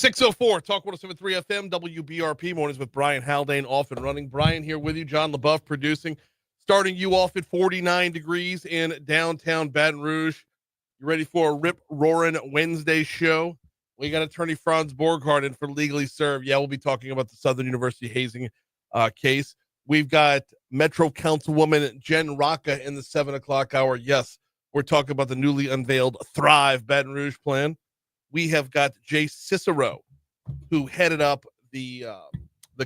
604, Talk 107.3 FM, WBRP, mornings with Brian Haldane off and running. Brian here with you, John LaBeouf producing, starting you off at 49 degrees in downtown Baton Rouge. You ready for a rip-roaring Wednesday show? We got attorney Franz Borghardt in for Legally Served. Yeah, we'll be talking about the Southern University hazing case. We've got Metro Councilwoman Jenn Racca in the 7 o'clock hour. Yes, we're talking about the newly unveiled Thrive Baton Rouge plan. We have got Jay Cicero, who headed up the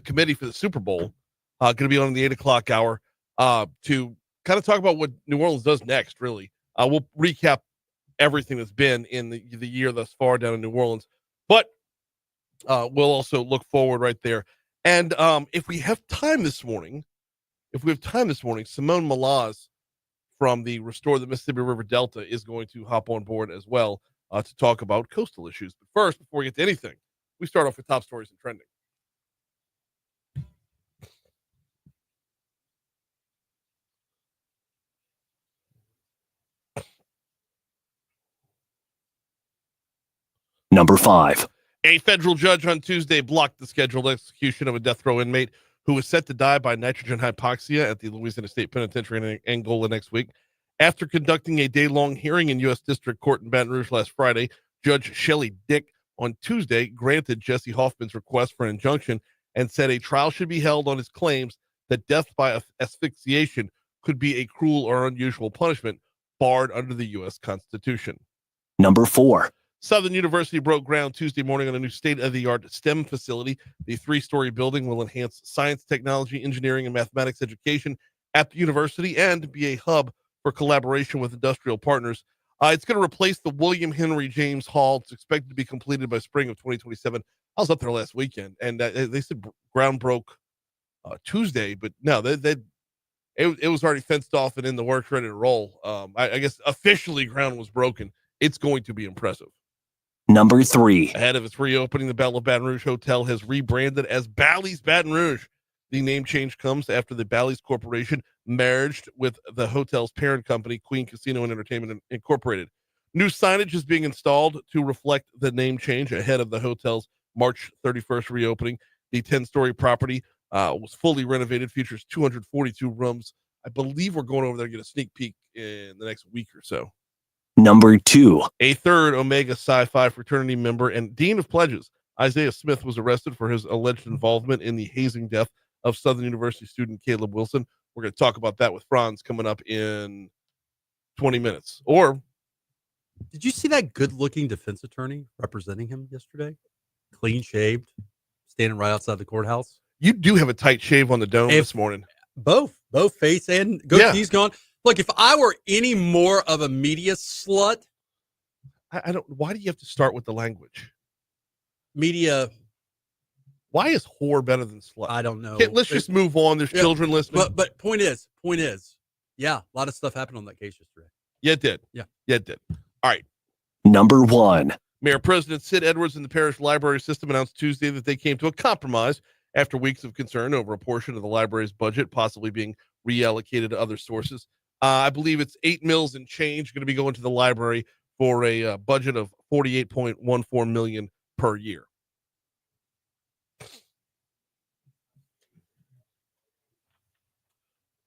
committee for the Super Bowl, going to be on the 8 o'clock hour to kind of talk about what New Orleans does next, really. We'll recap everything that's been in the year thus far down in New Orleans, but we'll also look forward right there. And if we have time this morning, Simone Malaz from the Restore the Mississippi River Delta is going to hop on board as well to talk about coastal issues. But first, before we get to anything, we start off with top stories and trending. Number 5. A federal judge on Tuesday blocked the scheduled execution of a death row inmate who was set to die by nitrogen hypoxia at the Louisiana State Penitentiary in Angola next week. After conducting a day-long hearing in U.S. District Court in Baton Rouge last Friday, Judge Shelley Dick on Tuesday granted Jesse Hoffman's request for an injunction and said a trial should be held on his claims that death by asphyxiation could be a cruel or unusual punishment barred under the U.S. Constitution. Number 4. Southern University broke ground Tuesday morning on a new state-of-the-art STEM facility. The 3-story building will enhance science, technology, engineering, and mathematics education at the university and be a hub for collaboration with industrial partners. It's going to replace the William Henry James Hall. It's expected to be completed by spring of 2027. I was up there last weekend, and they said ground broke Tuesday, but no, it was already fenced off and in the works, ready to roll. I guess officially ground was broken. It's going to be impressive. Number 3. Ahead of its reopening, the Belle of Baton Rouge Hotel has rebranded as Bally's Baton Rouge. The name change comes after the Bally's Corporation merged with the hotel's parent company, Queen Casino and Entertainment Incorporated. New signage is being installed to reflect the name change ahead of the hotel's March 31st reopening. The 10-story property was fully renovated, features 242 rooms. I believe we're going over there to get a sneak peek in the next week or so. Number 2. A third Omega Psi Phi fraternity member and Dean of Pledges, Isaiah Smith, was arrested for his alleged involvement in the hazing death of Southern University student Caleb Wilson. We're going to talk about that with Franz coming up in 20 minutes. Or, did you see that good-looking defense attorney representing him yesterday? Clean-shaved, standing right outside the courthouse. You do have a tight shave on the dome this morning. Both face and goatee's gone. Look, if I were any more of a media slut, I don't. Why do you have to start with the language? Media. Why is whore better than slut? I don't know. Okay, let's just move on. There's children listening. But point is, yeah, a lot of stuff happened on that case yesterday. Yeah, it did. Yeah, it did. All right. Number 1. Mayor President Sid Edwards and the parish library system announced Tuesday that they came to a compromise after weeks of concern over a portion of the library's budget possibly being reallocated to other sources. I believe it's $8 million and change going to be going to the library for a budget of $48.14 million per year.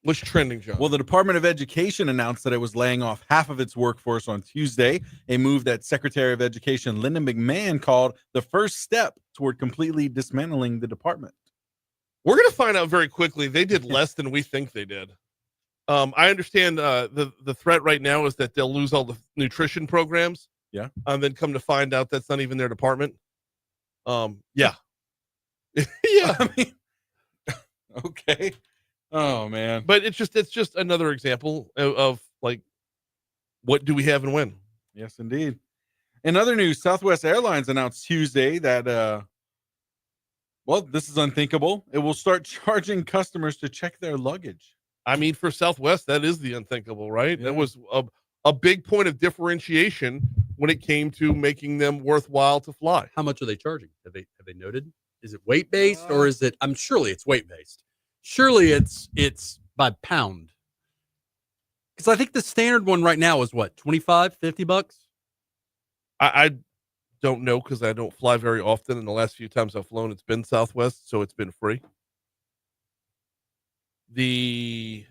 What's trending, John? Well, the Department of Education announced that it was laying off half of its workforce on Tuesday, a move that Secretary of Education Linda McMahon called the first step toward completely dismantling the department. We're going to find out very quickly. They did less than we think they did. I understand the threat right now is that they'll lose all the nutrition programs. Yeah. And then come to find out that's not even their department. Yeah. Yeah. I mean, okay. Oh man. But it's just another example of like, what do we have and when? Yes, indeed. In other news, Southwest Airlines announced Tuesday that well, this is unthinkable. It will start charging customers to check their luggage. I mean, for Southwest, that is the unthinkable, right? Yeah. That was a big point of differentiation when it came to making them worthwhile to fly. How much are they charging? Have they noted? Is it weight based or is it? Surely it's weight based. Surely it's by pound. Because I think the standard one right now is what, $25, $50? I Don't know because I don't fly very often. And the last few times I've flown, it's been Southwest, so it's been free. I'm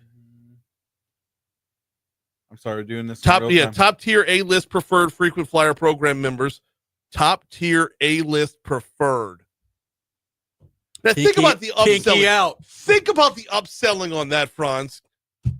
sorry, doing this in real time. Top tier A-list preferred frequent flyer program members. Top tier A-list preferred. Now think about the upselling. Out. Think about the upselling on that, Franz.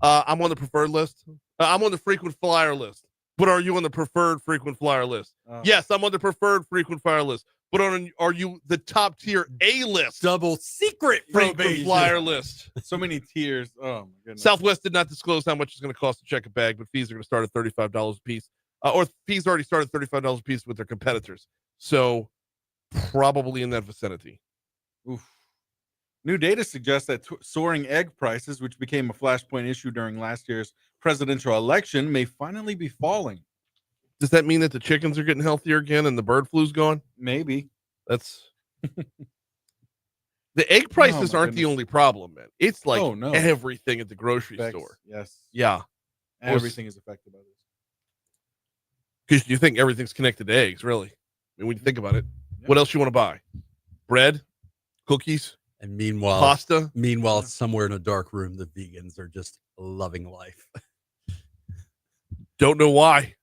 I'm on the preferred list. I'm on the frequent flyer list. But are you on the preferred frequent flyer list? Oh. Yes, I'm on the preferred frequent flyer list. But are you the top tier A-list Double secret frequent probation. flyer list? So many tiers. Oh my goodness. Southwest did not disclose how much it's going to cost to check a bag, but fees are going to start at $35 a piece. Or fees already started $35 a piece with their competitors. So probably in that vicinity. Oof. New data suggests that soaring egg prices, which became a flashpoint issue during last year's presidential election, may finally be falling. Does that mean that the chickens are getting healthier again and the bird flu's gone? Maybe. That's the egg prices aren't the only problem, man. It's like everything at the grocery store. Yes. Yeah. Everything is affected by this. Because you think everything's connected to eggs, really. I mean, when you think about it, what else you want to buy? Bread, cookies, and meanwhile, pasta. Meanwhile, somewhere in a dark room, the vegans are just loving life. Don't know why.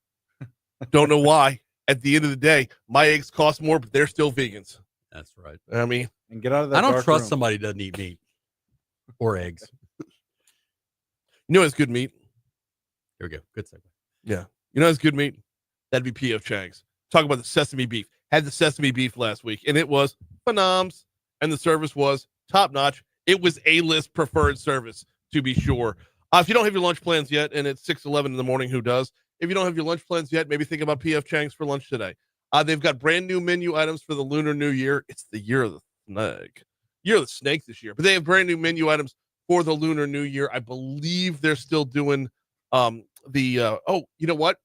Don't know why. At the end of the day, my eggs cost more, but they're still vegans. That's right. I mean, and get out of that. I don't dark trust room. somebody who doesn't eat meat or eggs. You know it's good meat. Here we go. Good segue. Yeah. You know it's good meat. That'd be P.F. Chang's. Talk about the sesame beef. Had the sesame beef last week, and it was phenoms, and the service was top notch. It was A-list preferred service, to be sure. If you don't have your lunch plans yet, and it's 6:11 in the morning, who does? If you don't have your lunch plans yet, maybe think about P.F. Chang's for lunch today. They've got brand new menu items for the Lunar New Year. It's the year of the snake. Year of the snake this year. But they have brand new menu items for the Lunar New Year. I believe they're still doing you know what?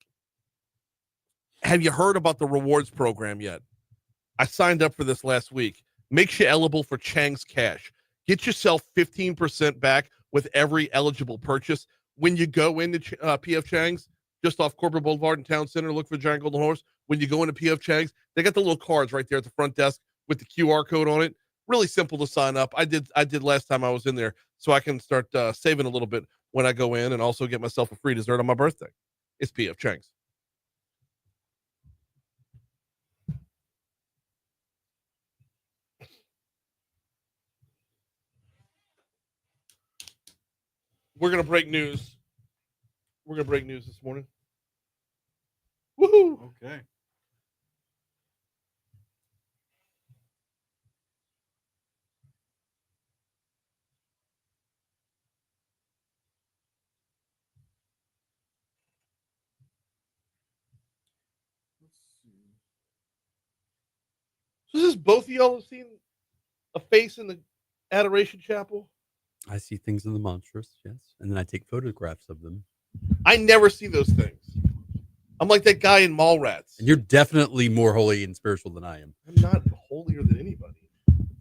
Have you heard about the rewards program yet? I signed up for this last week. Makes you eligible for Chang's Cash. Get yourself 15% back with every eligible purchase. When you go into P.F. Chang's, just off Corporate Boulevard in Town Center, look for Giant Golden Horse. When you go into P.F. Chang's, they got the little cards right there at the front desk with the QR code on it. Really simple to sign up. I did last time I was in there, so I can start saving a little bit when I go in and also get myself a free dessert on my birthday. It's P.F. Chang's. We're going to break news. We're going to break news this morning. Woohoo! Okay. So this is both of y'all have seen a face in the Adoration Chapel? I see things in the monstrous, yes. And then I take photographs of them. I never see those things. I'm like that guy in Mallrats. And you're definitely more holy and spiritual than I am. I'm not holier than anybody.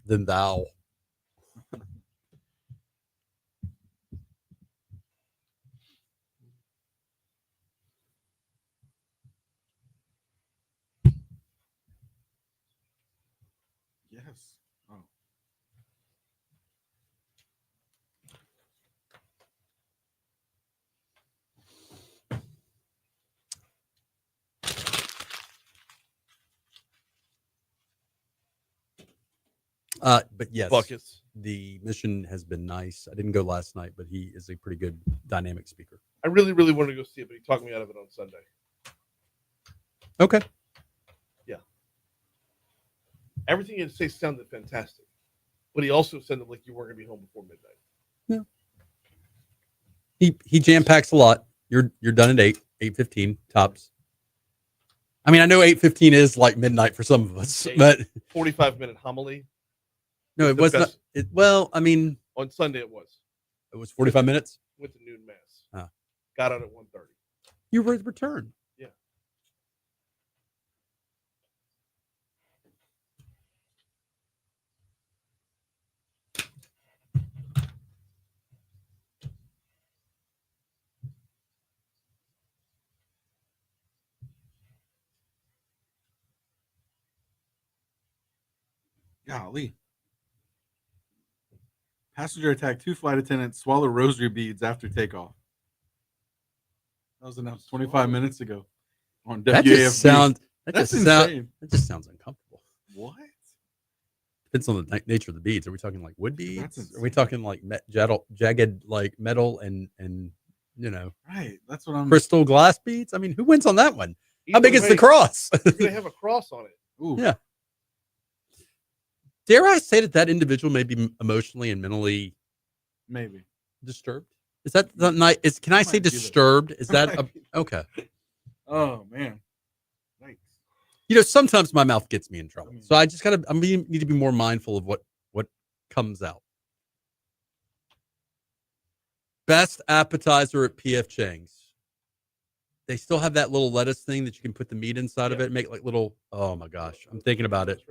Than thou. Yes. Oh. But yes, Buckets. the mission has been nice. I didn't go last night, but he is a pretty good dynamic speaker. I really, really wanted to go see it, but he talked me out of it on Sunday. Okay. Yeah. Everything he had to say sounded fantastic, but he also sounded like you weren't going to be home before midnight. Yeah. He jam packs a lot. You're done at 8:15 tops. I mean, I know 8:15 is like midnight for some of us, but 45-minute homily. No, it was not. Well, I mean, on Sunday it was. It was 45 minutes. Went to noon mass. Ah. Got out at 1:30. You were returned. Yeah. Golly. Passenger attacked 2 flight attendants, swallow rosary beads after takeoff. That was announced 25 minutes ago on WAFB. That just sounds. That's insane. That just sounds uncomfortable. What? Depends on the nature of the beads. Are we talking like wood beads? That's Are we talking like jagged like metal and Right. That's what I'm. crystal glass beads? I mean, who wins on that one? How Either big is way, the cross? You're gonna have a cross on it. Ooh. Yeah. Dare I say that individual may be emotionally and mentally Maybe. disturbed? Is that the night? Can I say Might be that. disturbed? Is that okay? Oh man. Thanks. Sometimes my mouth gets me in trouble, so I just need to be more mindful of what comes out. Best appetizer at PF Chang's. They still have that little lettuce thing that you can put the meat inside of it and make like little. Oh my gosh, I'm thinking about it.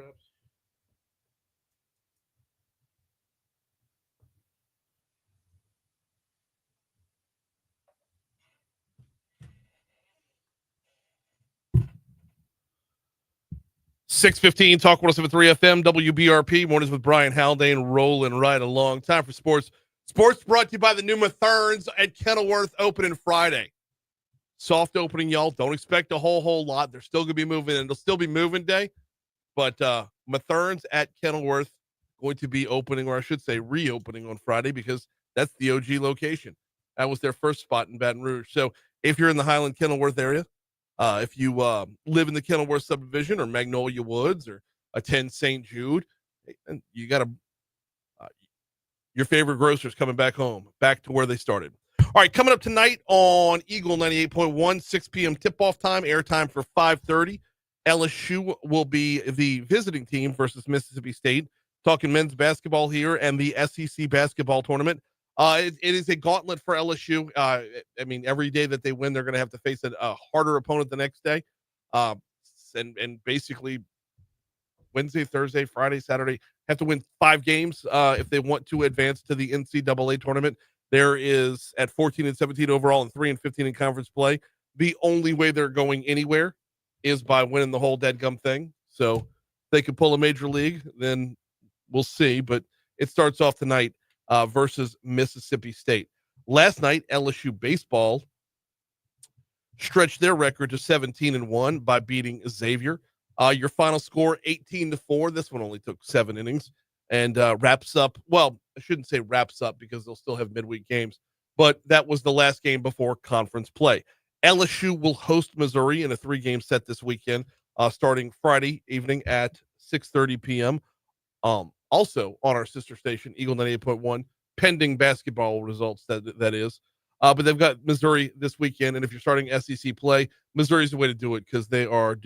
6:15, Talk 107.3 FM, WBRP. Mornings with Brian Haldane, rolling right along. Time for sports. Sports brought to you by the new Matherns at Kenilworth, opening Friday. Soft opening, y'all. Don't expect a whole lot. They're still going to be moving, and it'll still be moving day. But Matherns at Kenilworth going to be opening, or I should say reopening on Friday, because that's the OG location. That was their first spot in Baton Rouge. So if you're in the Highland Kenilworth area, if you live in the Kenilworth subdivision or Magnolia Woods or attend St. Jude, and you got your favorite grocer's coming back home, back to where they started. All right, coming up tonight on Eagle 98.1, 6 p.m. tip-off time, airtime for 5:30. LSU will be the visiting team versus Mississippi State. Talking men's basketball here and the SEC basketball tournament. It is a gauntlet for LSU. I mean, every day that they win, they're going to have to face a harder opponent the next day. And basically Wednesday, Thursday, Friday, Saturday, have to win 5 games if they want to advance to the NCAA tournament. There is at 14-17 overall and 3-15 in conference play. The only way they're going anywhere is by winning the whole deadgum thing. So if they could pull a major league, then we'll see. But it starts off tonight versus Mississippi State. Last night, LSU baseball stretched their record to 17-1 by beating Xavier. Your final score, 18-4. This one only took 7 innings and wraps up. Well, I shouldn't say wraps up because they'll still have midweek games, but that was the last game before conference play. LSU will host Missouri in a 3-game set this weekend, starting Friday evening at 6:30 p.m. Also on our sister station, Eagle 98.1, pending basketball results, that is. But they've got Missouri this weekend, and if you're starting SEC play, Missouri's the way to do it because they are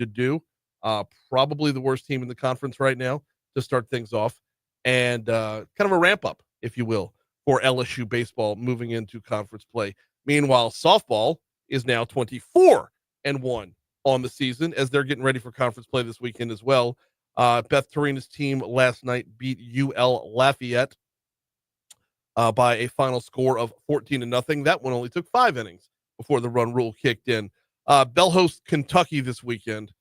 probably the worst team in the conference right now to start things off, and kind of a ramp-up, if you will, for LSU baseball moving into conference play. Meanwhile, softball is now 24-1 on the season as they're getting ready for conference play this weekend as well. Beth Torina's team last night beat UL Lafayette by a final score of 14-0. That one only took 5 innings before the run rule kicked in. They'll host Kentucky this weekend,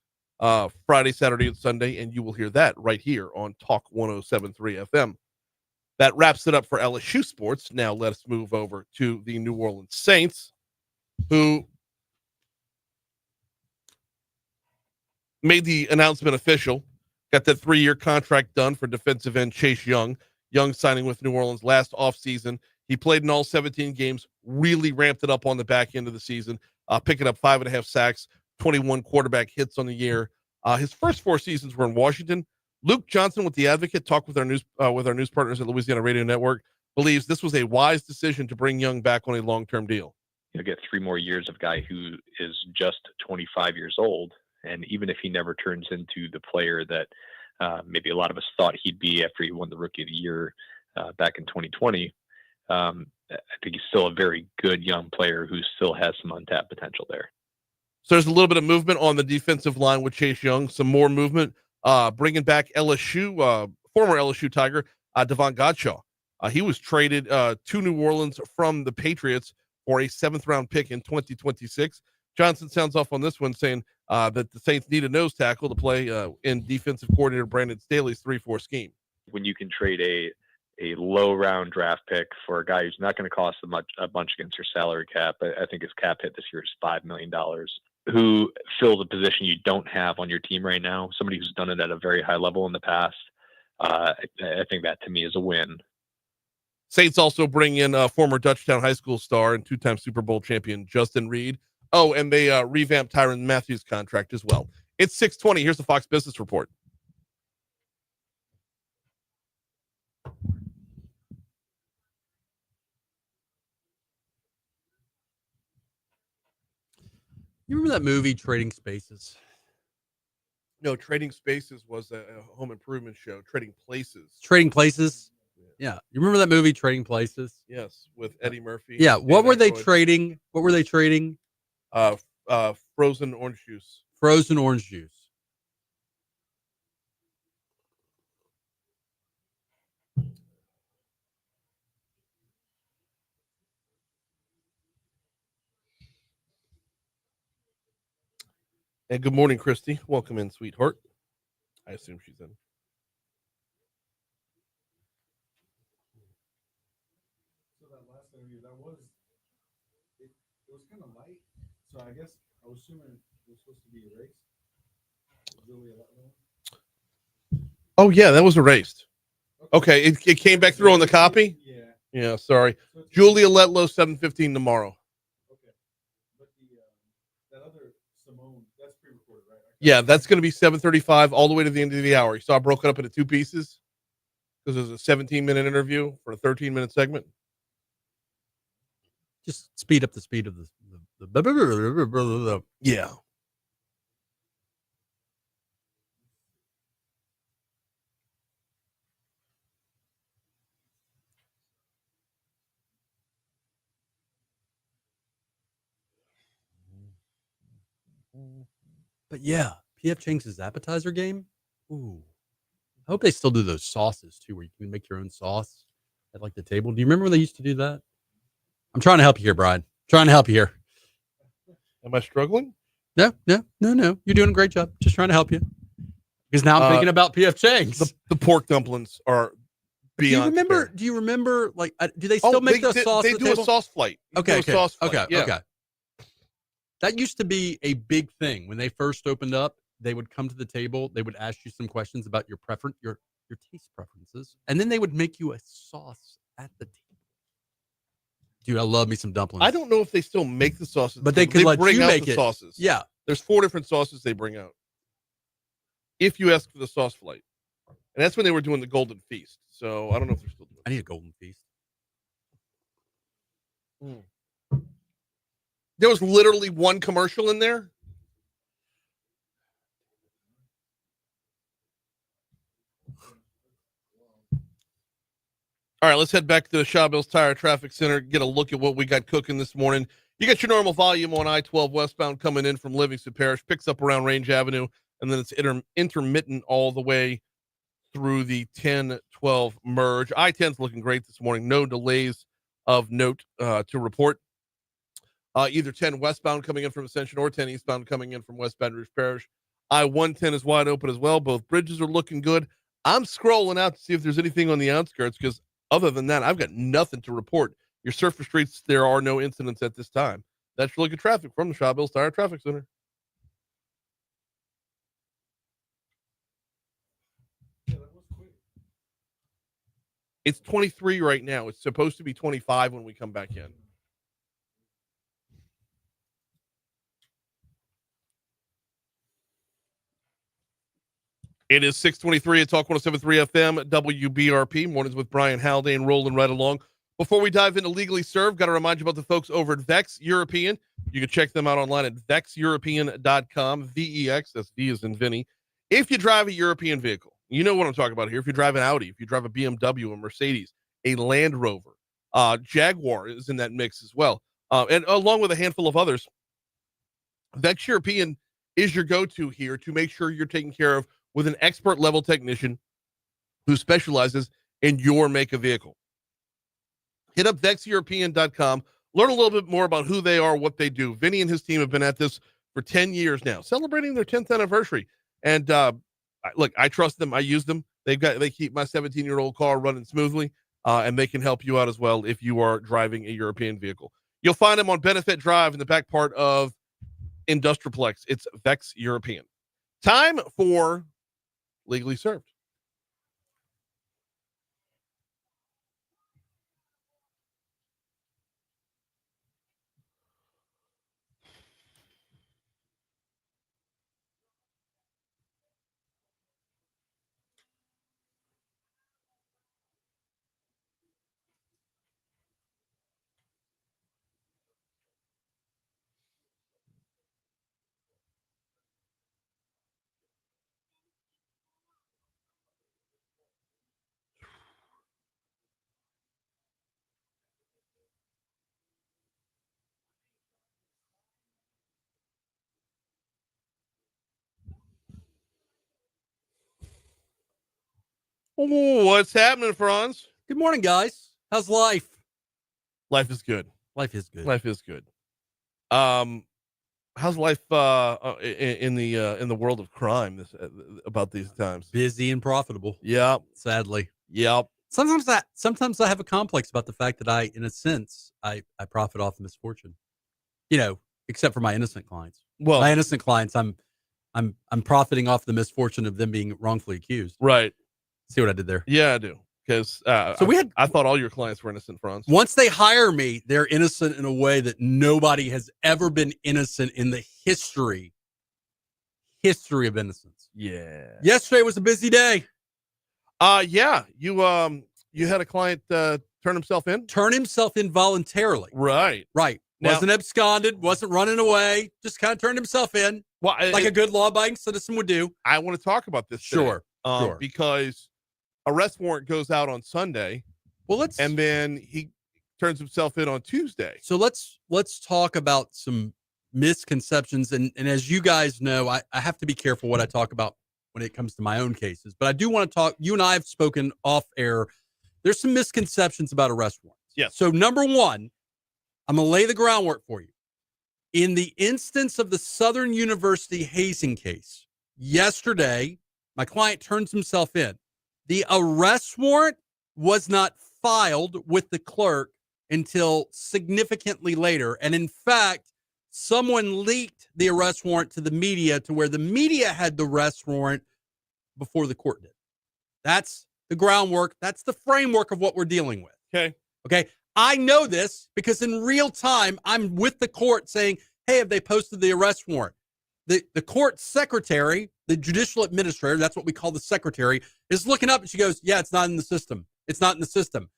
Friday, Saturday, and Sunday, and you will hear that right here on Talk 107.3 FM. That wraps it up for LSU sports. Now let's move over to the New Orleans Saints, who made the announcement official. Got that 3-year contract done for defensive end Chase Young. Young signing with New Orleans last offseason. He played in all 17 games, really ramped it up on the back end of the season, picking up 5.5 sacks, 21 quarterback hits on the year. His first 4 seasons were in Washington. Luke Johnson with The Advocate, talked with our news partners at Louisiana Radio Network, believes this was a wise decision to bring Young back on a long-term deal. You'll get 3 more years of a guy who is just 25 years old. And even if he never turns into the player that maybe a lot of us thought he'd be after he won the Rookie of the Year back in 2020, I think he's still a very good young player who still has some untapped potential there. So there's a little bit of movement on the defensive line with Chase Young, some more movement, bringing back LSU, former LSU Tiger, Devon Godshaw. He was traded to New Orleans from the Patriots for a 7th-round pick in 2026. Johnson sounds off on this one, saying that the Saints need a nose tackle to play in defensive coordinator Brandon Staley's 3-4 scheme. When you can trade a low round draft pick for a guy who's not going to cost a bunch against your salary cap. I think his cap hit this year is $5 million, who fills a position you don't have on your team right now. Somebody who's done it at a very high level in the past. I think that to me is a win. Saints also bring in former Dutchtown High School star and two-time Super Bowl champion Justin Reed. Oh, and they revamped Tyrann Mathieu's contract as well. It's 6:20. Here's the Fox Business Report. You remember that movie Trading Spaces? No, Trading Spaces was a home improvement show. Trading Places. Trading Places? Yeah. You remember that movie Trading Places? Yes, with Eddie Murphy. Yeah. What Dan were they Aykroyd. trading? What were they trading? Frozen orange juice. Frozen orange juice. And good morning, Christy. Welcome in, sweetheart. I assume she's in. So that last interview, it was kind of light. So I guess I was assuming it was supposed to be erased. Julia Letlow. Oh, yeah, that was erased. Okay, it came back through on the copy? Yeah. Yeah, sorry. So it's- Julia Letlow, 7:15 tomorrow. Okay. But that other Simone, that's pre-recorded, right? Yeah, that's going to be 7:35 all the way to the end of the hour. You saw I broke it up into two pieces because it was a 17-minute interview for a 13-minute segment. Just speed up the speed of the Yeah. But yeah, PF Chang's appetizer game. Ooh. I hope they still do those sauces too, where you can make your own sauce at like the table. Do you remember when they used to do that? I'm trying to help you here, Brian. Trying to help you here. Am I struggling? No. You're doing a great job. Just trying to help you. Because now I'm thinking about PF Chang's. The pork dumplings are beyond. Do you remember? Like, do they still make the sauce? They at the do table? a sauce flight. Okay. Sauce flight. Yeah. Okay. That used to be a big thing when they first opened up. They would come to the table. They would ask you some questions about your preference, your taste preferences, and then they would make you a sauce at the table. Dude, I love me some dumplings. I don't know if they still make the sauces, but they could let bring you out make the it. sauces. Yeah, there's 4 different sauces they bring out. If you ask for the sauce flight, and that's when they were doing the Golden Feast. So I don't know if they're still doing. I need a Golden Feast. There was literally one commercial in there. All right, let's head back to the Shawbills Tire Traffic Center, get a look at what we got cooking this morning. You got your normal volume on I-12 westbound coming in from Livingston Parish, picks up around Range Avenue, and then it's intermittent all the way through the 10-12 merge. I-10's looking great this morning. No delays of note to report. Either 10 westbound coming in from Ascension or 10 eastbound coming in from West Baton Rouge Parish. I-110 is wide open as well. Both bridges are looking good. I'm scrolling out to see if there's anything on the outskirts because other than that, I've got nothing to report. Your surface streets, there are no incidents at this time. That's your look at traffic from the Shawbills Tire Traffic Center. Yeah, that was quick. It's 23 right now. It's supposed to be 25 when we come back in. It is 6:23 at Talk 107.3 FM, WBRP. Mornings with Brian Haldane rolling right along. Before we dive into Legally Served, got to remind you about the folks over at Vex European. You can check them out online at vexeuropean.com. VEX, that's V as in Vinny. If you drive a European vehicle, you know what I'm talking about here. If you drive an Audi, if you drive a BMW, a Mercedes, a Land Rover, Jaguar is in that mix as well. And along with a handful of others, Vex European is your go-to here to make sure you're taken care of with an expert level technician who specializes in your make of vehicle. Hit up vexeuropean.com. Learn a little bit more about who they are, what they do. Vinny and his team have been at this for 10 years now, celebrating their 10th anniversary. And look, I trust them. I use them. They keep my 17-year-old car running smoothly, and they can help you out as well if you are driving a European vehicle. You'll find them on Benefit Drive in the back part of Industrialplex. It's Vex European. Time for Legally Served. What's happening, Franz? Good morning, guys. How's life? Life is good. Life is good. Life is good. How's life in the world of crime about these times? Busy and profitable. Yep. Sadly. Yep. Sometimes I have a complex about the fact that I, in a sense, I profit off misfortune. You know, except for my innocent clients. Well, My innocent clients, I'm profiting off the misfortune of them being wrongfully accused. right. See what I did there? Yeah, I do. Because I thought all your clients were innocent, Franz. Once they hire me, they're innocent in a way that nobody has ever been innocent in the history of innocence. Yeah. Yesterday was a busy day. Yeah. You had a client turn himself in? Turn himself in voluntarily. Right. Right. Now- Wasn't absconded, wasn't running away, just kind of turned himself in Well, like a good law-abiding citizen would do. I want to talk about this today, Sure. Sure. because arrest warrant goes out on Sunday, Well, and then he turns himself in on Tuesday. So let's talk about some misconceptions. And as you guys know, I have to be careful what I talk about when it comes to my own cases. But I do want to talk. You and I have spoken off air. There's some misconceptions about arrest warrants. Yes. So number one, I'm going to lay the groundwork for you. In the instance of the Southern University hazing case, yesterday, my client turns himself in. The arrest warrant was not filed with the clerk until significantly later. And in fact, someone leaked the arrest warrant to the media to where the media had the arrest warrant before the court did. That's the groundwork. That's the framework of what we're dealing with. Okay. Okay. I know this because in real time, I'm with the court saying, hey, have they posted the arrest warrant? The court secretary, the judicial administrator, that's what we call the secretary, is looking up and she goes, yeah, it's not in the system. It's not in the system.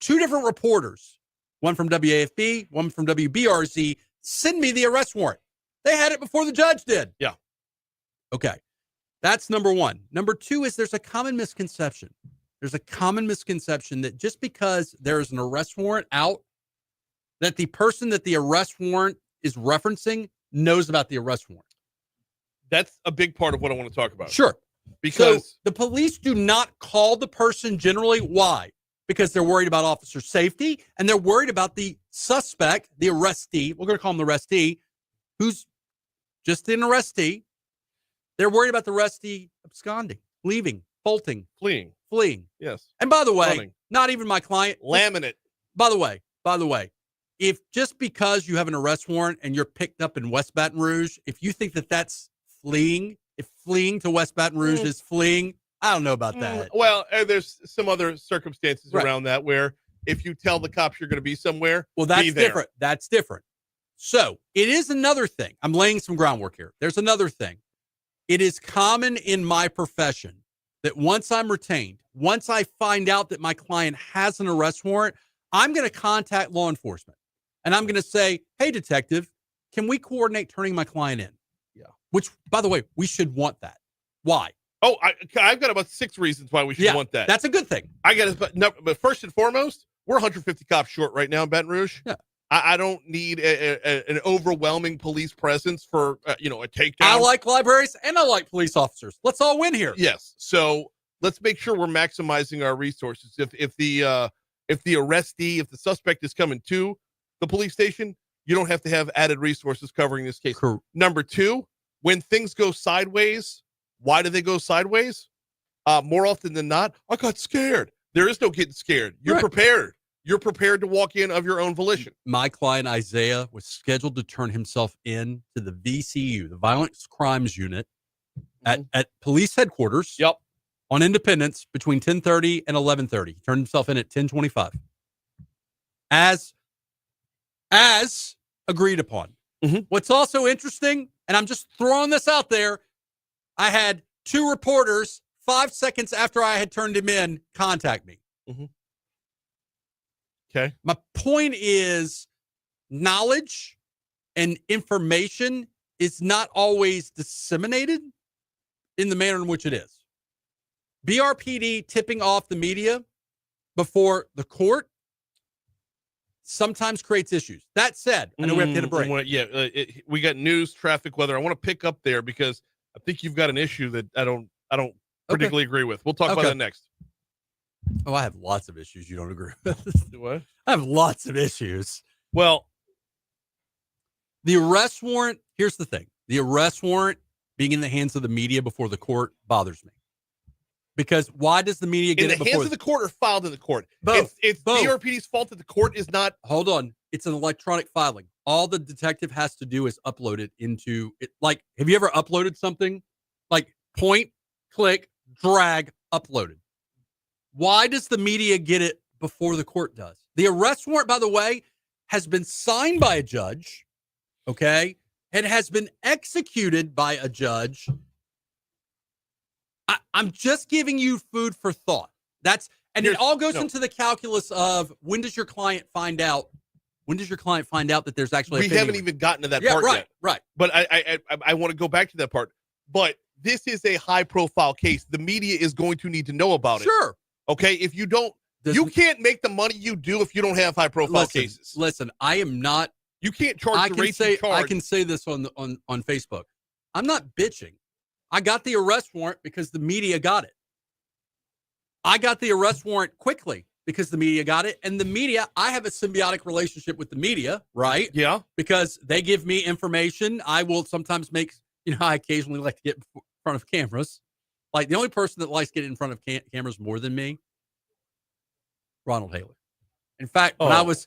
Two different reporters, one from WAFB, one from WBRZ, send me the arrest warrant. They had it before the judge did. Yeah. Okay. That's number one. Number two is there's a common misconception. There's a common misconception that just because there's an arrest warrant out, that the person that the arrest warrant is referencing knows about the arrest warrant. That's a big part of what I want to talk about. Sure. Because so the police do not call the person generally. Why? Because they're worried about officer safety and they're worried about the suspect, the arrestee. We're going to call him the arrestee, who's just an arrestee. They're worried about the arrestee absconding, leaving, bolting, fleeing. Yes. And by the way, Running. not even my client. Laminate. By the way, if just because you have an arrest warrant and you're picked up in West Baton Rouge, if you think that that's fleeing, if fleeing to West Baton Rouge is fleeing, I don't know about that. Well, there's some other circumstances Right. around that where if you tell the cops you're going to be somewhere, Well, that's be there. different. That's different. So it is another thing. I'm laying some groundwork here. There's another thing. It is common in my profession that once I'm retained, once I find out that my client has an arrest warrant, I'm going to contact law enforcement and I'm going to say, hey, detective, can we coordinate turning my client in? Yeah. Which, by the way, we should want that. Why? Oh, I've got about 6 reasons why we should want that. That's a good thing. I got it, but first and foremost, we're 150 cops short right now in Baton Rouge. Yeah. I don't need an overwhelming police presence for a takedown. I like libraries and I like police officers. Let's all win here. Yes. So let's make sure we're maximizing our resources. If the arrestee, if the suspect is coming to the police station, you don't have to have added resources covering this case. Correct. Number 2, when things go sideways, why do they go sideways? more often than not, I got scared. There is no getting scared. You're Right. prepared. You're prepared to walk in of your own volition. My client Isaiah was scheduled to turn himself in to the VCU, the Violence Crimes Unit, at police headquarters. Yep. On Independence between 10:30 and 11:30. He turned himself in at 10:25. As agreed upon. Mhm. What's also interesting, and I'm just throwing this out there, I had 2 reporters 5 seconds after I had turned him in contact me. Okay. My point is knowledge and information is not always disseminated in the manner in which it is. BRPD tipping off the media before the court sometimes creates issues. That said, I know we have to hit a break. We got news, traffic, weather. I want to pick up there because I think you've got an issue that I don't particularly agree with. We'll talk about that next. Oh, I have lots of issues you don't agree with. What? I have lots of issues. Well, the arrest warrant, here's the thing. The arrest warrant being in the hands of the media before the court bothers me. Because why does the media get in it the before hands of the court or filed in the court? Both. It's Both. BRPD's fault that the court is not. Hold on. It's an electronic filing. All the detective has to do is upload it into it. Like, have you ever uploaded something? Like point, click, drag, uploaded. Why does the media get it before the court does? The arrest warrant, by the way, has been signed by a judge, okay? And has been executed by a judge. I'm just giving you food for thought. It all goes into the calculus of when does your client find out? When does your client find out that there's actually We haven't even gotten to that part yet. Right. But I want to go back to that part. But this is a high profile case. The media is going to need to know about it. Sure. Okay. If you don't, you can't make the money you do if you don't have high profile cases. Listen, I am not. You can't charge the rates you charge. I can say this on Facebook. I'm not bitching. I got the arrest warrant because the media got it. I got the arrest warrant quickly because the media got it. And the media, I have a symbiotic relationship with the media, right? Yeah. Because they give me information. I will sometimes I occasionally like to get in front of cameras. Like the only person that likes to get in front of cameras more than me, Ronald Haley. In fact, when I was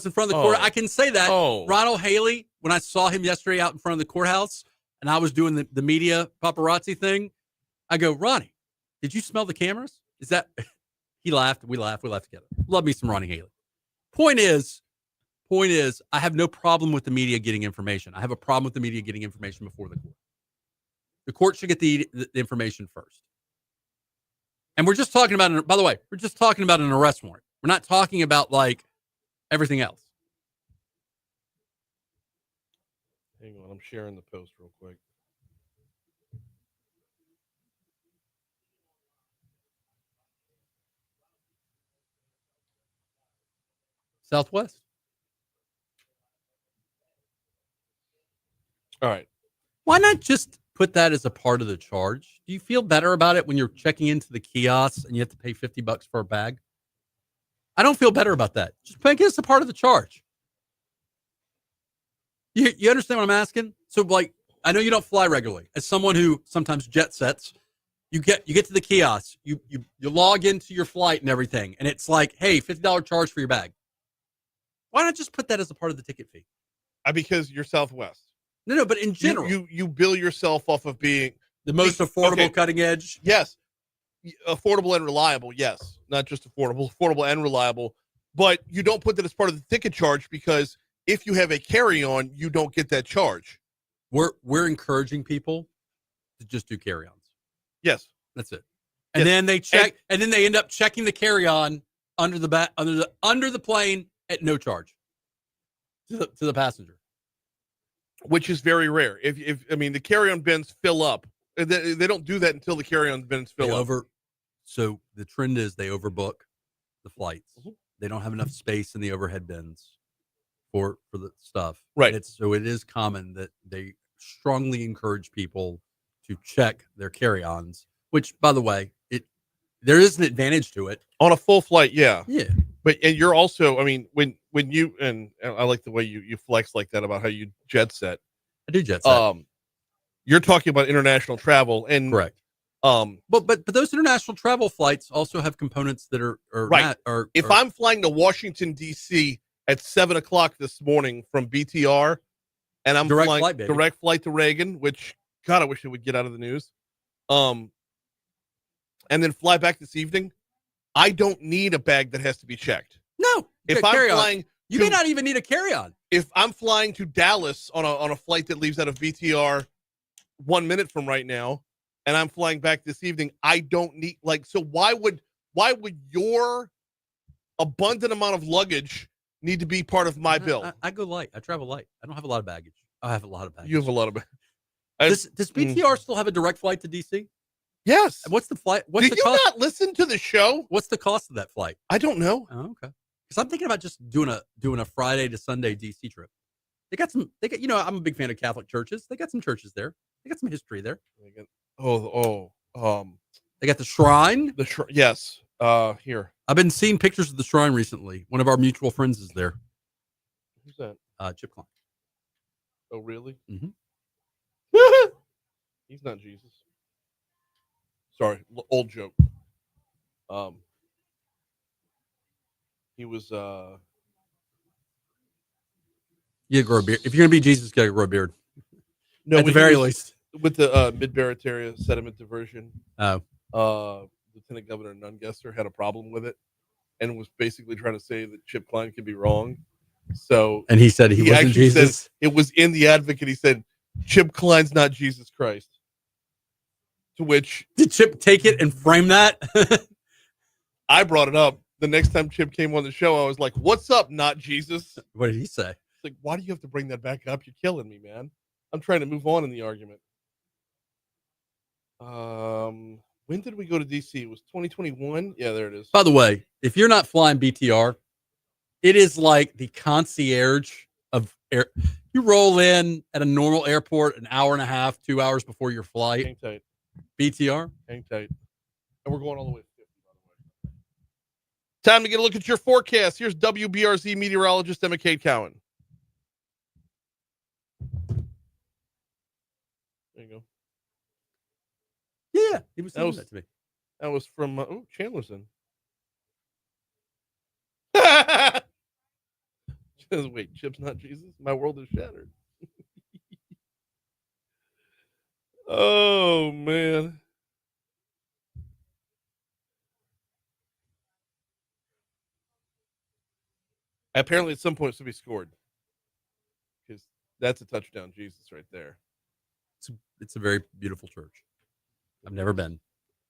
in front of the court, I can say that Ronald Haley, when I saw him yesterday out in front of the courthouse and I was doing the media paparazzi thing, I go, Ronnie, did you smell the cameras? Is that he laughed, we laughed together. Love me some Ronnie Haley. Point is, I have no problem with the media getting information. I have a problem with the media getting information before the court. The court should get the information first. And we're just talking about, by the way, we're just talking about an arrest warrant. We're not talking about like everything else. Hang on, I'm sharing the post real quick. Southwest. All right. Why not just put that as a part of the charge? Do you feel better about it when you're checking into the kiosks and you have to pay $50 for a bag? I don't feel better about that. Just make it as a part of the charge. You understand what I'm asking? So, like, I know you don't fly regularly. As someone who sometimes jet sets, you get to the kiosk, you log into your flight and everything, and it's like, hey, $50 charge for your bag. Why not just put that as a part of the ticket fee? Because you're Southwest. No, but in general, you bill yourself off of being the most affordable, cutting edge. Yes, affordable and reliable. Yes, not just affordable and reliable. But you don't put that as part of the ticket charge because if you have a carry-on, you don't get that charge. We're encouraging people to just do carry-ons. Yes, that's it. And then they check, and then they end up checking the carry-on under the plane at no charge to the passenger, which is very rare. If I mean the carry-on bins fill up, they don't do that until the carry-on bins fill up. So the trend is they overbook the flights. Mm-hmm. They don't have enough space in the overhead bins for the stuff. Right. So it is common that they strongly encourage people to check their carry-ons. Which, by the way, there is an advantage to it on a full flight. Yeah. Yeah. But and you're also, I mean, when you and I like the way you flex like that about how you jet set. I do jet set. You're talking about international travel, and correct. But those international travel flights also have components that are Right. If I'm flying to Washington D.C. at 7:00 this morning from BTR, and I'm Direct flying flight, baby. direct flight to Reagan, which God, I wish it would get out of the news. And then fly back this evening, I don't need a bag that has to be checked. No, If I'm carry-on. flying, You may not even need a carry-on. if I'm flying to Dallas on a flight that leaves out of BTR 1 minute from right now, and I'm flying back this evening, I don't need so why would your abundant amount of luggage need to be part of my bill? I go light. I travel light. I don't have a lot of baggage. I have a lot of baggage. You have a lot of Does BTR still have a direct flight to DC? Yes. What's the flight? What's Did the you cost? not listen to the show? What's the cost of that flight? I don't know. Oh, okay. Because I'm thinking about just doing a Friday to Sunday DC trip. They got I'm a big fan of Catholic churches. They got some churches there. They got some history there. They They got the shrine. Yes. Here. I've been seeing pictures of the shrine recently. One of our mutual friends is there. Who's that? Chip Klein. Oh, really? Mhm. He's not Jesus. Sorry, old joke. He was. You grow a beard. If you're gonna be Jesus, you gotta grow a beard. No, At the when he very was least. with the mid-Barataria sediment diversion. Oh. Lieutenant Governor Nungesser had a problem with it, and was basically trying to say that Chip Klein could be wrong. So, And he said he wasn't actually Jesus. said it was in the Advocate. He said Chip Klein's not Jesus Christ. To which Did Chip take it and frame that? I brought it up. The next time Chip came on the show, I was like, "What's up, not Jesus?" What did he say? It's like, why do you have to bring that back up? You're killing me, man. I'm trying to move on in the argument. When did we go to DC? It was 2021. Yeah, there it is. By the way, if you're not flying BTR, it is like the concierge of air. You roll in at a normal airport an hour and a half, 2 hours before your flight. Hang tight. BTR. Hang tight. And we're going all the way to 50, by the way. Time to get a look at your forecast. Here's WBRZ meteorologist Emma Kate Cowan. There you go. Yeah, he was saying that to me. That was from Chandlerson. Wait, Chip's not Jesus? My world is shattered. Oh, man. Apparently, at some point, it's to be scored. Because that's a touchdown, Jesus, right there. It's a very beautiful church. I've never been.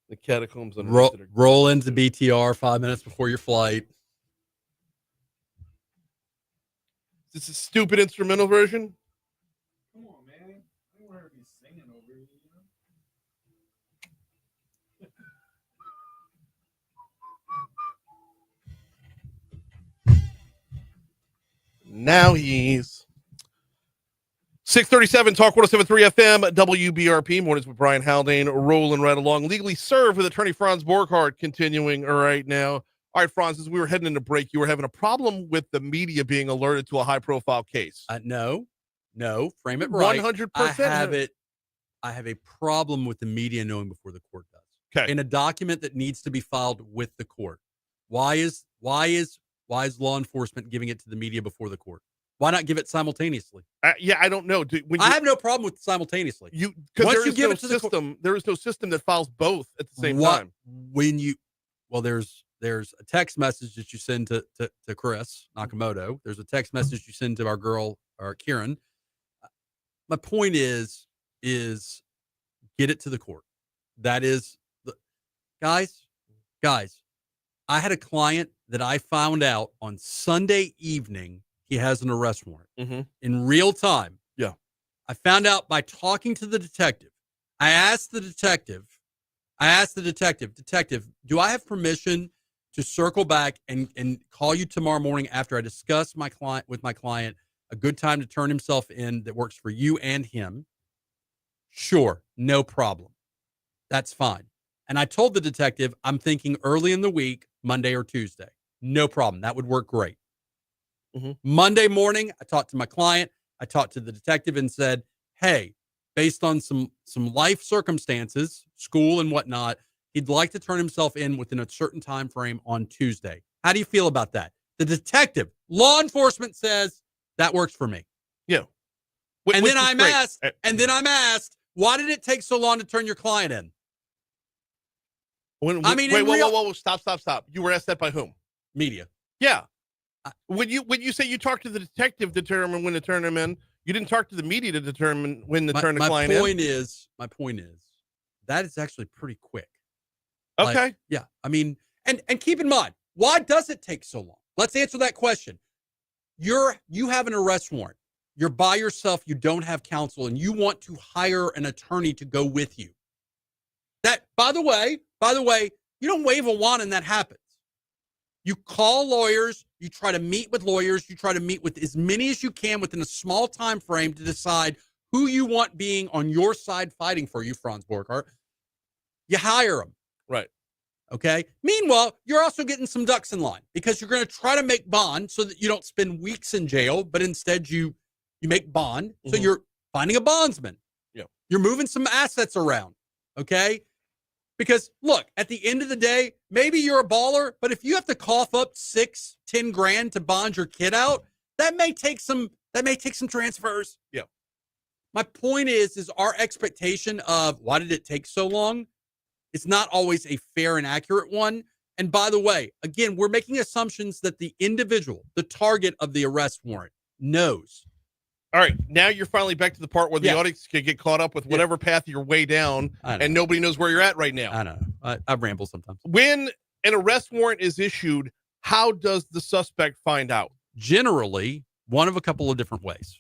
The catacombs. Roll into BTR 5 minutes before your flight. Is this a stupid instrumental version? Come on, man. I don't want her to be singing over you. Now he's 637 Talk 107.3 FM WBRP. Mornings with Brian Haldane rolling right along. Legally served with attorney Franz Borghardt continuing right now. All right, Franz, as we were heading into break, you were having a problem with the media being alerted to a high-profile case. No, frame it right. 100%. I have a problem with the media knowing before the court does. Okay. In a document that needs to be filed with the court. Why is law enforcement giving it to the media before the court? Why not give it simultaneously? Yeah, I don't know. I have no problem with simultaneously. Because there is no system. There is no system that files both at the same time. There's a text message that you send to Chris Nakamoto. There's a text message you send to our girl, or Kieran. My point is get it to the court. That is, guys. I had a client that I found out on Sunday evening he has an arrest warrant in real time. Yeah, I found out by talking to the detective. I asked the detective, do I have permission to circle back and call you tomorrow morning after I discuss with my client a good time to turn himself in that works for you and him? Sure, no problem. That's fine. And I told the detective, I'm thinking early in the week, Monday or Tuesday. No problem. That would work great. Monday morning, I talked to my client. I talked to the detective and said, hey, based on some life circumstances, school and whatnot, he'd like to turn himself in within a certain time frame on Tuesday. How do you feel about that? The detective, law enforcement says that works for me. Yeah. And then I'm asked, why did it take so long to turn your client in? Whoa, stop. You were asked that by whom? Media. Yeah. When you say you talked to the detective to determine when to turn him in, you didn't talk to the media to determine when to turn the client in. My point is, that is actually pretty quick. Okay. Yeah. I mean, and keep in mind, why does it take so long? Let's answer that question. You have an arrest warrant. You're by yourself. You don't have counsel, and you want to hire an attorney to go with you. That, by the way, you don't wave a wand and that happens. You call lawyers. You try to meet with lawyers. You try to meet with as many as you can within a small time frame to decide who you want being on your side fighting for you, Franz Borghardt. You hire them. Right. Okay. Meanwhile, you're also getting some ducks in line because you're going to try to make bond so that you don't spend weeks in jail, but instead you make bond. So you're finding a bondsman. Yeah. You're moving some assets around. Okay. Because look, at the end of the day, maybe you're a baller, but if you have to cough up $6-10 grand to bond your kid out, that may take some transfers. Yeah. My point is our expectation of why did it take so long? It's not always a fair and accurate one. And by the way, again, we're making assumptions that the individual, the target of the arrest warrant, knows. All right, now you're finally back to the part where the audience can get caught up with whatever path you're way down, and nobody knows where you're at right now. I know. I ramble sometimes. When an arrest warrant is issued, how does the suspect find out? Generally, one of a couple of different ways.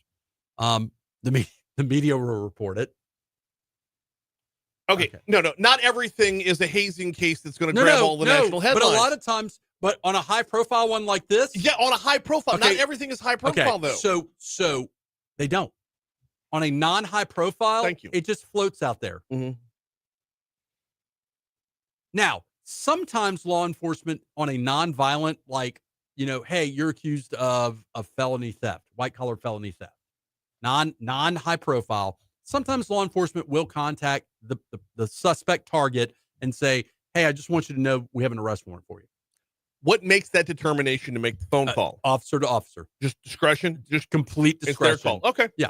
The media will report it. Okay. No, not everything is a hazing case that's going to grab all the national headlines. But a lot of times, but on a high-profile one like this, yeah, on a high profile. Okay. Not everything is high profile though. So they don't. On a non-high profile, Thank you. It just floats out there. Mm-hmm. Now, sometimes law enforcement on a non-violent, like, hey, you're accused of felony theft, white-collar felony theft, non-high profile. Sometimes law enforcement will contact the suspect target and say, hey, I just want you to know we have an arrest warrant for you. What makes that determination to make the phone call? Officer to officer. Just discretion? Just complete discretion. It's their call. Okay. Yeah.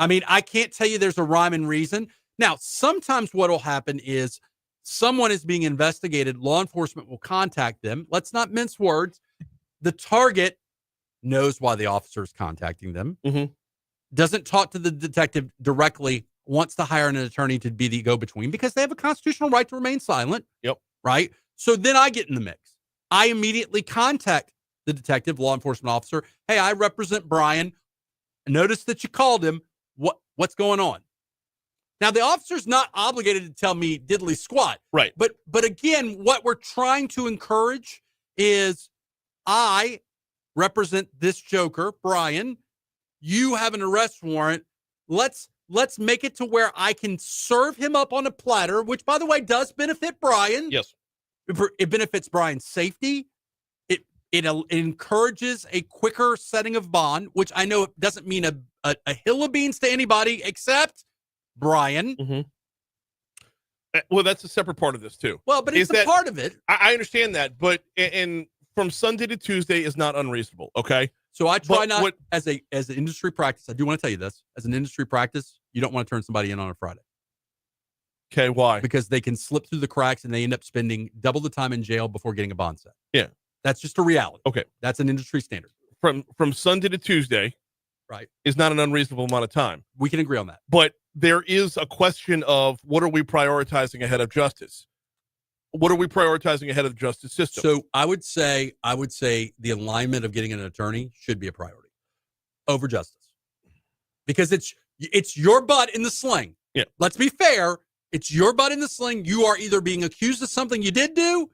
I mean, I can't tell you there's a rhyme and reason. Now, sometimes what will happen is someone is being investigated. Law enforcement will contact them. Let's not mince words. The target knows why the officer is contacting them. Mm-hmm. Doesn't talk to the detective directly, wants to hire an attorney to be the go-between because they have a constitutional right to remain silent. Yep. Right? So then I get in the mix. I immediately contact the detective, law enforcement officer. Hey, I represent Brian. Notice that you called him. What's going on? Now, the officer's not obligated to tell me diddly squat. Right. But again, what we're trying to encourage is I represent this joker, Brian. You have an arrest warrant. Let's make it to where I can serve him up on a platter, which, by the way, does benefit Brian. Yes. It benefits Brian's safety. It encourages a quicker setting of bond, which I know it doesn't mean a hill of beans to anybody except Brian. Mm-hmm. Well, that's a separate part of this too. Well, but it's a part of it. I understand that, but and from Sunday to Tuesday is not unreasonable. Okay. So I try as an industry practice. I do want to tell you this. As an industry practice, you don't want to turn somebody in on a Friday. Okay, why? Because they can slip through the cracks and they end up spending double the time in jail before getting a bond set. Yeah. That's just a reality. Okay. That's an industry standard. From Sunday to Tuesday, right, is not an unreasonable amount of time. We can agree on that. But there is a question of what are we prioritizing ahead of justice? What are we prioritizing ahead of the justice system? So I would say the alignment of getting an attorney should be a priority over justice. Because it's your butt in the sling. Yeah. Let's be fair. It's your butt in the sling. You are either being accused of something you did do,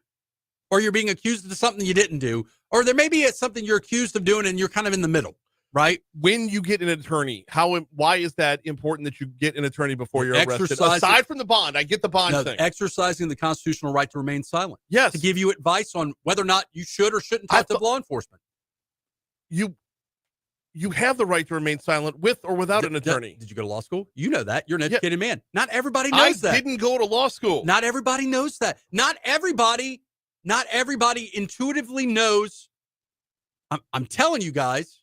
or you're being accused of something you didn't do, or there may be something you're accused of doing and you're kind of in the middle, right? When you get an attorney, why is that important that you get an attorney before you're arrested? Aside from the bond, I get the bond thing. Exercising the constitutional right to remain silent. Yes. To give you advice on whether or not you should or shouldn't talk to law enforcement. you have the right to remain silent with or without an attorney. Did you go to law school? You know that. You're an educated man. Not everybody I knows that. didn't go to law school. Not everybody knows that. Not everybody intuitively knows. I'm telling you guys.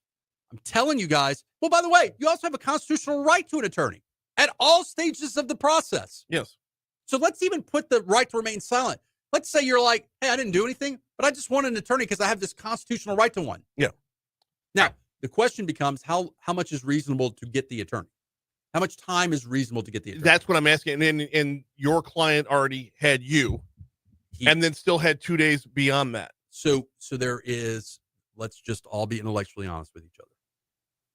Well, by the way, you also have a constitutional right to an attorney at all stages of the process. Yes. So let's even put the right to remain silent. Let's say you're like, hey, I didn't do anything, but I just want an attorney because I have this constitutional right to one. Yeah. Now, the question becomes how much is reasonable to get the attorney? How much time is reasonable to get the attorney? That's what I'm asking. And your client already had you and then still had 2 days beyond that. So there is, let's just all be intellectually honest with each other.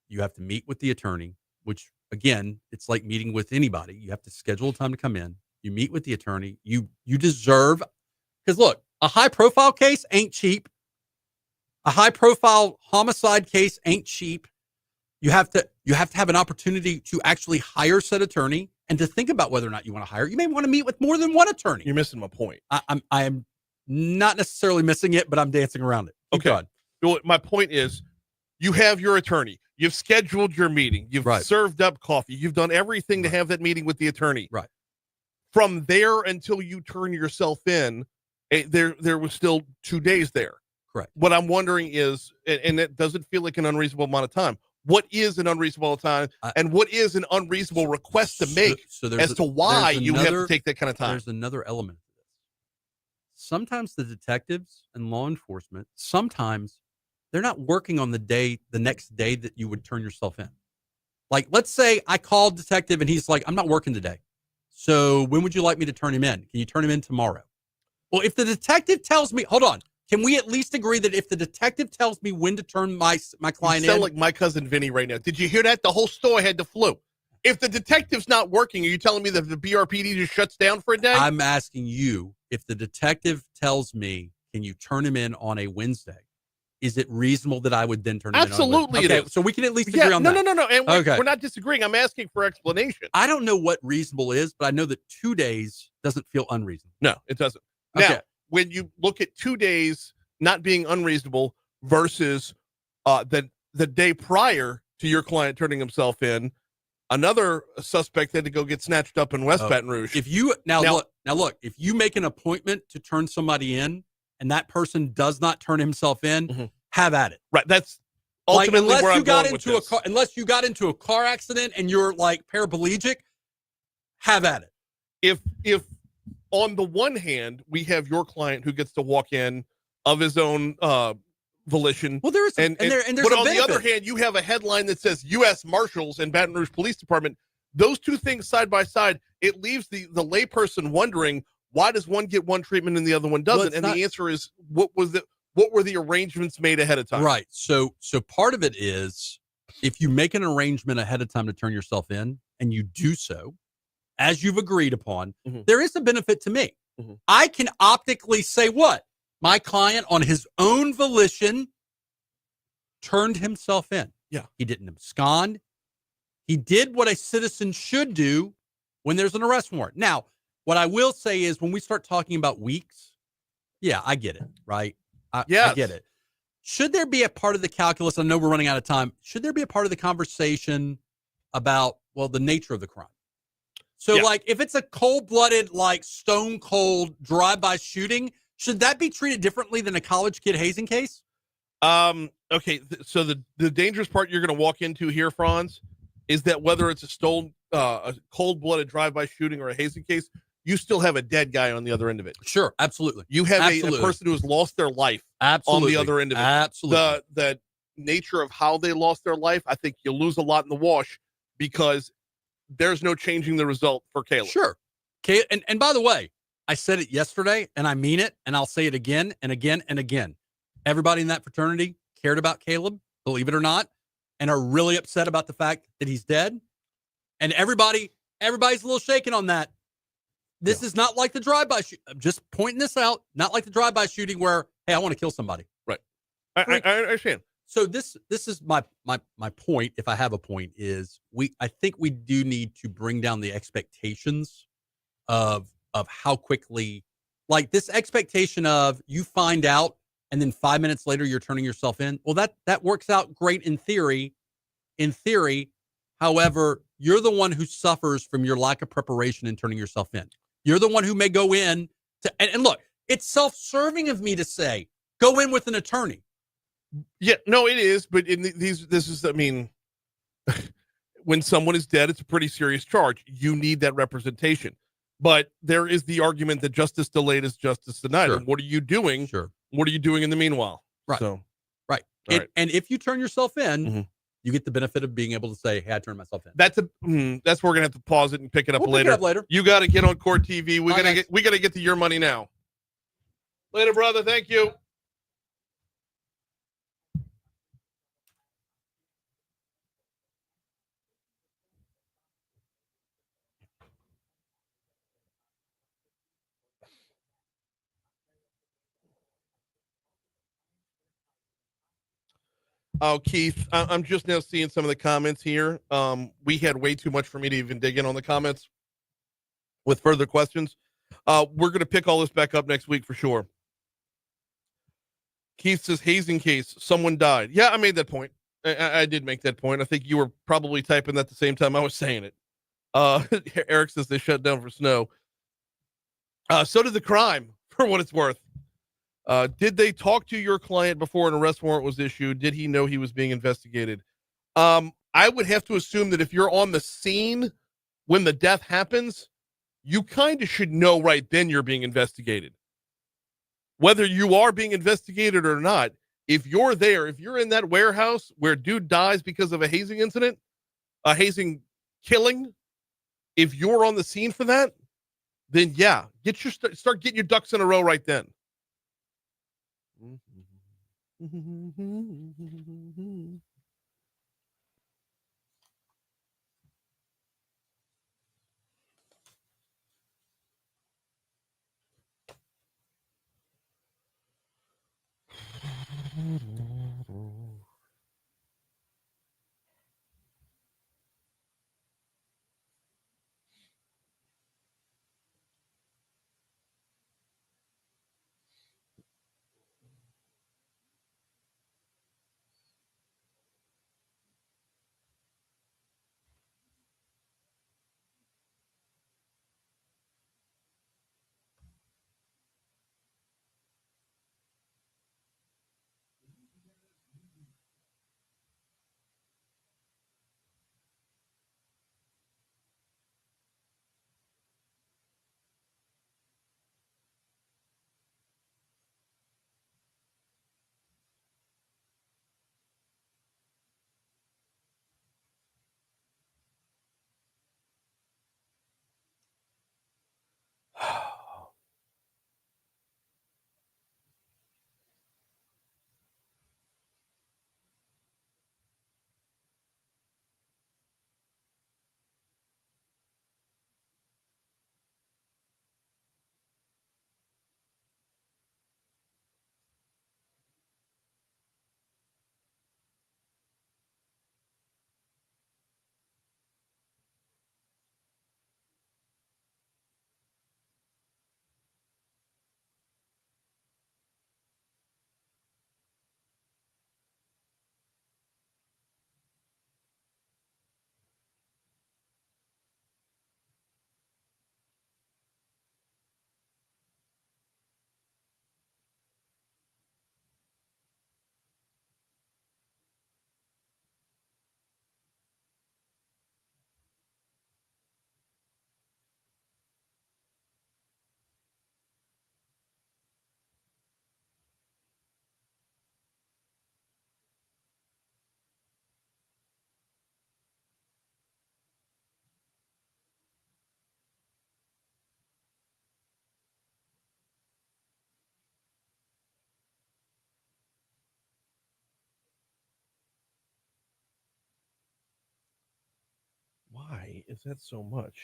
You have to meet with the attorney, which again, it's like meeting with anybody. You have to schedule a time to come in. You meet with the attorney. You deserve, because look, a high profile case ain't cheap. A high profile homicide case ain't cheap. You have to have an opportunity to actually hire said attorney and to think about whether or not you want to hire. You may want to meet with more than one attorney. You're missing my point. I am not necessarily missing it, but I'm dancing around it. Keep going. Well, my point is, you have your attorney. You've scheduled your meeting. You've served up coffee. You've done everything to have that meeting with the attorney. Right. From there until you turn yourself in, there was still 2 days there. Correct. What I'm wondering is, and it doesn't feel like an unreasonable amount of time. What is an unreasonable time, and what is an unreasonable request to make as to why you have to take that kind of time? There's another element to this. Sometimes the detectives and law enforcement, sometimes they're not working on the next day that you would turn yourself in. Like, let's say I called detective and he's like, I'm not working today. So when would you like me to turn him in? Can you turn him in tomorrow? Well, if the detective tells me, hold on, can we at least agree that if the detective tells me when to turn my client in? You sound like my cousin Vinny right now. Did you hear that? The whole store had the flu. If the detective's not working, are you telling me that the BRPD just shuts down for a day? I'm asking you, if the detective tells me, can you turn him in on a Wednesday? Is it reasonable that I would then turn him in on a Wednesday? Absolutely it is. So we can at least agree on that. No. And we're not disagreeing. I'm asking for explanation. I don't know what reasonable is, but I know that 2 days doesn't feel unreasonable. No, it doesn't. Okay. Now, when you look at 2 days not being unreasonable versus the day prior to your client turning himself in, another suspect had to go get snatched up in West Baton Rouge. If you look, if you make an appointment to turn somebody in and that person does not turn himself in, have at it. Right. That's ultimately where I'm going with this. Unless you got into a car accident and you're like paraplegic, have at it. If on the one hand we have your client who gets to walk in of his own volition, well, there's but on the other hand, you have a headline that says U.S. Marshals and Baton Rouge Police Department. Those two things side by side, it leaves the layperson wondering, why does one get one treatment and the other one doesn't? And the answer is, what were the arrangements made ahead of time? Right. So part of it is, if you make an arrangement ahead of time to turn yourself in and you do so as you've agreed upon, there is a benefit to me. I can optically say what? My client, on his own volition, turned himself in. Yeah. He didn't abscond. He did what a citizen should do when there's an arrest warrant. Now, what I will say is, when we start talking about weeks, yeah, I get it, right? I get it. Should there be a part of the calculus? I know we're running out of time. Should there be a part of the conversation about, well, the nature of the crime? So, like, if it's a cold-blooded, like, stone-cold drive-by shooting, should that be treated differently than a college kid hazing case? Okay. So the dangerous part you're going to walk into here, Franz, is that whether it's a cold-blooded drive-by shooting or a hazing case, you still have a dead guy on the other end of it. Sure, absolutely. You have a person who has lost their life on the other end of it. Absolutely. The nature of how they lost their life, I think you lose a lot in the wash, because there's no changing the result for Caleb. Sure. And by the way, I said it yesterday, and I mean it, and I'll say it again and again and again. Everybody in that fraternity cared about Caleb, believe it or not, and are really upset about the fact that he's dead. And everybody's a little shaken on that. This is not like the drive-by shooting. I'm just pointing this out. Not like the drive-by shooting where, hey, I want to kill somebody. Right. I understand. So this is my point, if I have a point, is I think we do need to bring down the expectations of how quickly, like, this expectation of you find out and then 5 minutes later you're turning yourself in. Well, that works out great in theory, in theory. However, you're the one who suffers from your lack of preparation and turning yourself in. You're the one who may go in to, and look, it's self-serving of me to say, go in with an attorney. Yeah, no, it is. But this is, I mean, when someone is dead, it's a pretty serious charge. You need that representation. But there is the argument that justice delayed is justice denied. Sure. And what are you doing? Sure. What are you doing in the meanwhile? Right. So, right. Right. And if you turn yourself in, Mhm. you get the benefit of being able to say, hey, I turned myself in. that's where we're gonna have to pause it and pick it up We'll later. pick it up later. You got to get on Court TV. We All right, gotta get to your money now. Later, brother. Thank you. Oh, Keith, I'm just now seeing some of the comments here. We had way too much for me to even dig in on the comments with further questions. We're going to pick all this back up next week for sure. Keith says, hazing case, someone died. Yeah, I made that point. I did make that point. I think you were probably typing that at the same time I was saying it. Eric says they shut down for snow. So did the crime, for what it's worth. Did they talk to your client before an arrest warrant was issued? Did he know he was being investigated? I would have to assume that if you're on the scene when the death happens, you kind of should know right then you're being investigated. Whether you are being investigated or not, if you're there, if you're in that warehouse where dude dies because of a hazing incident, a hazing killing, if you're on the scene for that, then yeah, start getting your ducks in a row right then. Why is that so much?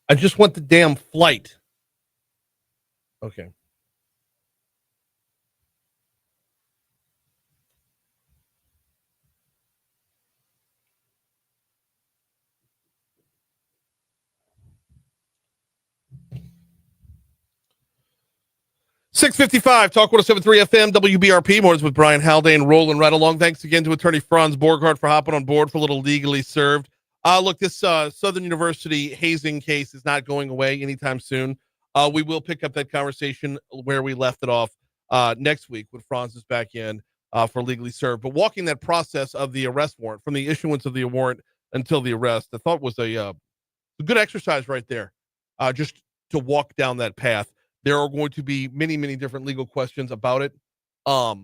I just want the damn flight. Okay. .655, Talk 107.3 FM, WBRP. Mornings with Brian Haldane, rolling right along. Thanks again to attorney Franz Borghardt for hopping on board for a little legally served. Look, this Southern University hazing case is not going away anytime soon. We will pick up that conversation where we left it off next week when Franz is back in for legally served. But walking that process of the arrest warrant, from the issuance of the warrant until the arrest, I thought was a good exercise right there, just to walk down that path. There are going to be many, many different legal questions about it. As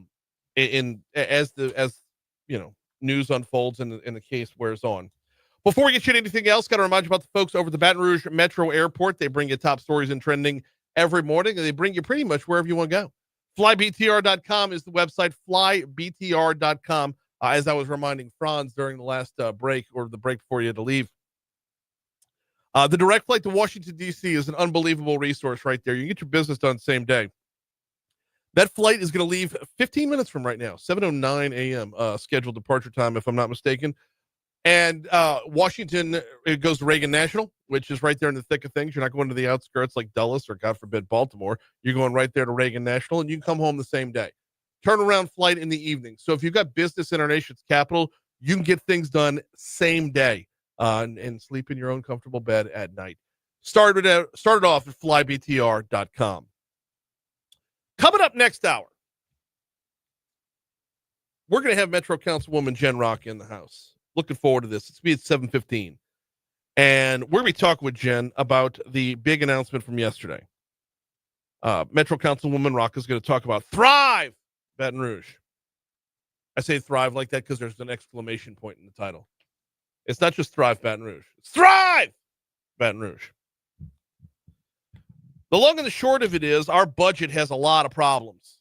you know, news unfolds and the case wears on. Before we get you to anything else, got to remind you about the folks over at the Baton Rouge Metro Airport. They bring you top stories and trending every morning, and they bring you pretty much wherever you want to go. FlyBTR.com is the website, FlyBTR.com. As I was reminding Franz during the last break, or the break before you had to leave, the direct flight to Washington, D.C. is an unbelievable resource right there. You can get your business done the same day. That flight is going to leave 15 minutes from right now, 7:09 a.m. Scheduled departure time, if I'm not mistaken. And Washington, it goes to Reagan National, which is right there in the thick of things. You're not going to the outskirts like Dulles or, God forbid, Baltimore. You're going right there to Reagan National, and you can come home the same day. Turnaround flight in the evening. So if you've got business in our nation's capital, you can get things done same day. And sleep in your own comfortable bed at night. Started off at flybtr.com. Coming up next hour, we're going to have Metro Councilwoman Jenn Racca in the house. Looking forward to this. It's going to be at 7:15. And we're going to be talking with Jenn about the big announcement from yesterday. Metro Councilwoman Racca is going to talk about Thrive Baton Rouge. I say Thrive like that because there's an exclamation point in the title. It's not just Thrive Baton Rouge. It's Thrive Baton Rouge. The long and the short of it is our budget has a lot of problems.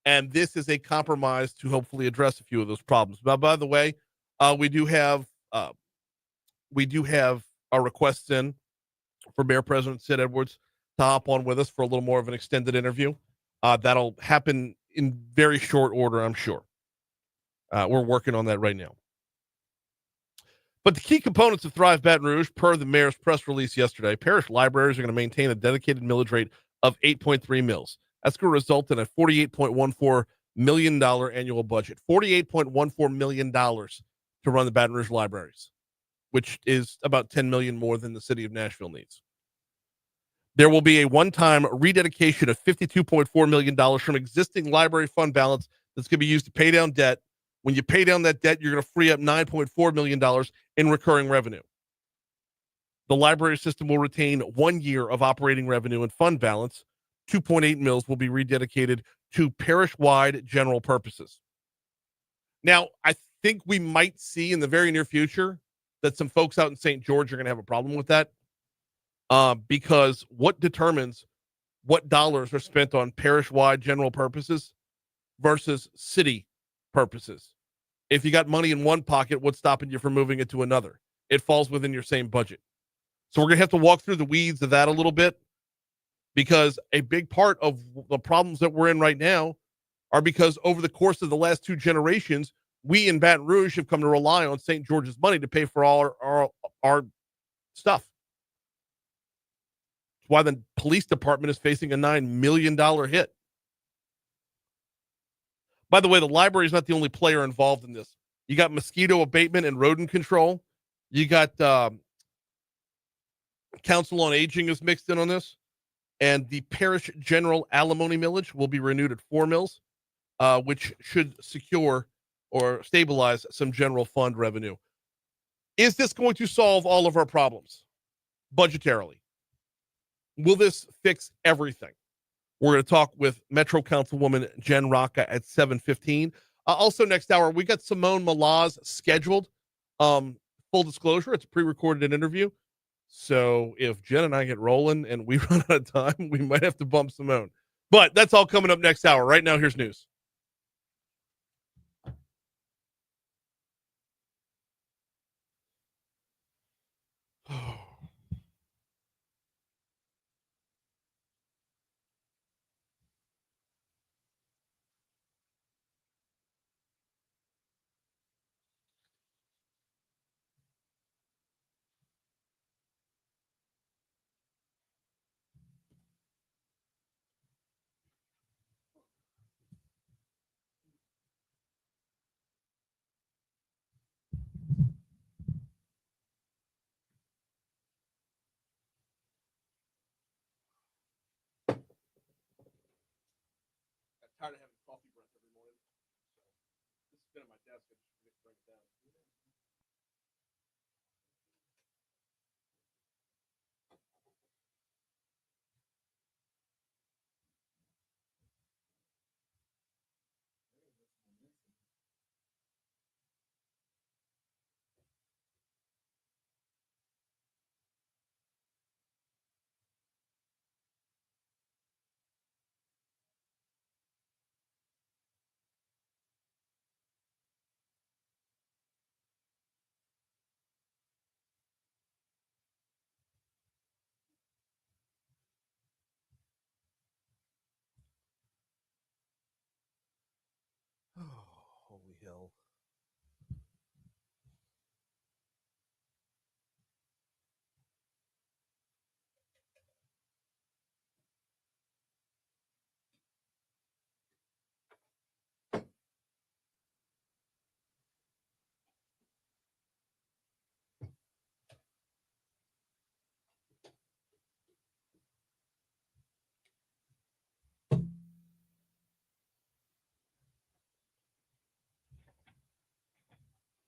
And this is a compromise to hopefully address a few of those problems. But by the way, we do have our requests in for Mayor President Sid Edwards to hop on with us for a little more of an extended interview. That'll happen in very short order, I'm sure. We're working on that right now. But the key components of Thrive Baton Rouge, per the mayor's press release yesterday, parish libraries are going to maintain a dedicated millage rate of 8.3 mils. That's going to result in a $48.14 million annual budget. $48.14 million to run the Baton Rouge libraries, which is about $10 million more than the city of Nashville needs. There will be a one-time rededication of $52.4 million from existing library fund balance that's going to be used to pay down debt. When you pay down that debt, you're going to free up $9.4 million in recurring revenue. The library system will retain 1 year of operating revenue and fund balance. 2.8 mils will be rededicated to parish-wide general purposes. Now, I think we might see in the very near future that some folks out in St. George are going to have a problem with that, because what determines what dollars are spent on parish-wide general purposes versus city purposes? If you got money in one pocket, what's stopping you from moving it to another? It falls within your same budget. So we're going to have to walk through the weeds of that a little bit, because a big part of the problems that we're in right now are because over the course of the last two generations, we in Baton Rouge have come to rely on St. George's money to pay for all our stuff. That's why the police department is facing a $9 million hit. By the way, the library is not the only player involved in this. You got mosquito abatement and rodent control. You got Council on Aging is mixed in on this. And the parish general alimony millage will be renewed at 4 mils, which should secure or stabilize some general fund revenue. Is this going to solve all of our problems budgetarily? Will this fix everything? We're going to talk with Metro Councilwoman Jenn Racca at 7:15. Also next hour, we got Simone Malaz scheduled. Full disclosure, it's a pre-recorded interview. So if Jen and I get rolling and we run out of time, we might have to bump Simone. But that's all coming up next hour. Right now, here's news. tired of having coffee breath every morning. So this has been at my desk. I just forget to bring it down. Holy hell.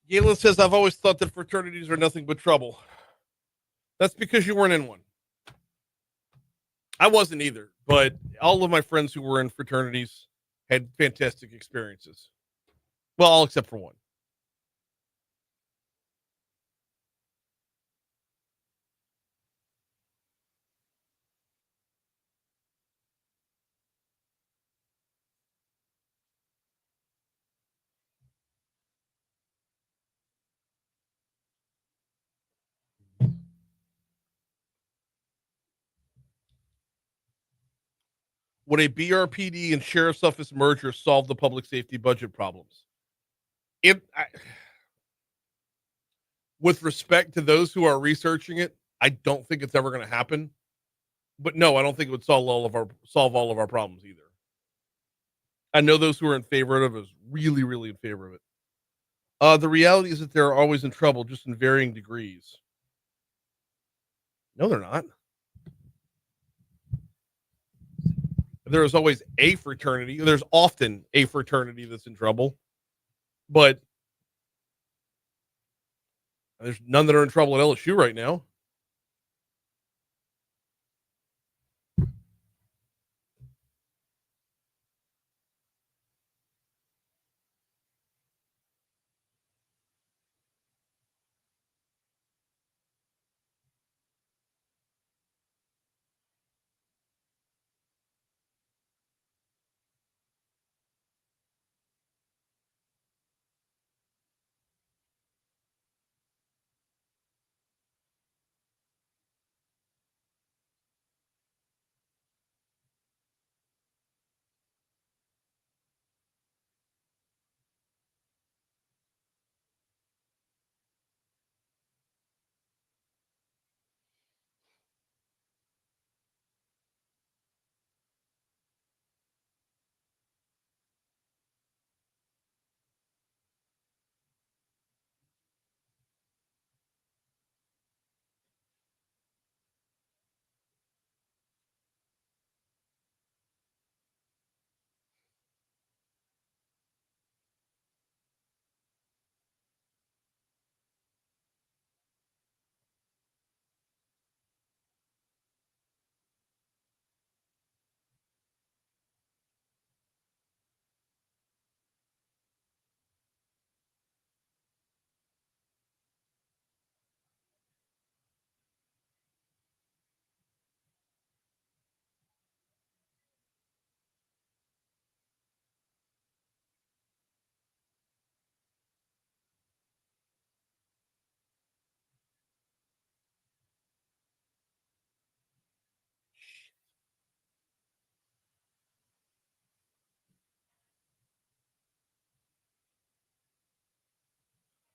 Galen says, I've always thought that fraternities are nothing but trouble. That's because you weren't in one. I wasn't either, but all of my friends who were in fraternities had fantastic experiences. Well, all except for one. Would a BRPD and sheriff's office merger solve the public safety budget problems? With respect to those who are researching it, I don't think it's ever going to happen. But no, I don't think it would solve all of our problems either. I know those who are in favor of it is really, really in favor of it. The reality is that they're always in trouble, just in varying degrees. No, they're not. There is always a fraternity. There's often a fraternity that's in trouble, but there's none that are in trouble at LSU right now.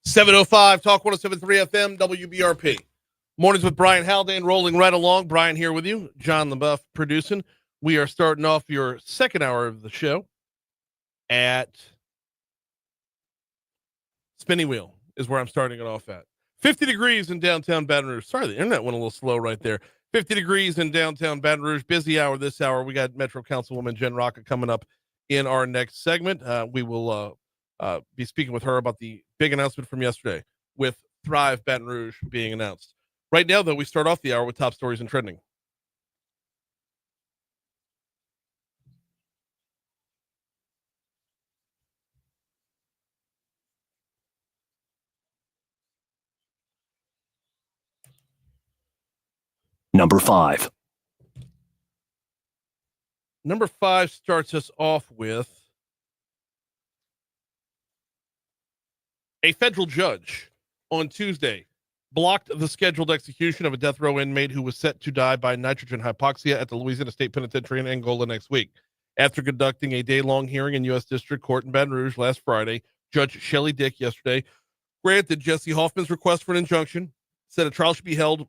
.705 Talk 107.3 FM WBRP. Mornings with Brian Haldane rolling right along. Brian here with you. John LaBeouf producing. We are starting off your second hour of the show at Spinning Wheel is where I'm starting it off at. 50 degrees in downtown Baton Rouge. Sorry, the internet went a little slow right there. 50 degrees in downtown Baton Rouge. Busy hour this hour. We got Metro Councilwoman Jenn Racca coming up in our next segment. We will be speaking with her about the big announcement from yesterday with Thrive Baton Rouge being announced. Right now, though, we start off the hour with top stories and trending. Number 5. Number 5 starts us off with a federal judge on Tuesday blocked the scheduled execution of a death row inmate who was set to die by nitrogen hypoxia at the Louisiana State Penitentiary in Angola next week. After conducting a day-long hearing in U.S. District Court in Baton Rouge last Friday, Judge Shelley Dick yesterday granted Jesse Hoffman's request for an injunction, said a trial should be held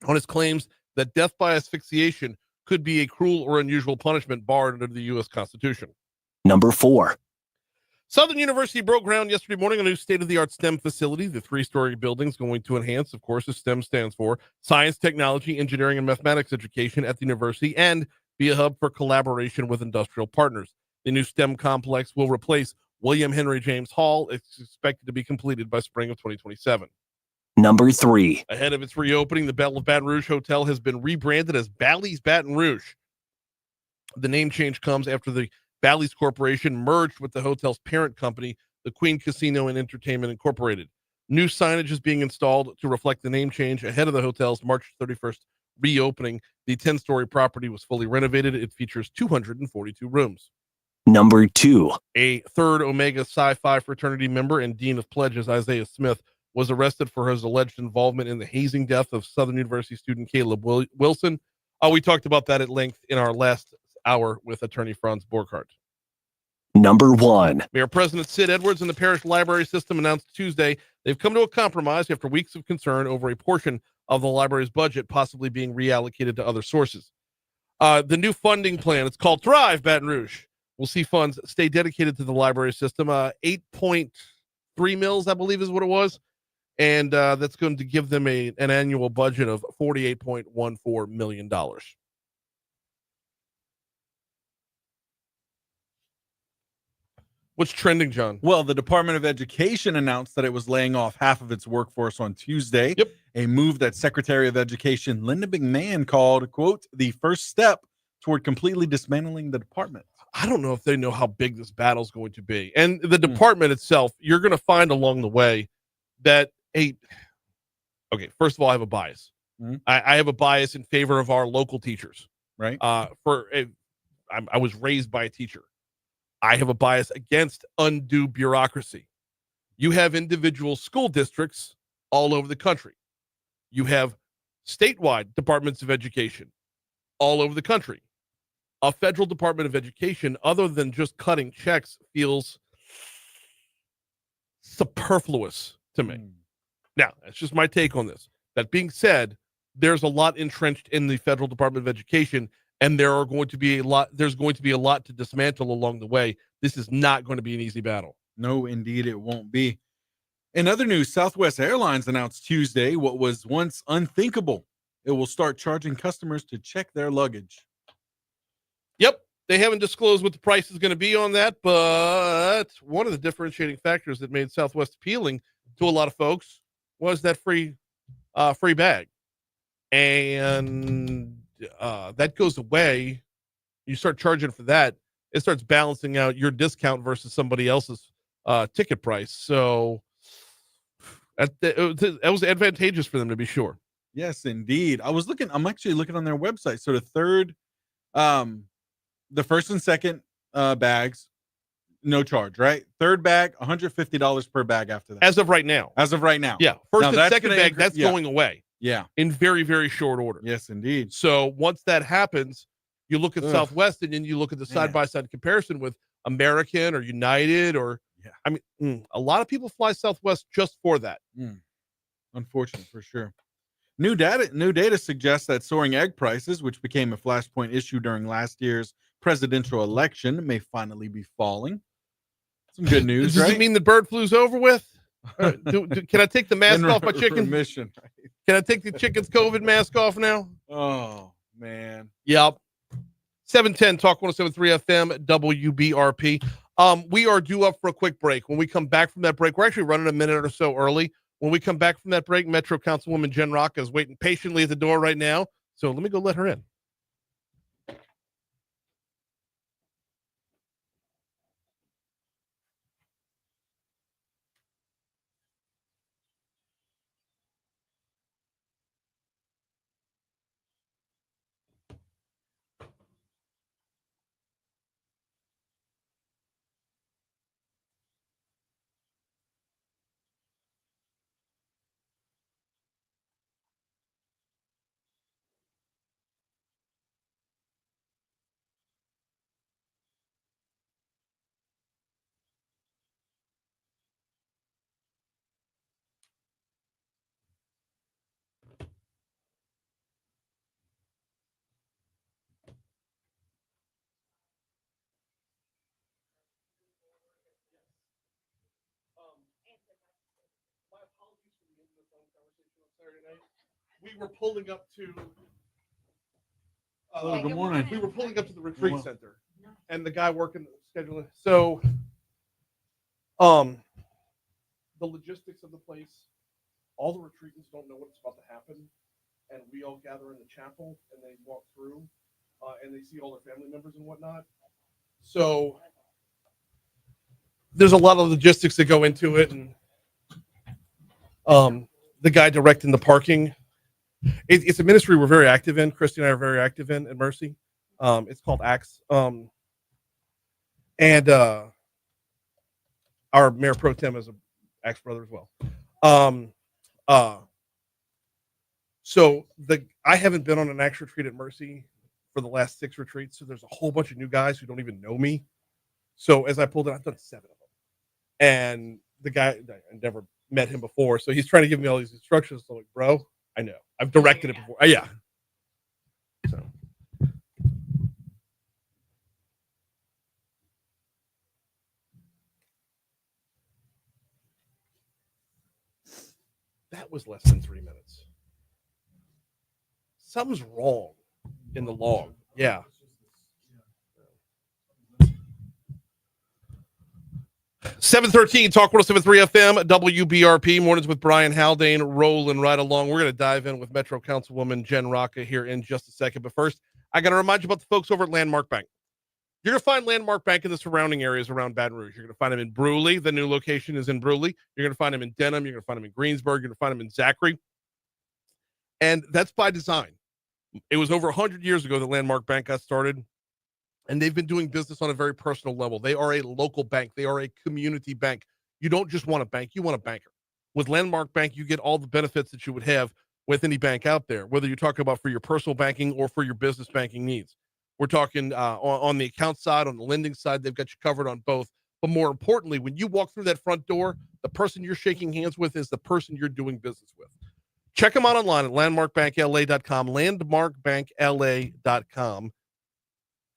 on his claims that death by asphyxiation could be a cruel or unusual punishment barred under the U.S. Constitution. Number 4. Southern University broke ground yesterday morning on a new state-of-the-art STEM facility. The 3-story building is going to enhance, of course, as STEM stands for, science, technology, engineering, and mathematics education at the university and be a hub for collaboration with industrial partners. The new STEM complex will replace William Henry James Hall. It's expected to be completed by spring of 2027. Number 3. Ahead of its reopening, the Belle of Baton Rouge Hotel has been rebranded as Bally's Baton Rouge. The name change comes after the Bally's Corporation merged with the hotel's parent company, the Queen Casino and Entertainment Incorporated. New signage is being installed to reflect the name change ahead of the hotel's March 31st reopening. The 10-story property was fully renovated. It features 242 rooms. Number 2. A third Omega Psi Phi fraternity member and Dean of Pledges, Isaiah Smith, was arrested for his alleged involvement in the hazing death of Southern University student Caleb Wilson. We talked about that at length in our last hour with attorney Franz Borghardt. Number 1. Mayor President Sid Edwards and the parish library system announced Tuesday they've come to a compromise after weeks of concern over a portion of the library's budget possibly being reallocated to other sources. The new funding plan, it's called Thrive Baton Rouge, will see funds stay dedicated to the library system. 8.3 mils, I believe is what it was. And that's going to give them an annual budget of $48.14 million. What's trending, John? Well, the Department of Education announced that it was laying off half of its workforce on Tuesday. Yep. A move that Secretary of Education Linda McMahon called, quote, the first step toward completely dismantling the department. I don't know if they know how big this battle is going to be. And the department itself, you're going to find along the way that okay, first of all, I have a bias. I have a bias in favor of our local teachers. Right. I was raised by a teacher. I have a bias against undue bureaucracy. You have individual school districts all over the country. You have statewide departments of education all over the country. A federal Department of Education, other than just cutting checks, feels superfluous to me. Now, that's just my take on this. That being said, there's a lot entrenched in the federal Department of Education, and there's going to be a lot to dismantle along the way. This is not going to be an easy battle. No, indeed, it won't be. In other news, Southwest Airlines announced Tuesday what was once unthinkable. It will start charging customers to check their luggage. Yep. They haven't disclosed what the price is going to be on that, but one of the differentiating factors that made Southwest appealing to a lot of folks was that free bag. And that goes away. You start charging for that, it starts balancing out your discount versus somebody else's ticket price. So that was advantageous for them, to be sure. Yes, indeed. I'm actually looking on their website. So the first and second bags, no charge, right? Third bag, $150 per bag after that. As of right now. Yeah. First Now, and that's second gonna bag, that's going away. Yeah. In very, very short order. Yes, indeed. So once that happens, you look at Southwest and then you look at the side-by-side comparison with American or United or, a lot of people fly Southwest just for that. Unfortunate for sure. New data suggests that soaring egg prices, which became a flashpoint issue during last year's presidential election, may finally be falling. Some good news, Does right? it mean the bird flu's over with? Can I take the mask off my chicken? Remission, right? Can I take the chicken's COVID mask off now? Oh, man. Yep. 710 Talk 107.3 FM WBRP. We are due up for a quick break. When we come back from that break, we're actually running a minute or so early. When we come back from that break, Metro Councilwoman Jenn Racca is waiting patiently at the door right now. So let me go let her in. My apologies for the end of the phone conversation on Saturday night. We were pulling up to. Good morning. We were pulling up to the retreat center, and the guy working scheduling. So, the logistics of the place, all the retreatants don't know what's about to happen, and we all gather in the chapel, and they walk through, and they see all their family members and whatnot. So, there's a lot of logistics that go into it, and the guy directing the parking. It's a ministry we're very active in. Christy and I are very active in at Mercy. It's called Acts. And our mayor pro tem is an Acts brother as well. So I haven't been on an Acts retreat at Mercy for the last 6 retreats. So there's a whole bunch of new guys who don't even know me. So as I pulled in, I've done 7 of them. And the guy, I never met him before. So he's trying to give me all these instructions. So I'm like, bro, I know. I've directed it before. Yeah. So. That was less than 3 minutes. Something's wrong in the log. Yeah. 713 Talk 107.3 FM WBRP mornings with Brian Haldane rolling right along. We're going to dive in with Metro Councilwoman Jenn Racca here in just a second. But first, I got to remind you about the folks over at Landmark Bank. You're going to find Landmark Bank in the surrounding areas around Baton Rouge. You're going to find them in Brewley. The new location is in Brewley. You're going to find them in Denham. You're going to find them in Greensburg. You're going to find them in Zachary. And that's by design. It was over 100 years ago that Landmark Bank got started. And they've been doing business on a very personal level. They are a local bank. They are a community bank. You don't just want a bank. You want a banker. With Landmark Bank, you get all the benefits that you would have with any bank out there, whether you're talking about for your personal banking or for your business banking needs. We're talking on the account side, on the lending side, they've got you covered on both. But more importantly, when you walk through that front door, the person you're shaking hands with is the person you're doing business with. Check them out online at landmarkbankla.com, landmarkbankla.com.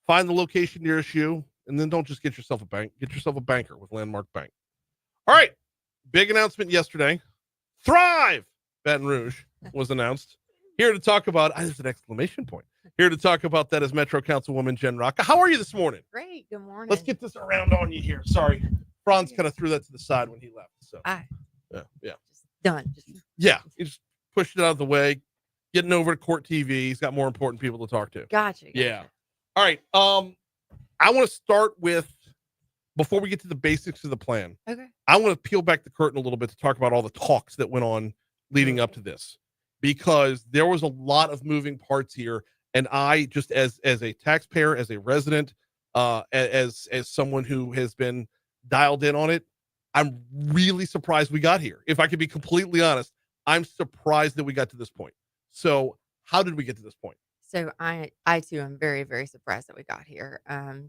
Find the location nearest you, and then don't just get yourself a bank. Get yourself a banker with Landmark Bank. All right. Big announcement yesterday. Thrive Baton Rouge was announced. Here to talk about, there's an exclamation point. Here to talk about that is Metro Councilwoman Jenn Racca. How are you this morning? Great. Good morning. Let's get this around on you here. Sorry. Franz kind of threw that to the side when he left. So yeah. Just done. Yeah. He just pushed it out of the way, getting over to Court TV. He's got more important people to talk to. Gotcha. Yeah. All right. I want to start with, before we get to the basics of the plan. Okay. I want to peel back the curtain a little bit to talk about all the talks that went on leading up to this, because there was a lot of moving parts here. And I, just as a taxpayer, as a resident, as someone who has been dialed in on it, I'm really surprised we got here. If I could be completely honest, I'm surprised that we got to this point. So how did we get to this point? So I too am very, very surprised that we got here.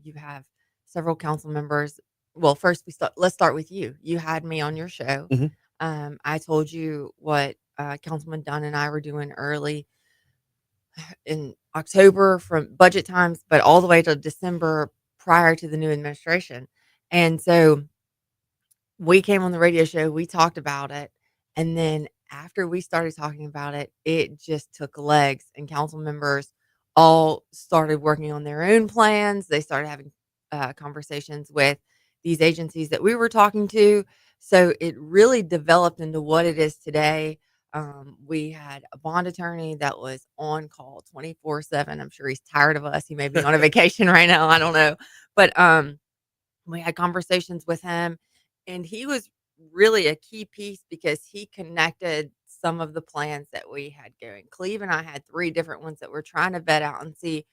You have several council members. Well, first let's start with you. You had me on your show. Mm-hmm. I told you what Councilman Dunn and I were doing early in October from budget times, but all the way to December prior to the new administration. And so we came on the radio show, we talked about it, and then after we started talking about it, it just took legs, and council members all started working on their own plans. They started having conversations with these agencies that we were talking to. So it really developed into what it is today. We had a bond attorney that was on call 24/7. I'm sure he's tired of us. He may be on a vacation right now. I don't know. But we had conversations with him, and he was really a key piece because he connected some of the plans that we had going. Cleve and I had 3 different ones that we're trying to vet out and see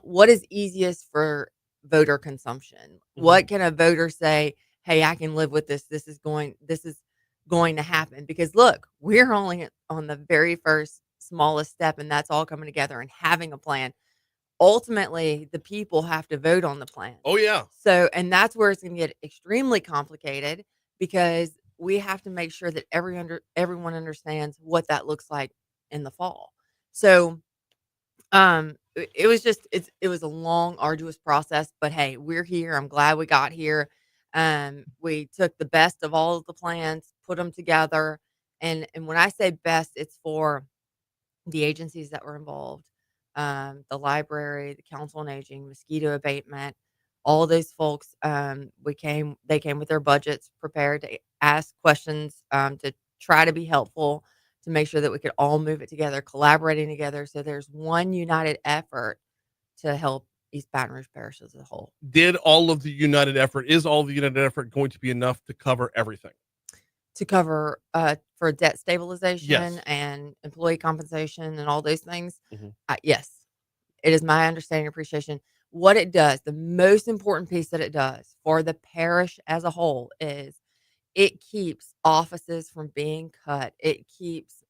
what is easiest for voter consumption. What can a voter say, "Hey, I can live with this. This is going to happen." Because look, we're only on the very first smallest step, and that's all coming together and having a plan. Ultimately, the people have to vote on the plan. Oh yeah. So, and that's where it's going to get extremely complicated because we have to make sure that everyone understands what that looks like in the fall. So, it was just it was a long, arduous process, but hey, we're here. I'm glad we got here. We took the best of all of the plans, put them together, and when I say best, it's for the agencies that were involved, the library, the council on aging, mosquito abatement, all those folks. They came with their budgets prepared to ask questions, to try to be helpful, to make sure that we could all move it together, collaborating together. So there's one united effort to help East Baton Rouge Parish as a whole. Is all the united effort going to be enough to cover everything? To cover for debt stabilization Yes. and employee compensation and all those things. Mhm. Yes, it is my understanding and appreciation. What it does, the most important piece that it does for the parish as a whole is it keeps offices from being cut. It keeps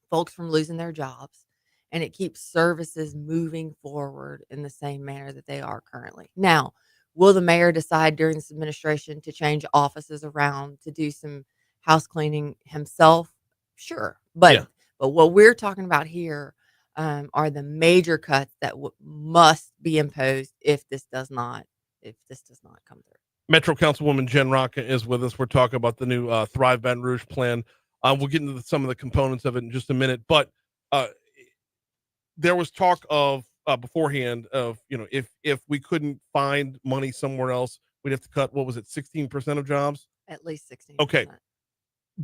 folks from losing their jobs, and it keeps services moving forward in the same manner that they are currently. Now, will the mayor decide during this administration to change offices around to do some house cleaning himself? Sure. But Yeah. what we're talking about here are the major cuts that must be imposed if this does not come through. Metro Councilwoman Jenn Racca is with us. We're talking about the new Thrive Baton Rouge plan. We'll get into some of the components of it in just a minute, but there was talk of beforehand of, if we couldn't find money somewhere else, we'd have to cut, what was it, 16% of jobs? At least 16%. Okay.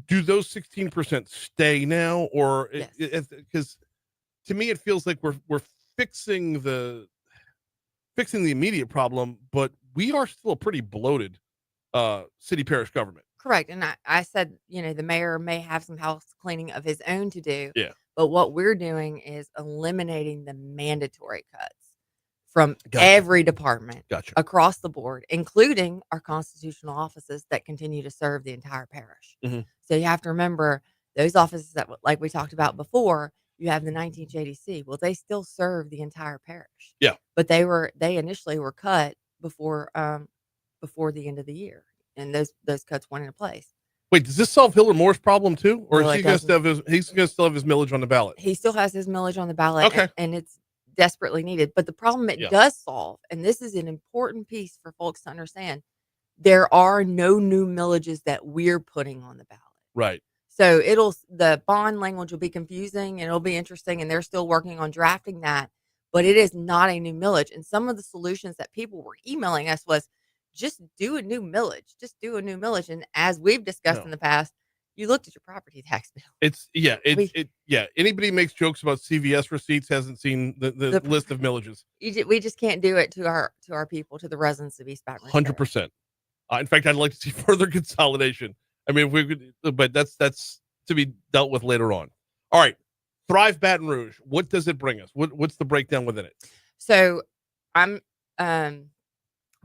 Do those 16% stay now, or Yes. because to me it feels like we're fixing the immediate problem, but we are still a pretty bloated city parish government. Correct. And I said, the mayor may have some house cleaning of his own to do. Yeah. But what we're doing is eliminating the mandatory cuts from Gotcha. every department Gotcha. across the board, including our constitutional offices that continue to serve the entire parish. Mhm. So you have to remember those offices that, like we talked about before, you have the 19th JDC. Well, they still serve the entire parish. Yeah. But they initially were cut before the end of the year, and those cuts went into place. Wait, does this solve Hiller Moore's problem too, or No, is it he going to doesn't. he's going to still have his millage on the ballot? He still has his millage on the ballot, Okay. and it's desperately needed. But the problem it Yeah. does solve, and this is an important piece for folks to understand, there are no new millages that we're putting on the ballot. Right. So the bond language will be confusing and it'll be interesting, and they're still working on drafting that, but it is not a new millage. And some of the solutions that people were emailing us was just do a new millage, And as we've discussed in the past, you looked at your property tax bill. Anybody makes jokes about CVS receipts hasn't seen the list of millages. We just can't do it to our people, to the residents of East Baton Rouge. 100%. In fact, I'd like to see further consolidation. I mean, if we could, but that's to be dealt with later on. All right. Thrive Baton Rouge. What does it bring us? What's the breakdown within it? So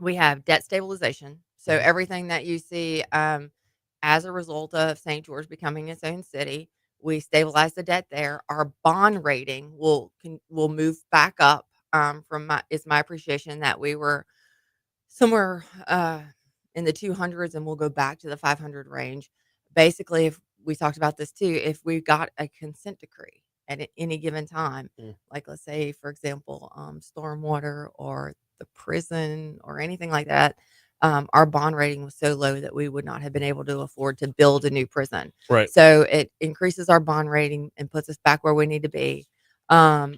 we have debt stabilization. So everything that you see, as a result of St. George becoming its own city, we stabilize the debt there. Our bond rating will move back up. It's my appreciation that we were somewhere in the 200s, and we'll go back to the 500 range. Basically, if we talked about this too, if we got a consent decree at any given time, like let's say, for example, stormwater or the prison or anything like that, our bond rating was so low that we would not have been able to afford to build a new prison. Right. So it increases our bond rating and puts us back where we need to be.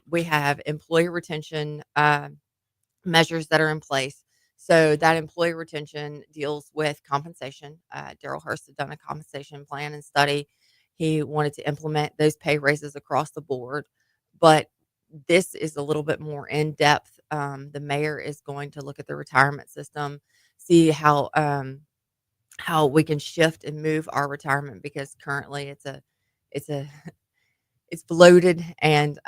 We have employee retention measures that are in place. So that employee retention deals with compensation. Daryl Hurst had done a compensation plan and study. He wanted to implement those pay raises across the board, but this is a little bit more in depth. The mayor is going to look at the retirement system, see how we can shift and move our retirement, because currently it's it's bloated, and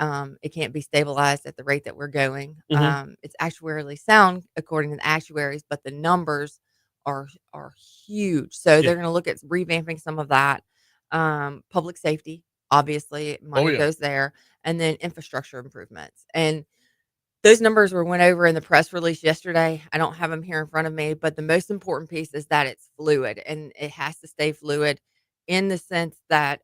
it can't be stabilized at the rate that we're going. It's actuarially sound according to the actuaries, but the numbers are huge. So Yeah. they're going to look at revamping some of that. Public safety, obviously, money yeah. goes there, and then infrastructure improvements. And those numbers went over in the press release yesterday. I don't have them here in front of me, but the most important piece is that it's fluid, and it has to stay fluid in the sense that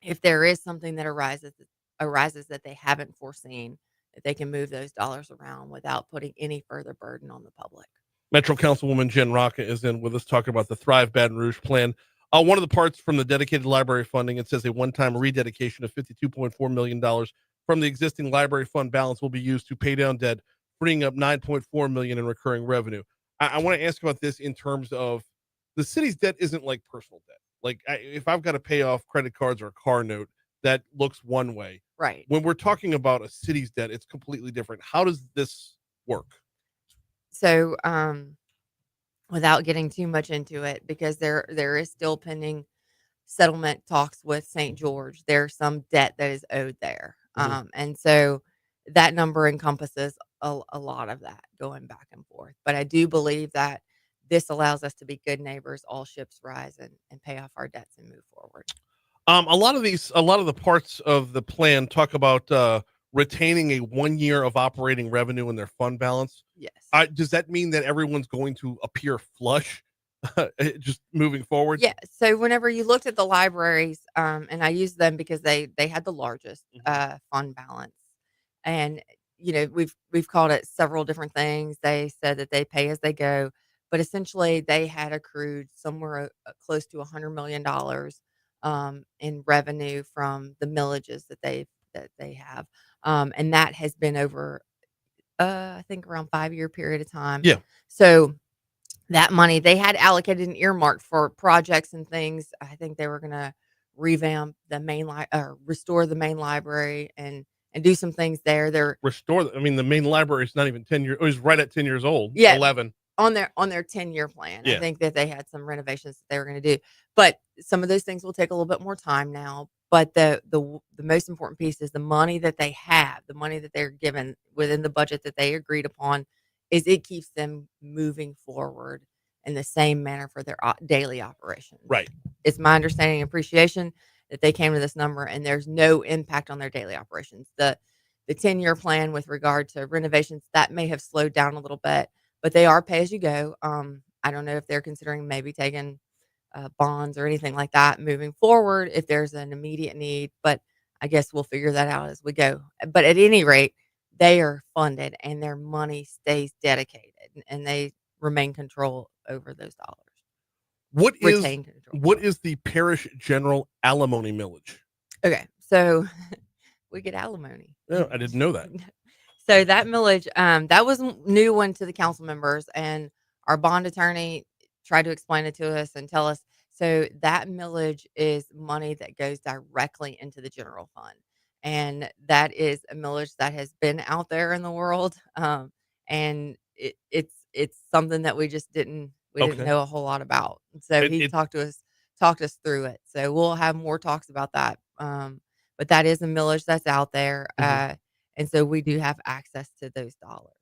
if there is something that arises that they haven't foreseen, that they can move those dollars around without putting any further burden on the public. Metro Councilwoman Jenn Racca is in with us talking about the Thrive Baton Rouge plan. One of the parts from the dedicated library funding, it says a one-time rededication of $52.4 million from the existing library fund balance will be used to pay down debt, freeing up $9.4 million in recurring revenue. I want to ask about this in terms of the city's debt isn't like personal debt. Like if I've got to pay off credit cards or a car note, that looks one way. Right. When we're talking about a city's debt, it's completely different. How does this work? So, without getting too much into it, because there is still pending settlement talks with St. George, there's some debt that is owed there. And so that number encompasses a lot of that going back and forth. But I do believe that this allows us to be good neighbors, all ships rise, and pay off our debts and move forward. A lot of the parts of the plan talk about retaining a 1 year of operating revenue in their fund balance. Yes. Does that mean that everyone's going to appear flush just moving forward? Yeah. So whenever you looked at the libraries, and I used them because they had the largest fund balance, and we've called it several different things. They said that they pay as they go, but essentially they had accrued somewhere close to $100 million in revenue from the millages that they have, and that has been over I think around 5-year period of time. Yeah. So that money they had allocated and earmarked for projects and things. I think they were going to revamp the restore the main library and do some things there. They're The main library is not even 10 years. It was right at 10 years old. Yeah. 11 on their 10-year plan. Yeah. I think that they had some renovations that they were going to do, but some of those things will take a little bit more time now. But the most important piece is the money that they have, the money that they're given within the budget that they agreed upon, is it keeps them moving forward in the same manner for their daily operations. Right. It's my understanding and appreciation that they came to this number and there's no impact on their daily operations. The 10-year plan with regard to renovations, that may have slowed down a little bit, but they are pay as you go. I don't know if they're considering maybe taking bonds or anything like that moving forward if there's an immediate need, but I guess we'll figure that out as we go. But at any rate, they are funded and their money stays dedicated and they remain control over those dollars. What Retain control. What is the parish general alimony millage? Okay, so we get alimony. No, I didn't know that. So that millage, that was a new one to the council members, and our bond attorney tried to explain it to us and tell us. So that millage is money that goes directly into the general fund, and that is a millage that has been out there in the world, and it's something that we just didn't know a whole lot about. So he talked us through it. So we'll have more talks about that. But that is a millage that's out there. And so we do have access to those dollars.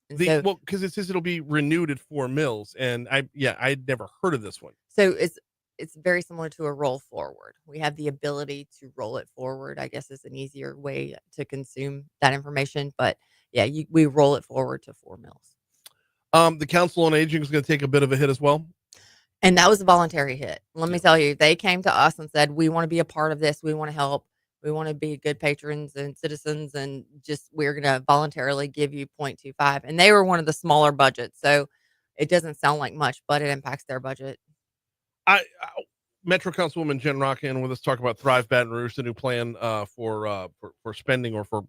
And Because it says it'll be renewed at 4 mills, and I'd never heard of this one. So it's very similar to a roll forward. We have the ability to roll it forward. I guess is an easier way to consume that information. But yeah, we roll it forward to 4 mills. The Council on Aging is going to take a bit of a hit as well. And that was a voluntary hit. Let me tell you, they came to us and said, we want to be a part of this. We want to help. We want to be good patrons and citizens, and just we're going to voluntarily give you 0.25. And they were one of the smaller budgets, so it doesn't sound like much, but it impacts their budget. Metro Councilwoman Jenn Racca in with us, talk about Thrive Baton Rouge, the new plan for spending or for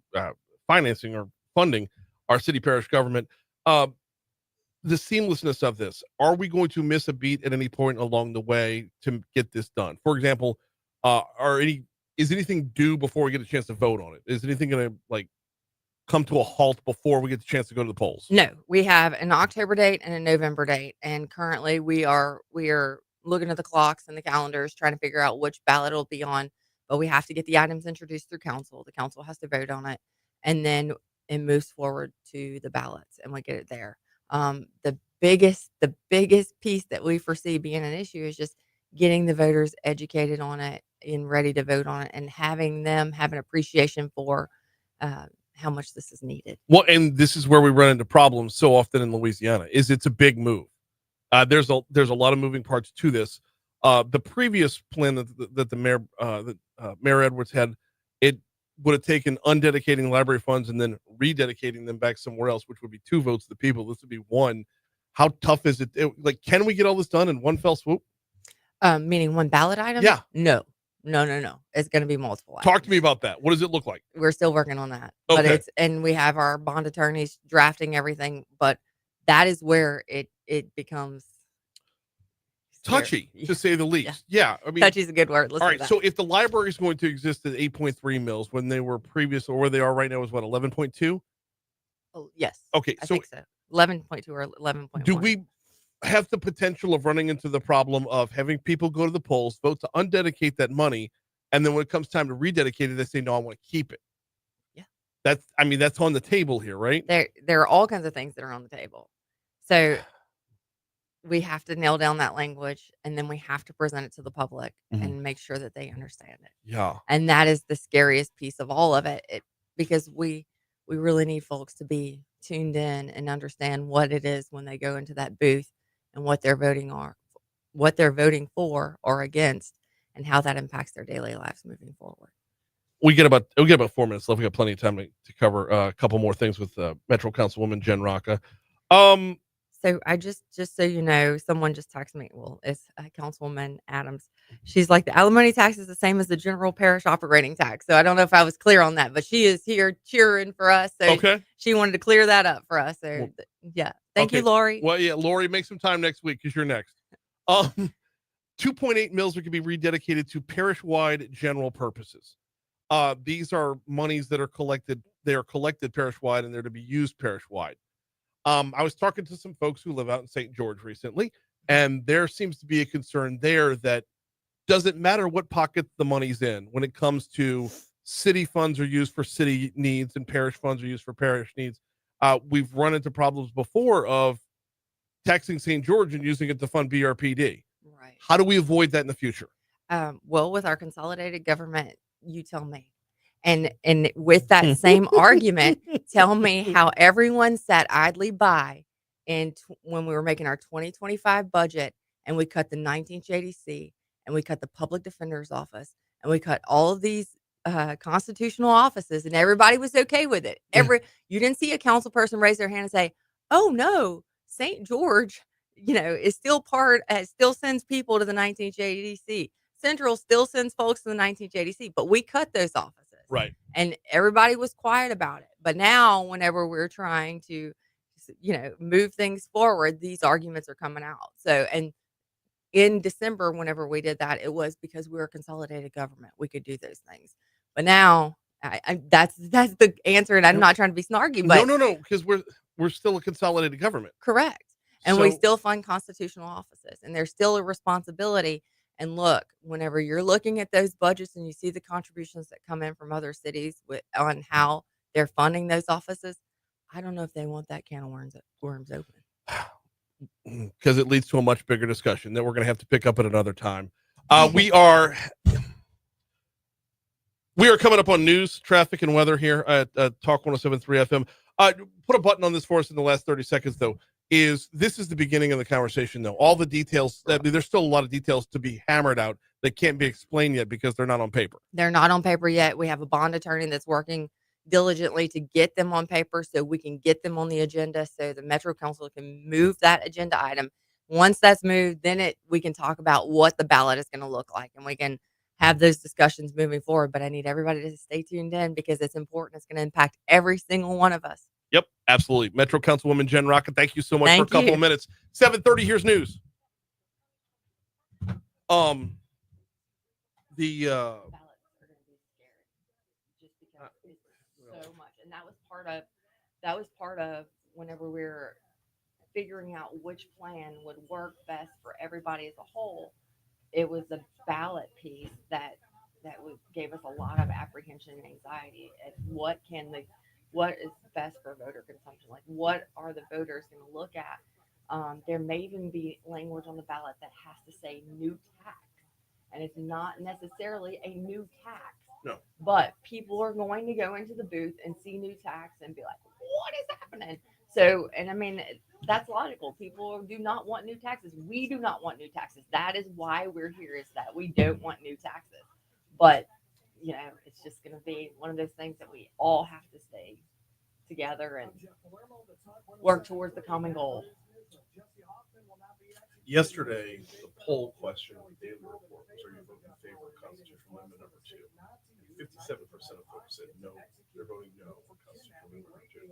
financing or funding our city parish government. The seamlessness of this. Are we going to miss a beat at any point along the way to get this done? For example, is anything due before we get a chance to vote on it? Is anything going to come to a halt before we get the chance to go to the polls? No, we have an October date and a November date, and currently we are looking at the clocks and the calendars, trying to figure out which ballot it'll be on. But we have to get the items introduced through council. The council has to vote on it, and then it moves forward to the ballots, and we get it there. The biggest piece that we foresee being an issue is just getting the voters educated on it and ready to vote on it, and having them have an appreciation for how much this is needed. Well, and this is where we run into problems so often in Louisiana. It's a big move. There's a lot of moving parts to this. The previous plan that the Mayor Edwards had, it would have taken undedicating library funds and then rededicating them back somewhere else, which would be 2 votes of the people. This would be 1. How tough is it? Can we get all this done in one fell swoop? Meaning one ballot item? Yeah. No. It's going to be multiple. Talk to me about that. What does it look like? We're still working on that, Okay. and we have our bond attorneys drafting everything, but that is where it becomes touchy, scary. to say the least. Yeah. I mean, Touchy is a good word. all right. So if the library is going to exist at 8.3 mils when they were previous, or where they are right now is what, 11.2? Oh, yes. Okay. I So think so. 11.2 or 11.1. do we have the potential of running into the problem of having people go to the polls, vote to undedicate that money, and then when it comes time to rededicate it, they say, no, I want to keep it? Yeah. That's on the table here, right? There are all kinds of things that are on the table. So we have to nail down that language, and then we have to present it to the public and make sure that they understand it. Yeah. And that is the scariest piece of all of it, because we really need folks to be tuned in and understand what it is when they go into that booth and what they're voting for or against, and how that impacts their daily lives moving forward. We get about 4 minutes left. We got plenty of time to cover a couple more things with Metro Councilwoman Jenn Racca. So I just so you know, someone just texted me. Well, it's Councilwoman Adams. She's like, the alimony tax is the same as the general parish operating tax. So I don't know if I was clear on that, but she is here cheering for us. So Okay. she wanted to clear that up for us. So yeah, thank you, Lori. Well, yeah, Lori, make some time next week because you're next. 2.8 mils are going to be rededicated to parish-wide general purposes. These are monies that are collected. They are collected parish-wide, and they're to be used parish-wide. I was talking to some folks who live out in St. George recently, and there seems to be a concern there that doesn't matter what pocket the money's in when it comes to city funds are used for city needs and parish funds are used for parish needs. We've run into problems before of taxing St. George and using it to fund BRPD. Right. How do we avoid that in the future? Well, with our consolidated government, you tell me. And with that same argument, tell me how everyone sat idly by when we were making our 2025 budget, and we cut the 19th JDC, and we cut the public defender's office, and we cut all of these constitutional offices, and everybody was okay with it. You didn't see a council person raise their hand and say, oh no, St. George, is still still sends people to the 19th JDC. Central still sends folks to the 19th JDC, but we cut those offices. Right. And everybody was quiet about it. But now, whenever we're trying to, move things forward, these arguments are coming out. So, and in December, whenever we did that, it was because we were a consolidated government. We could do those things. But now, that's the answer. And I'm not trying to be snarky, but no, because we're still a consolidated government. Correct. And we still fund constitutional offices, and there's still a responsibility. And look, whenever you're looking at those budgets and you see the contributions that come in from other cities on how they're funding those offices, I don't know if they want that can of worms open. Because it leads to a much bigger discussion that we're going to have to pick up at another time. We are coming up on news, traffic, and weather here at Talk 107.3 FM. Put a button on this for us in the last 30 seconds, though. This is the beginning of the conversation, though. All the details, there's still a lot of details to be hammered out that can't be explained yet because they're not on paper. They're not on paper yet. We have a bond attorney that's working diligently to get them on paper so we can get them on the agenda so the Metro Council can move that agenda item Once that's moved, then we can talk about what the ballot is going to look like, and we can have those discussions moving forward. But I need everybody to stay tuned in because it's important. It's going to impact every single one of us. Yep, absolutely. Metro Councilwoman Jenn Racca, thank you so much for a Thank couple you. of minutes. 7:30. Here's news. The Ballots are going to be scary just because it's so much, and that was part of whenever we were figuring out which plan would work best for everybody as a whole. It was the ballot piece gave us a lot of apprehension and anxiety at what is best for voter consumption. Like, what are the voters going to look at? There may even be language on the ballot that has to say new tax, and it's not necessarily a new tax. No. But people are going to go into the booth and see new tax and be like, what is happening? So, and I mean, that's logical. People do not want new taxes. We do not want new taxes. That is why we're here, is that we don't want new taxes. But, it's just going to be one of those things that we all have to stay together and work towards the common goal. yesterday, the poll question on the daily report was, are you voting in favor of constitutional amendment number 2? 57% of folks said no. They're voting no for constitutional amendment number 2.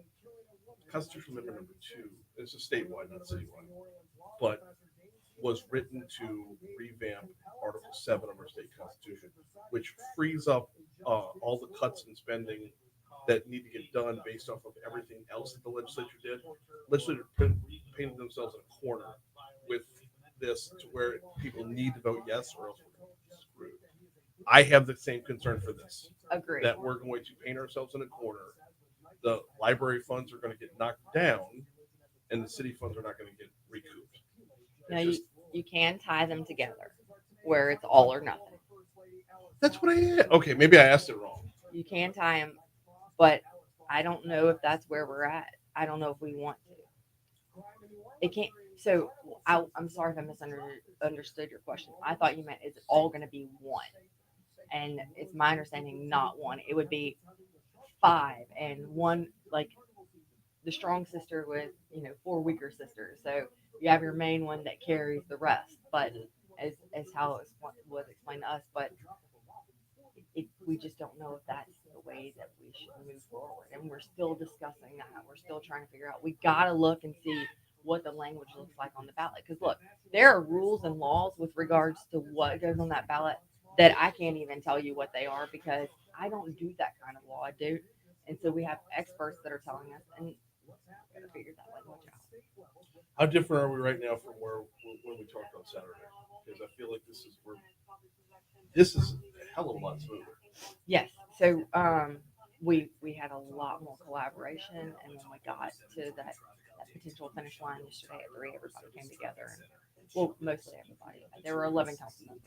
Constitutional amendment number 2 is a statewide, not citywide, but was written to revamp Article 7 of our state constitution, which frees up all the cuts in spending that need to get done based off of everything else that the legislature did. Legislature painted themselves in a corner with this to where people need to vote yes or else we're screwed. I have the same concern for this. Agree. That we're going to paint ourselves in a corner. The library funds are going to get knocked down, and the city funds are not going to get recouped. Now, you can tie them together where it's all or nothing. That's what okay, maybe I asked it wrong. You can tie them, but I don't know if that's where we're at. I don't know if we want to. It can't. So I'm sorry if I misunderstood your question. I thought you meant it's all going to be one, and it's my understanding not one. It would be 5 and one, like the strong sister with 4 weaker sisters. So you have your main one that carries the rest. But as how it was explained to us, but we just don't know if that's the way that we should move forward. And we're still discussing that. We're still trying to figure out. We got to look and see what the language looks like on the ballot. Because look, there are rules and laws with regards to what goes on that ballot that I can't even tell you what they are because I don't do that kind of law. I do. And so we have experts that are telling us, and we got to figure that language out. How different are we right now from when we talked on Saturday? Because I feel like this is a hell of a lot smoother. Yes. So we had a lot more collaboration, and when we got to that potential finish line yesterday at 3, everybody came together. And, well, mostly everybody. There were 11 council members.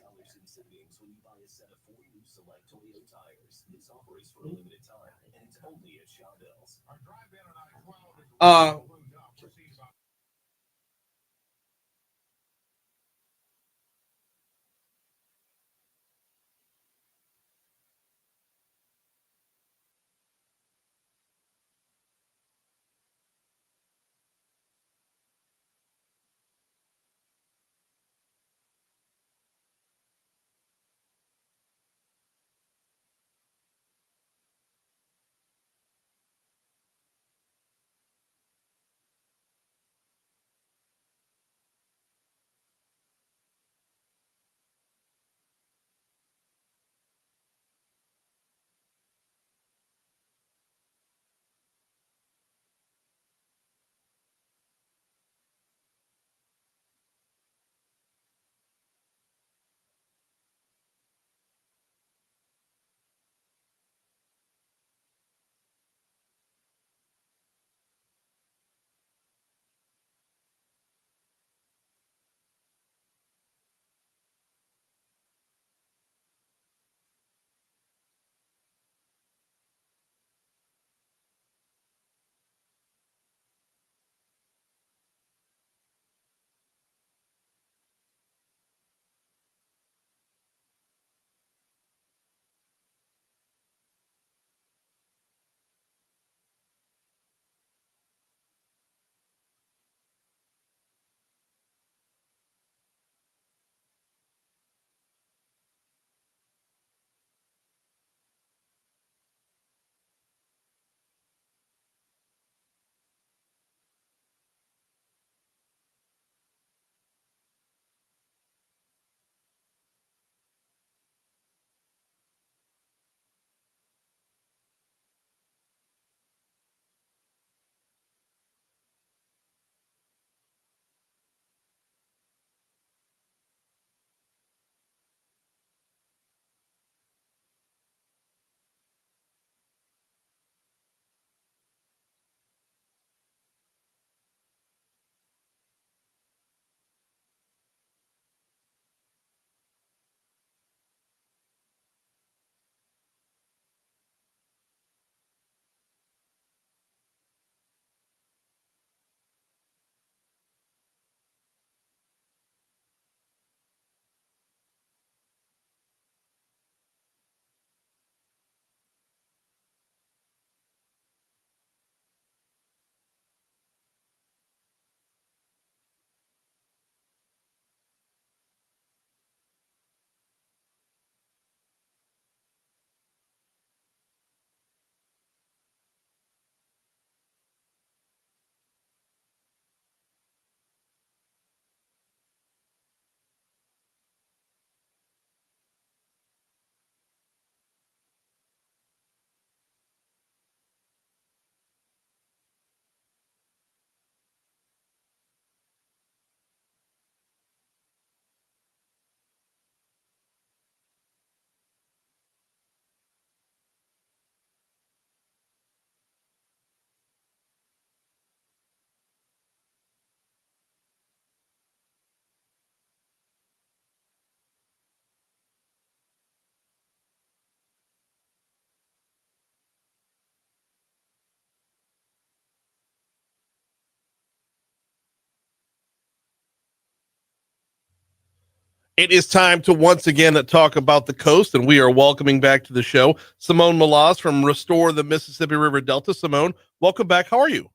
It is time to once again talk about the coast, and we are welcoming back to the show Simone Malaz from Restore the Mississippi River Delta. Simone, welcome back. How are you?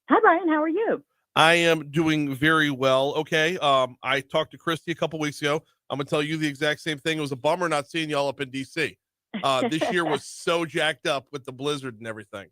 Hi, Brian. How are you? I am doing very well. Okay. I talked to Christy a couple weeks ago. I'm gonna tell you the exact same thing. It was a bummer not seeing y'all up in DC. This year was so jacked up with the blizzard and everything.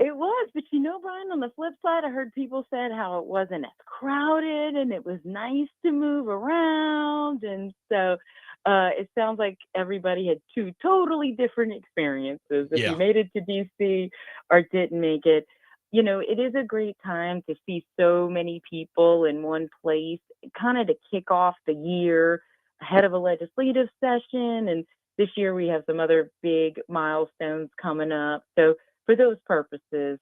It was, but Brian, on the flip side, I heard people said how it wasn't as crowded and it was nice to move around. And so it sounds like everybody had two totally different experiences. If Yeah. you made it to DC or didn't make it, it is a great time to see so many people in one place, kind of to kick off the year ahead of a legislative session. And this year we have some other big milestones coming up. So for those purposes,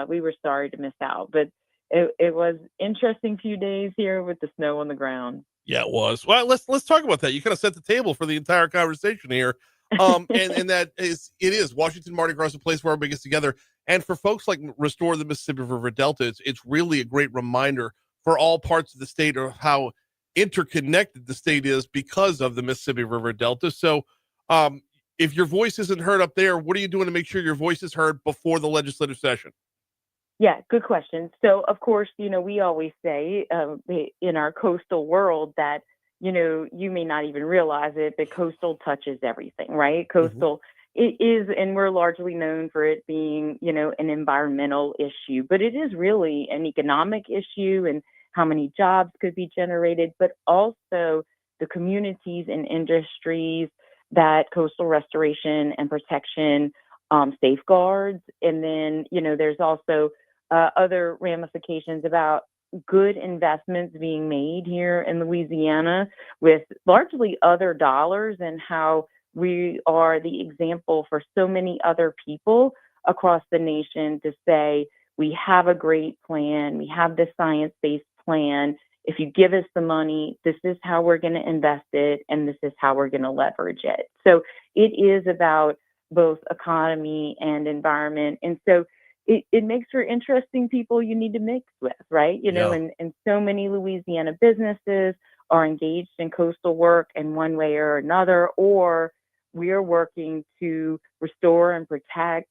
we were sorry to miss out, but it was interesting few days here with the snow on the ground. Yeah, it was. Well, let's talk about that. You kind of set the table for the entire conversation here. And that is Washington Mardi Gras is a place where everybody gets together. And for folks like Restore the Mississippi River Delta, it's really a great reminder for all parts of the state of how interconnected the state is because of the Mississippi River Delta. So, if your voice isn't heard up there, what are you doing to make sure your voice is heard before the legislative session? Yeah, good question. So, of course, we always say in our coastal world that, you may not even realize it, but coastal touches everything, right? Coastal it is, and we're largely known for it being, an environmental issue, but it is really an economic issue and how many jobs could be generated, but also the communities and industries that coastal restoration and protection safeguards. And then, there's also other ramifications about good investments being made here in Louisiana with largely other dollars, and how we are the example for so many other people across the nation to say, we have a great plan, we have this science-based plan. If you give us the money, this is how we're going to invest it, and this is how we're going to leverage it. So it is about both economy and environment. And so it makes for interesting people you need to mix with, right? And so many Louisiana businesses are engaged in coastal work in one way or another, or we are working to restore and protect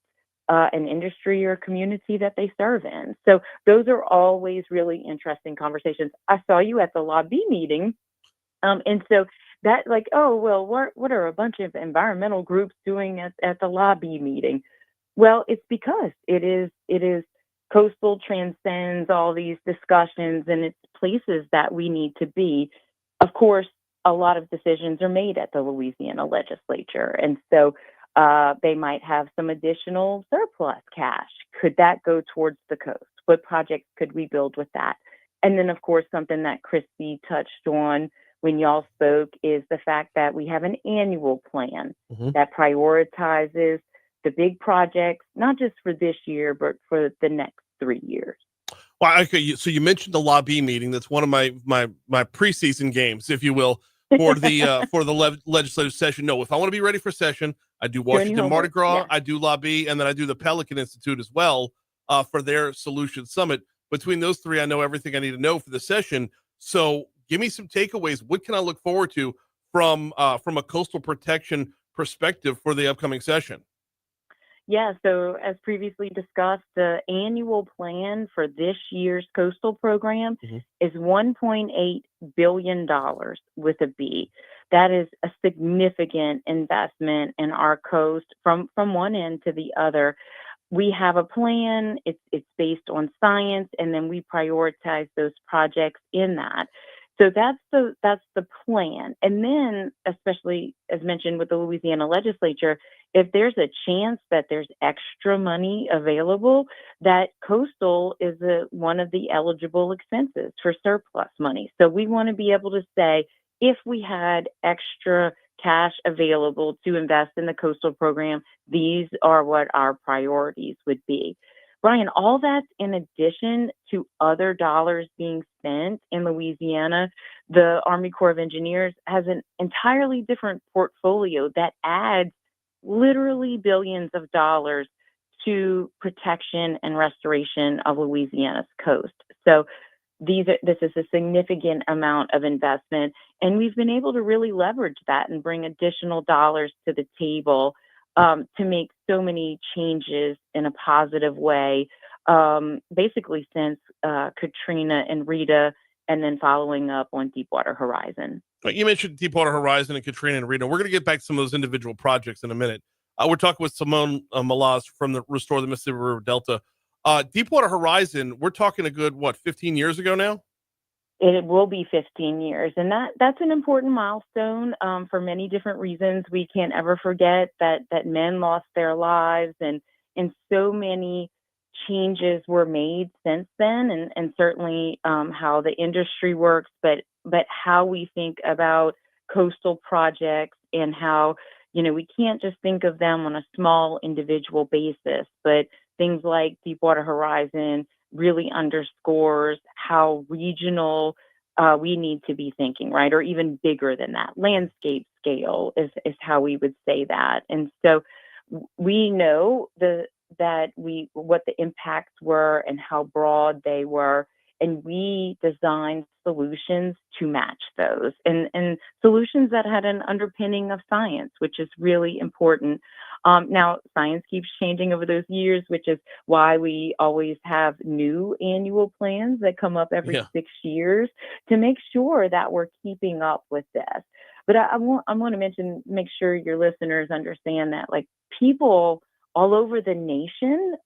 an industry or community that they serve in. So those are always really interesting conversations. I saw you at the lobby meeting. And so that what are a bunch of environmental groups doing at the lobby meeting? Well, it's because it is coastal transcends all these discussions, and it's places that we need to be. Of course, a lot of decisions are made at the Louisiana legislature. And so they might have some additional surplus cash. Could that go towards the coast? What projects could we build with that? And then, of course, something that Christy touched on when y'all spoke is the fact that we have an annual plan that prioritizes the big projects, not just for this year, but for the next 3 years. Well, okay. So you mentioned the lobby meeting. That's one of my preseason games, if you will, for the legislative session. No, if I want to be ready for session, I do Washington Mardi Gras, yeah. I do lobby, and then I do the Pelican Institute as well for their Solution Summit. Between those three, I know everything I need to know for the session. So give me some takeaways. What can I look forward to from a coastal protection perspective for the upcoming session? Yeah, so as previously discussed, the annual plan for this year's coastal program is $1.8 billion with a B. That is a significant investment in our coast from one end to the other. We have a plan, it's based on science, and then we prioritize those projects in that. So that's the plan. And then, especially as mentioned with the Louisiana legislature, if there's a chance that there's extra money available, that coastal is one of the eligible expenses for surplus money. So we want to be able to say, if we had extra cash available to invest in the coastal program, these are what our priorities would be. Brian, all that's in addition to other dollars being spent in Louisiana. The Army Corps of Engineers has an entirely different portfolio that adds literally billions of dollars to protection and restoration of Louisiana's coast. So this is a significant amount of investment, and we've been able to really leverage that and bring additional dollars to the table to make so many changes in a positive way, basically since Katrina and Rita, and then following up on Deepwater Horizon. You mentioned Deepwater Horizon and Katrina and Rita. We're going to get back to some of those individual projects in a minute. We're talking with Simone Malaz from the Restore the Mississippi River Delta. Deepwater Horizon, we're talking a good, 15 years ago now? It will be 15 years, and that's an important milestone for many different reasons. We can't ever forget that men lost their lives, and so many changes were made since then, and certainly how the industry works, but how we think about coastal projects, and how, we can't just think of them on a small individual basis, but things like Deepwater Horizon really underscores how regional we need to be thinking, right? Or even bigger than that. Landscape scale is how we would say that. And so we know what the impacts were and how broad they were, and we designed solutions to match those, and solutions that had an underpinning of science, which is really important. Now, science keeps changing over those years, which is why we always have new annual plans that come up every 6 years to make sure that we're keeping up with this. But I want to make sure your listeners understand that, like, people all over the nation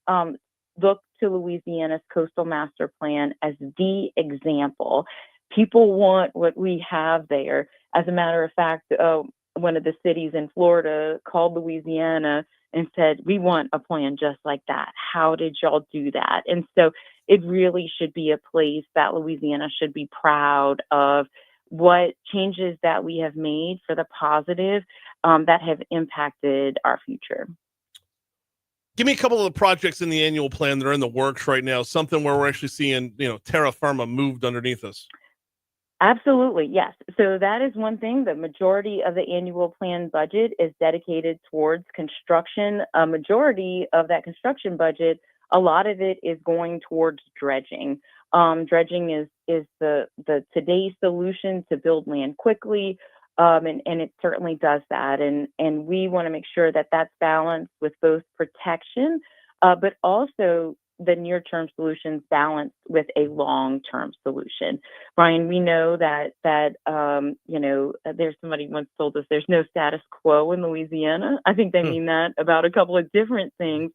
look to Louisiana's Coastal Master Plan as the example. People want what we have there. As a matter of fact, one of the cities in Florida called Louisiana and said, we want a plan just like that. How did y'all do that? And so it really should be a place that Louisiana should be proud of, what changes that we have made for the positive that have impacted our future. Give me a couple of the projects in the annual plan that are in the works right now, something where we're actually seeing, terra firma moved underneath us. Absolutely, yes. So that is one thing. The majority of the annual plan budget is dedicated towards construction. A majority of that construction budget, a lot of it is going towards dredging. Dredging is the today's solution to build land quickly, and it certainly does that. And we want to make sure that that's balanced with both protection, but also the near-term solutions balanced with a long-term solution. Brian, we know that there's somebody once told us there's no status quo in Louisiana. I think they mean that about a couple of different things,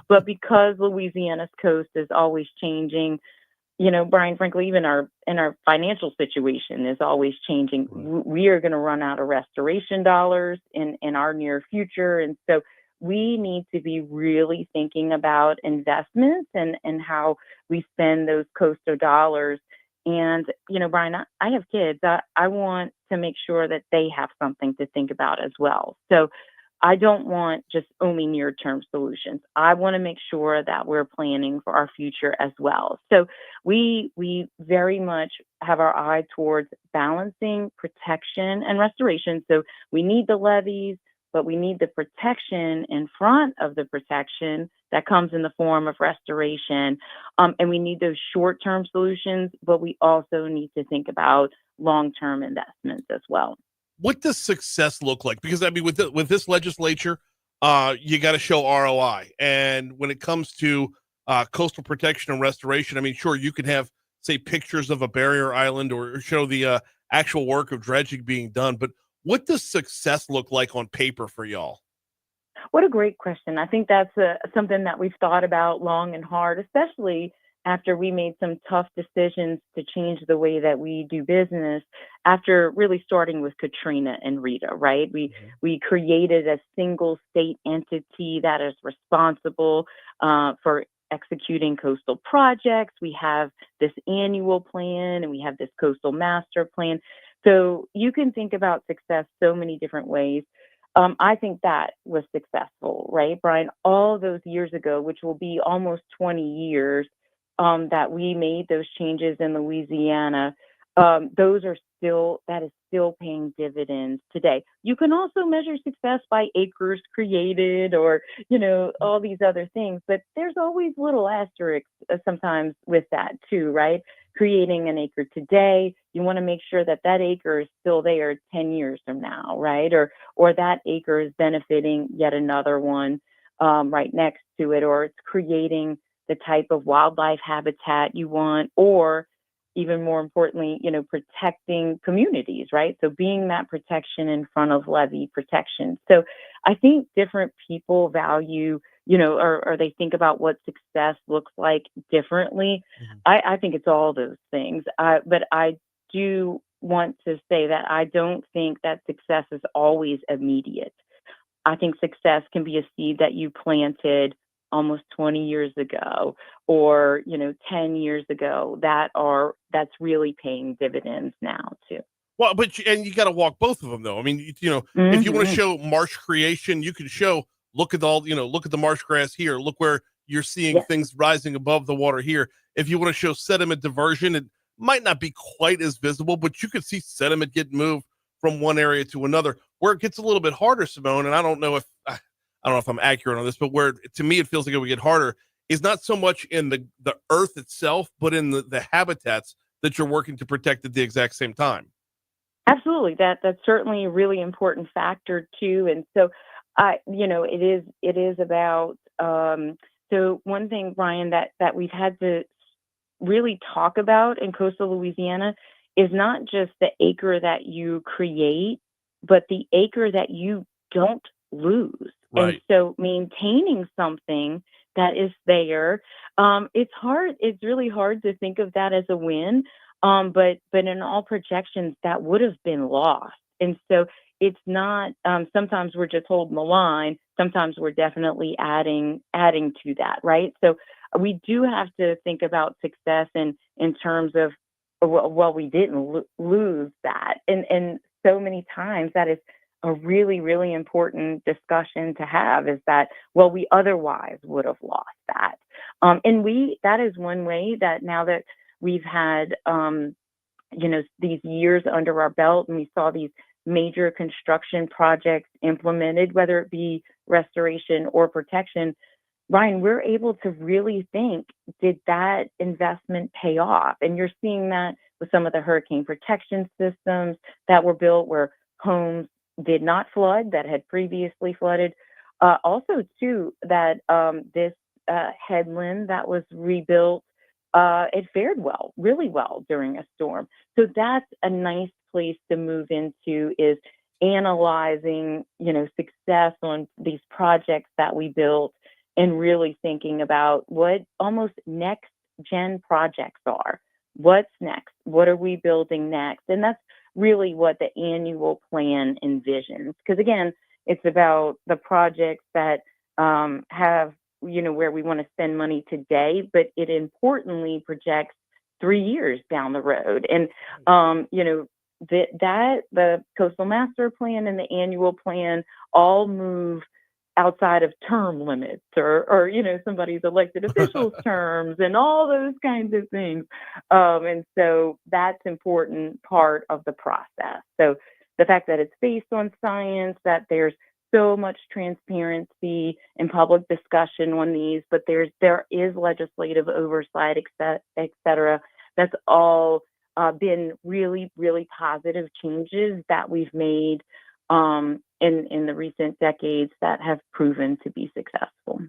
but because Louisiana's coast is always changing, Brian, frankly, even our financial situation is always changing. Right. We are going to run out of restoration dollars in our near future, and so we need to be really thinking about investments and how we spend those coastal dollars. And, Brian, I have kids. I want to make sure that they have something to think about as well. So I don't want just only near-term solutions. I want to make sure that we're planning for our future as well. So we very much have our eye towards balancing protection and restoration. So we need the levees, but we need the protection in front of the protection that comes in the form of restoration. And we need those short-term solutions, but we also need to think about long-term investments as well. What does success look like? Because with this legislature, you got to show ROI. And when it comes to coastal protection and restoration, sure, you can have, say, pictures of a barrier island or show the actual work of dredging being done. But what does success look like on paper for y'all? What a great question. I think that's something that we've thought about long and hard, especially after we made some tough decisions to change the way that we do business after really starting with Katrina and Rita, right? We created a single state entity that is responsible for executing coastal projects. We have this annual plan and we have this coastal master plan. So you can think about success so many different ways. I think that was successful, right, Brian? All those years ago, which will be almost 20 years, that we made those changes in Louisiana, that is still paying dividends today. You can also measure success by acres created or, all these other things, but there's always little asterisks sometimes with that too, right? creating an acre today, you want to make sure that that acre is still there 10 years from now, right? Or that acre is benefiting yet another one right next to it, or it's creating the type of wildlife habitat you want, or even more importantly, protecting communities, right? So being that protection in front of levee protection. So I think different people value, or they think about what success looks like differently. I think it's all those things. But I do want to say that I don't think that success is always immediate. I think success can be a seed that you planted almost 20 years ago, or 10 years ago, that's really paying dividends now too. Well, and you got to walk both of them though. I mean, if you want to show marsh creation, you can show, look at look at the marsh grass here. Look where you're seeing Yes. things rising above the water here. If you want to show sediment diversion, it might not be quite as visible, but you could see sediment get moved from one area to another. Where it gets a little bit harder, Simone, and I don't know if I'm accurate on this, but where to me it feels like it would get harder is not so much in the earth itself, but in the habitats that you're working to protect at the exact same time. Absolutely. That's certainly a really important factor too. And so it is about so one thing, Brian, that we've had to really talk about in coastal Louisiana is not just the acre that you create, but the acre that you don't lose. Right. And so maintaining something that is there, it's hard. It's really hard to think of that as a win. But in all projections, that would have been lost. And so it's not, sometimes we're just holding the line. Sometimes we're definitely adding to that, right? So we do have to think about success in terms of, well, we didn't lose that. And so many times that is a really, really important discussion to have, is that, well, we otherwise would have lost that. And that is one way that now that we've had, these years under our belt, and we saw these major construction projects implemented, whether it be restoration or protection, Ryan, we're able to really think, did that investment pay off? And you're seeing that with some of the hurricane protection systems that were built where homes did not flood that had previously flooded. Also, too, that this headland that was rebuilt, it fared really well during a storm. So that's a nice place to move into, is analyzing, success on these projects that we built, and really thinking about what almost next gen projects are. What's next? What are we building next? And that's really what the annual plan envisions. Because again, it's about the projects that have, where we want to spend money today, but it importantly projects 3 years down the road. And, the coastal master plan and the annual plan all move outside of term limits or somebody's elected officials terms and all those kinds of things. And so that's important part of the process. So the fact that it's based on science, that there's so much transparency and public discussion on these, but there is legislative oversight, et cetera. That's all been really, really positive changes that we've made in the recent decades that have proven to be successful.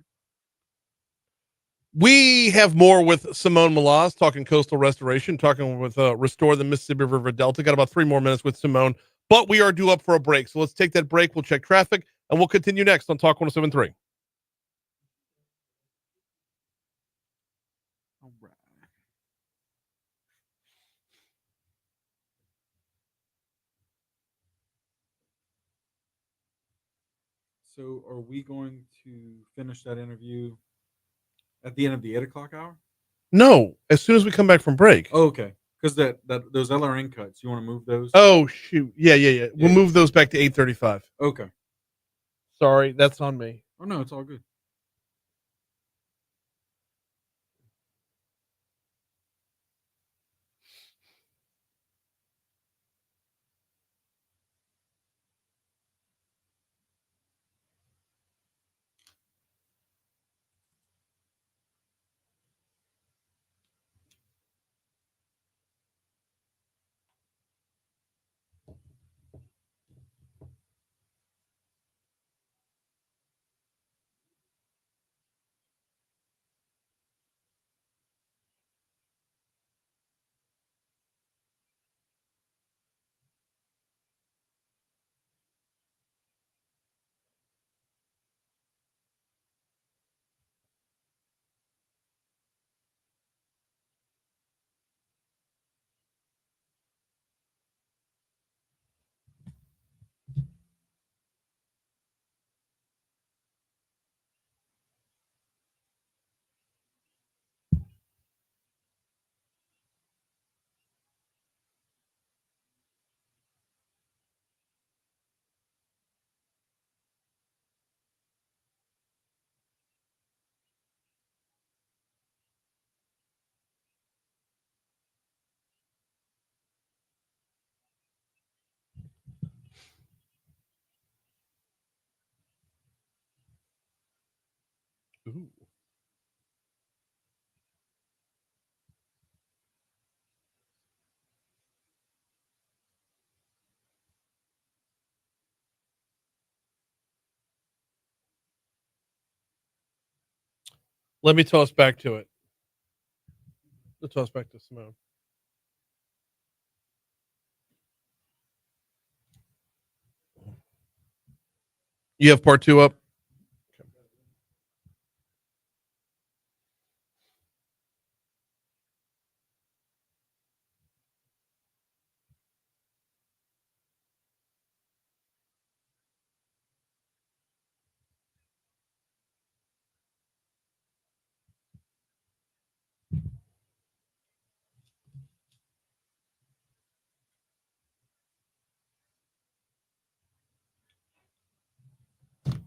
We have more with Simone Malaz, talking coastal restoration, talking with Restore the Mississippi River Delta. Got about 3 more minutes with Simone, but we are due up for a break. So let's take that break. We'll check traffic, and we'll continue next on Talk 107.3. All right. So are we going to finish that interview at the end of the 8 o'clock hour? No, as soon as we come back from break. Oh, okay. Because those LRN cuts, you want to move those? Oh, shoot. Yeah. We'll move those back to 8:35. Okay. Sorry, that's on me. Oh, no, it's all good. Ooh. Let me toss back to it. Let's toss back to Simone. You have part two up?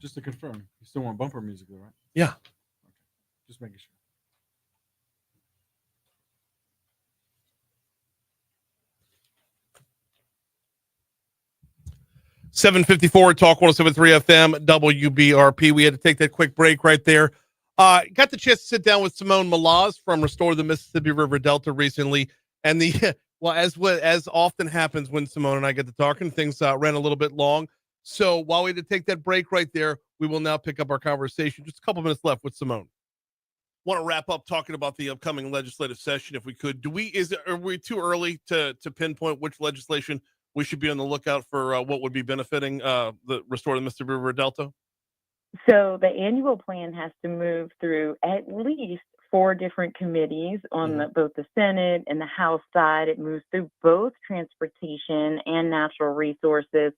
Just to confirm, you still want bumper music, though, right? Yeah. Okay. Just making sure. .754 Talk 107.3 FM WBRP. We had to take that quick break right there. Got the chance to sit down with Simone Malaz from Restore the Mississippi River Delta recently, and as often happens when Simone and I get to talking, things ran a little bit long. So while we had to take that break right there, we will now pick up our conversation. Just a couple minutes left with Simone. Want to wrap up talking about the upcoming legislative session, if we could. Are we too early to pinpoint which legislation we should be on the lookout for? What would be benefiting the Restore the Mississippi River Delta? So the annual plan has to move through at least 4 different committees on both the Senate and the House side. It moves through both transportation and natural resources.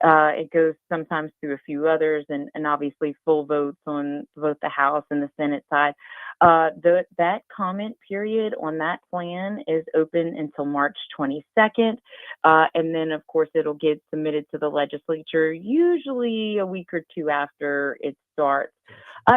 It goes sometimes through a few others, and obviously full votes on both the House and the Senate side. That comment period on that plan is open until March 22nd. And then, of course, it'll get submitted to the legislature usually a week or two after it starts.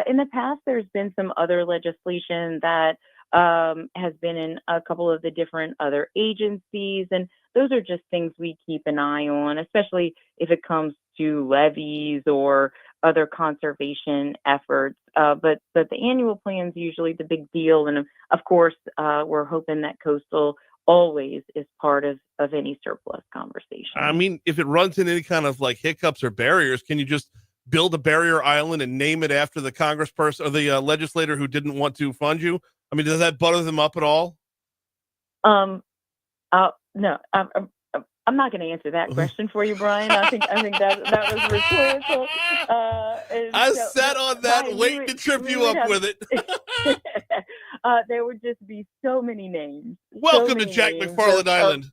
In the past, there's been some other legislation that has been in a couple of the different other agencies, and those are just things we keep an eye on, especially if it comes to levees or other conservation efforts. But the annual plan is usually the big deal, and of course, we're hoping that coastal always is part of any surplus conversation. I mean, if it runs into any kind of like hiccups or barriers, can you just build a barrier island and name it after the congressperson or the legislator who didn't want to fund you? I mean, does that butter them up at all? No, I'm not going to answer that question for you, Brian. I think that was rhetorical. I sat on that Brian, waiting to trip you up with it. There would just be so many names. Welcome to Jack McFarland Island.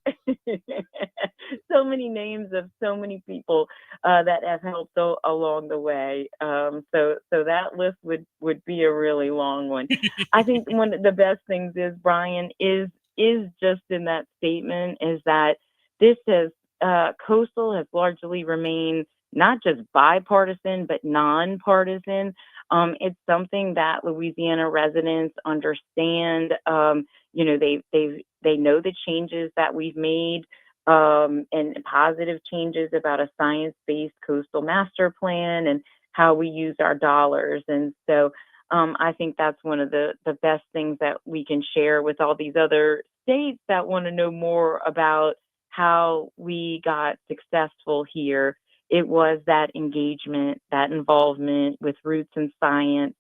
So many names of so many people that have helped along the way. So that list would be a really long one. I think one of the best things is, Brian, is just in that statement is that this has coastal has largely remained not just bipartisan but nonpartisan. It's something that Louisiana residents understand. They know the changes that we've made and positive changes about a science-based coastal master plan and how we use our dollars. And so I think that's one of the best things that we can share with all these other states that want to know more about how we got successful here. It was that engagement, that involvement with roots in science,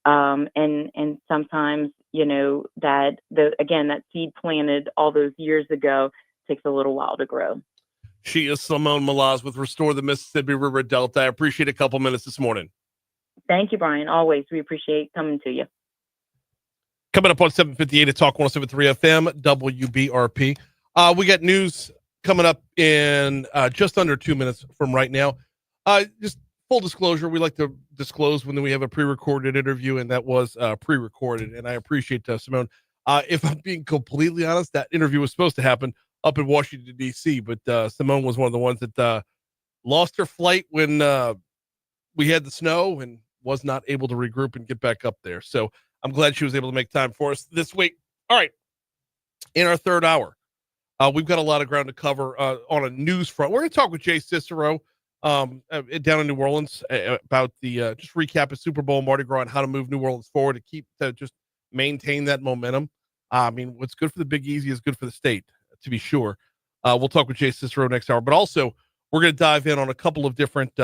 and sometimes, that that seed planted all those years ago takes a little while to grow. She is Simone Malaz with Restore the Mississippi River Delta. I appreciate a couple minutes this morning. Thank you, Brian. Always. We appreciate coming to you. Coming up on 758 at Talk 107.3 FM, WBRP. We got news coming up in just under 2 minutes from right now. Just full disclosure, we like to disclose when we have a pre-recorded interview, and that was pre-recorded, and I appreciate Simone. If I'm being completely honest, that interview was supposed to happen up in Washington, D.C., but Simone was one of the ones that lost her flight when we had the snow and was not able to regroup and get back up there. So I'm glad she was able to make time for us this week. All right. In our third hour, we've got a lot of ground to cover on a news front. We're going to talk with Jay Cicero, down in New Orleans about the just recap of Super Bowl, Mardi Gras, and how to move New Orleans forward to just maintain that momentum. I mean, what's good for the Big Easy is good for the state, to be sure. We'll talk with Jay Cicero next hour, but also we're going to dive in on a couple of different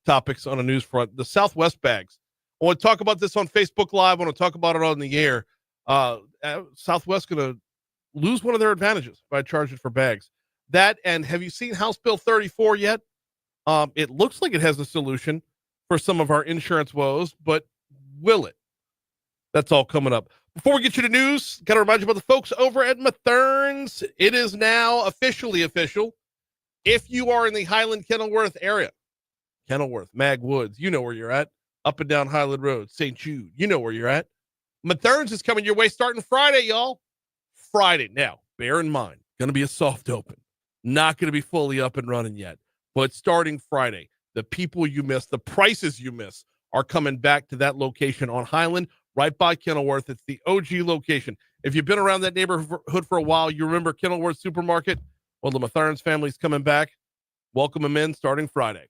topics on a news front. The Southwest bags. I want to talk about this on Facebook Live. I want to talk about it on the air. Southwest going to lose one of their advantages by charging for bags. That, and have you seen House Bill 34 yet? It looks like it has a solution for some of our insurance woes, but will it? That's all coming up. Before we get you to news, got to remind you about the folks over at Mathern's. It is now officially official. If you are in the Highland Kenilworth area, Kenilworth, Mag Woods, you know where you're at. Up and down Highland Road, St. Jude, you know where you're at. Mathern's is coming your way starting Friday, y'all. Friday. Now, bear in mind, going to be a soft open. Not going to be fully up and running yet. But starting Friday, the people you miss, the prices you miss are coming back to that location on Highland, right by Kenilworth. It's the OG location. If you've been around that neighborhood for a while, you remember Kenilworth Supermarket. Well, the Mathern's family's coming back. Welcome them in starting Friday.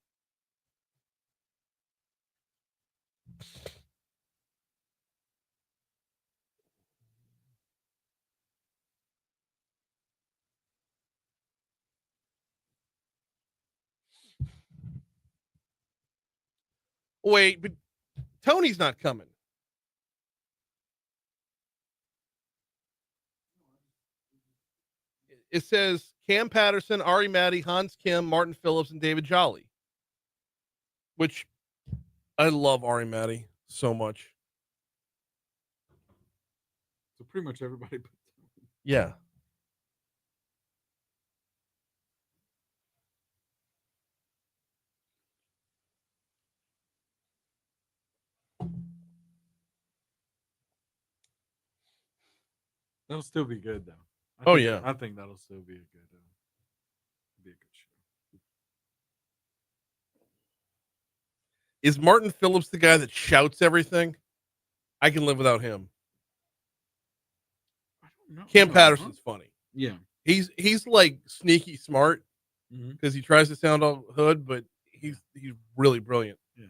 Wait, but Tony's not coming. It says Cam Patterson, Ari Maddie, Hans Kim, Martin Phillips, and David Jolly. Which I love Ari Maddie so much. So pretty much everybody. Yeah. That'll still be good though. I think that'll still be a good show. Is Martin Phillips the guy that shouts everything? I can live without him. I don't know. Cam Patterson's funny. Yeah. He's like sneaky smart because he tries to sound all hood, but he's really brilliant. Yeah.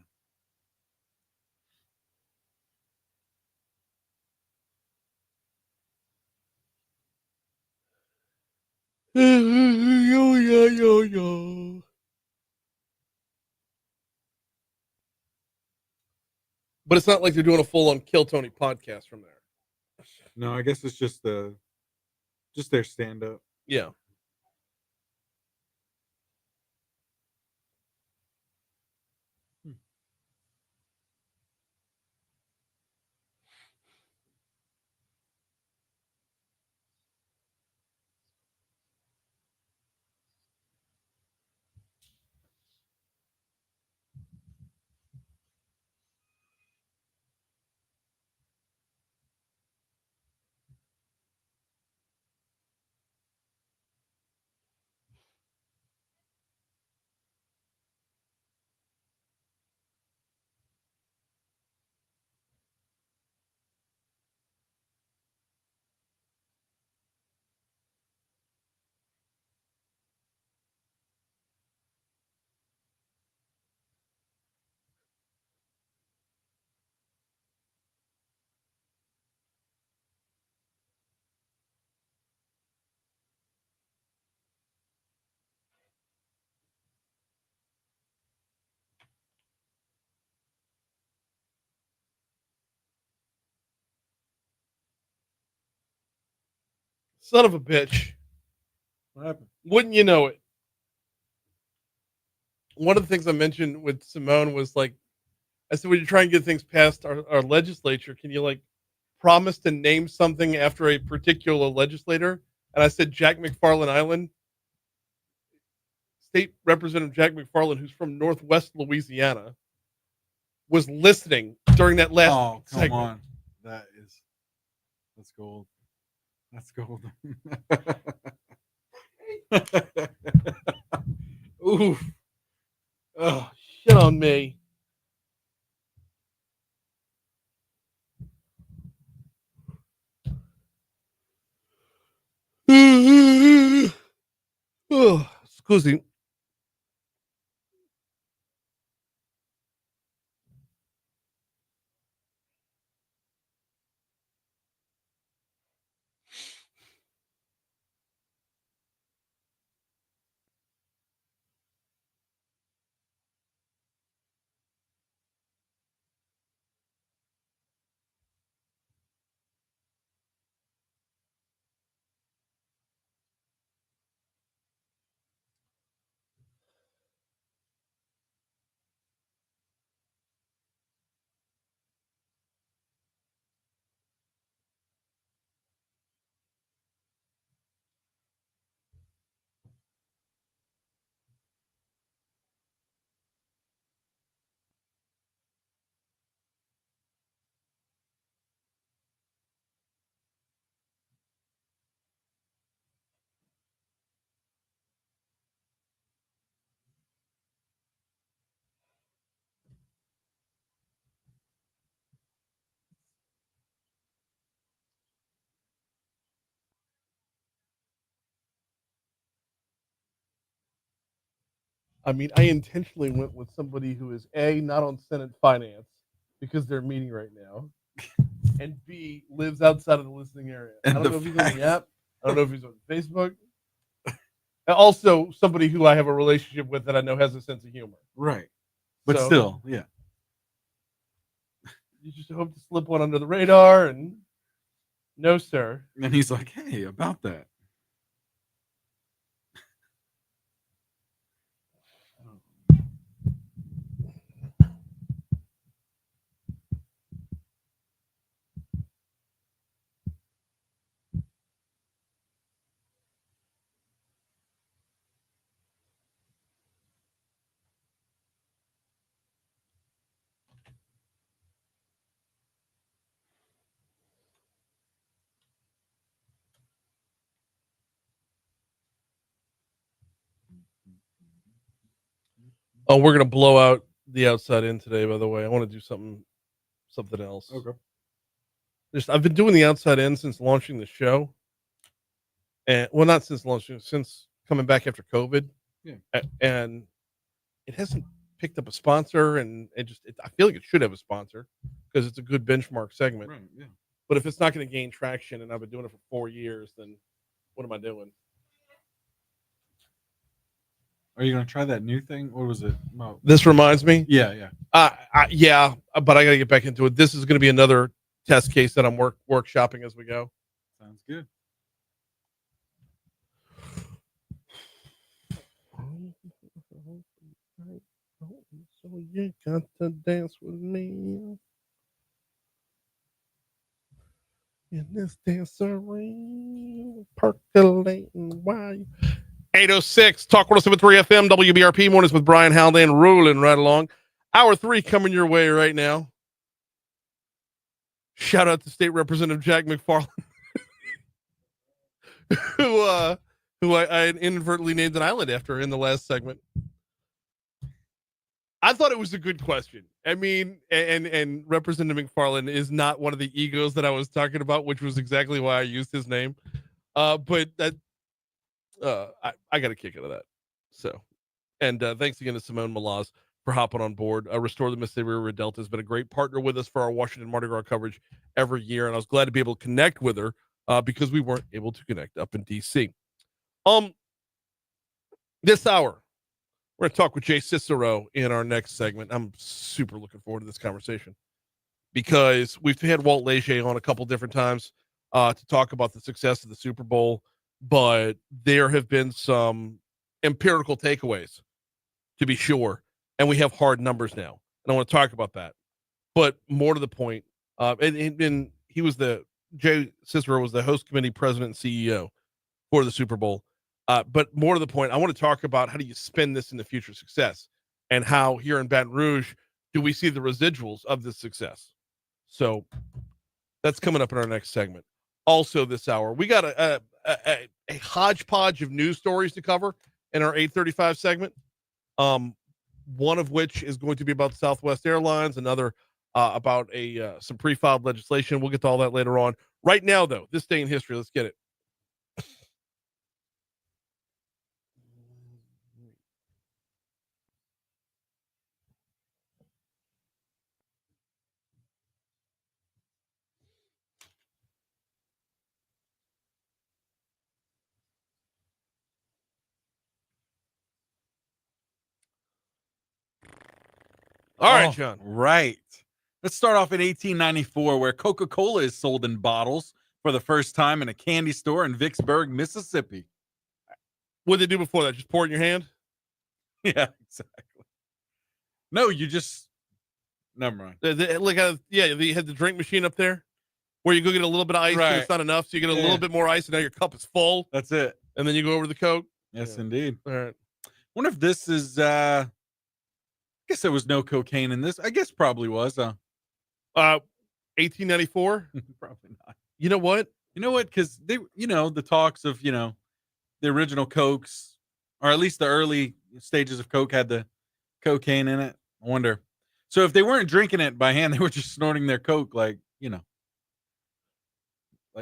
But it's not like they're doing a full-on Kill Tony podcast from there. No, I guess it's just their stand-up. Yeah. Son of a bitch. What happened? Wouldn't you know it? One of the things I mentioned with Simone was like, I said, when you try and get things past our legislature, can you like promise to name something after a particular legislator? And I said, Jack McFarland Island. State Representative Jack McFarland, who's from Northwest Louisiana, was listening during that last segment. On. That's gold. That's gold. Oof. Oh, shit on me. Oh, excuse me. I mean, I intentionally went with somebody who is A, not on Senate Finance because they're meeting right now, and B, lives outside of the listening area. I And don't the know if he's on fact- the app. I don't know if he's on Facebook. And also, somebody who I have a relationship with that I know has a sense of humor. Right. But So, still, yeah. you just hope to slip one under the radar, and no, sir. And he's like, hey, about that. Oh, we're gonna blow out the outside in today. By the way, I want to do something else. Okay. I've been doing the outside in since launching the show, and well, not since launching, since coming back after COVID. Yeah. And it hasn't picked up a sponsor, and I feel like it should have a sponsor because it's a good benchmark segment. Right. Yeah. But if it's not going to gain traction, and I've been doing it for 4 years, then what am I doing? Are you gonna try that new thing? What was it? Oh, This reminds me. yeah, yeah. Yeah, but I got to get back into it. This is going to be another test case that I'm workshopping as we go. Sounds good. So you got to dance with me in this dancery, percolating while you... 806 Talk 107.3 FM WBRP mornings with Brian Haldane rolling right along. Hour 3 coming your way right now. Shout out to State Representative Jack McFarland, who I inadvertently named an island after in the last segment. I thought it was a good question. I mean, and Representative McFarland is not one of the egos that I was talking about, which was exactly why I used his name. But that I got a kick out of that. So, and thanks again to Simone Malaz for hopping on board. Restore the Mississippi River Delta has been a great partner with us for our Washington Mardi Gras coverage every year, and I was glad to be able to connect with her because we weren't able to connect up in DC. This hour, we're going to talk with Jay Cicero in our next segment. I'm super looking forward to this conversation because we've had Walt Leger on a couple different times to talk about the success of the Super Bowl, but there have been some empirical takeaways, to be sure, and we have hard numbers now, and I want to talk about that. But more to the point, and he was Jay Cicero was the host committee president and CEO for the Super Bowl. But more to the point, I want to talk about how do you spin this into future success, and how here in Baton Rouge do we see the residuals of this success. So that's coming up in our next segment. Also this hour, we got a hodgepodge of news stories to cover in our 8:35 segment. One of which is going to be about Southwest Airlines, another about some pre-filed legislation. We'll get to all that later on. Right now, though, this day in history, let's get it. All right, John. Right. Let's start off in 1894, where Coca-Cola is sold in bottles for the first time in a candy store in Vicksburg, Mississippi. What did they do before that? Just pour it in your hand? Yeah, exactly. No, you just... Never mind. They had the drink machine up there where you go get a little bit of ice and Right. it's not enough, so you get a little bit more ice and now your cup is full, That's it. and then you go over to the Coke. Yes, Yeah. indeed. All right. Wonder if this is... I guess there was no cocaine in this. I guess probably was. 1894. Probably not. You know what? You know what? Because they, the talks of, the original Cokes, or at least the early stages of Coke had the cocaine in it. I wonder. So if they weren't drinking it by hand, they were just snorting their Coke, like.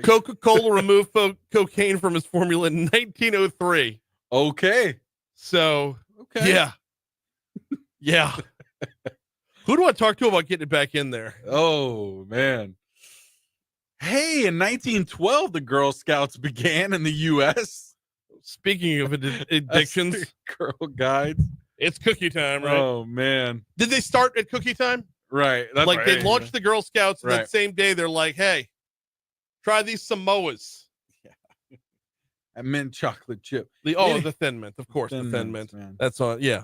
Coca-Cola removed cocaine from his formula in 1903. Okay. So Okay. yeah, Yeah. Who do I talk to about getting it back in there? Oh, man. Hey, in 1912, the Girl Scouts began in the U.S. Speaking of addictions, Girl Guides. it's cookie time, right? Oh, man. Did they start at cookie time? Right. That's Like right. they launched the Girl Scouts, and Right. that same day they're like, "Hey, try these Samoas." A mint chocolate chip. The Thin Mint, of course, the Thin Thin Mints, Mint. man. That's on. Yeah.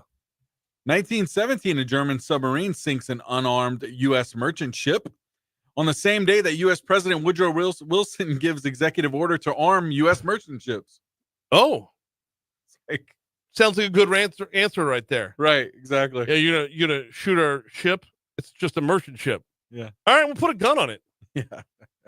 1917, a German submarine sinks an unarmed U.S. merchant ship. On the same day that U.S. President Woodrow Wilson gives executive order to arm U.S. merchant ships. Oh, Like, sounds like a good answer right there. right, exactly. Yeah, you're gonna shoot our ship. It's just a merchant ship. Yeah. All right, we'll put a gun on it. Yeah.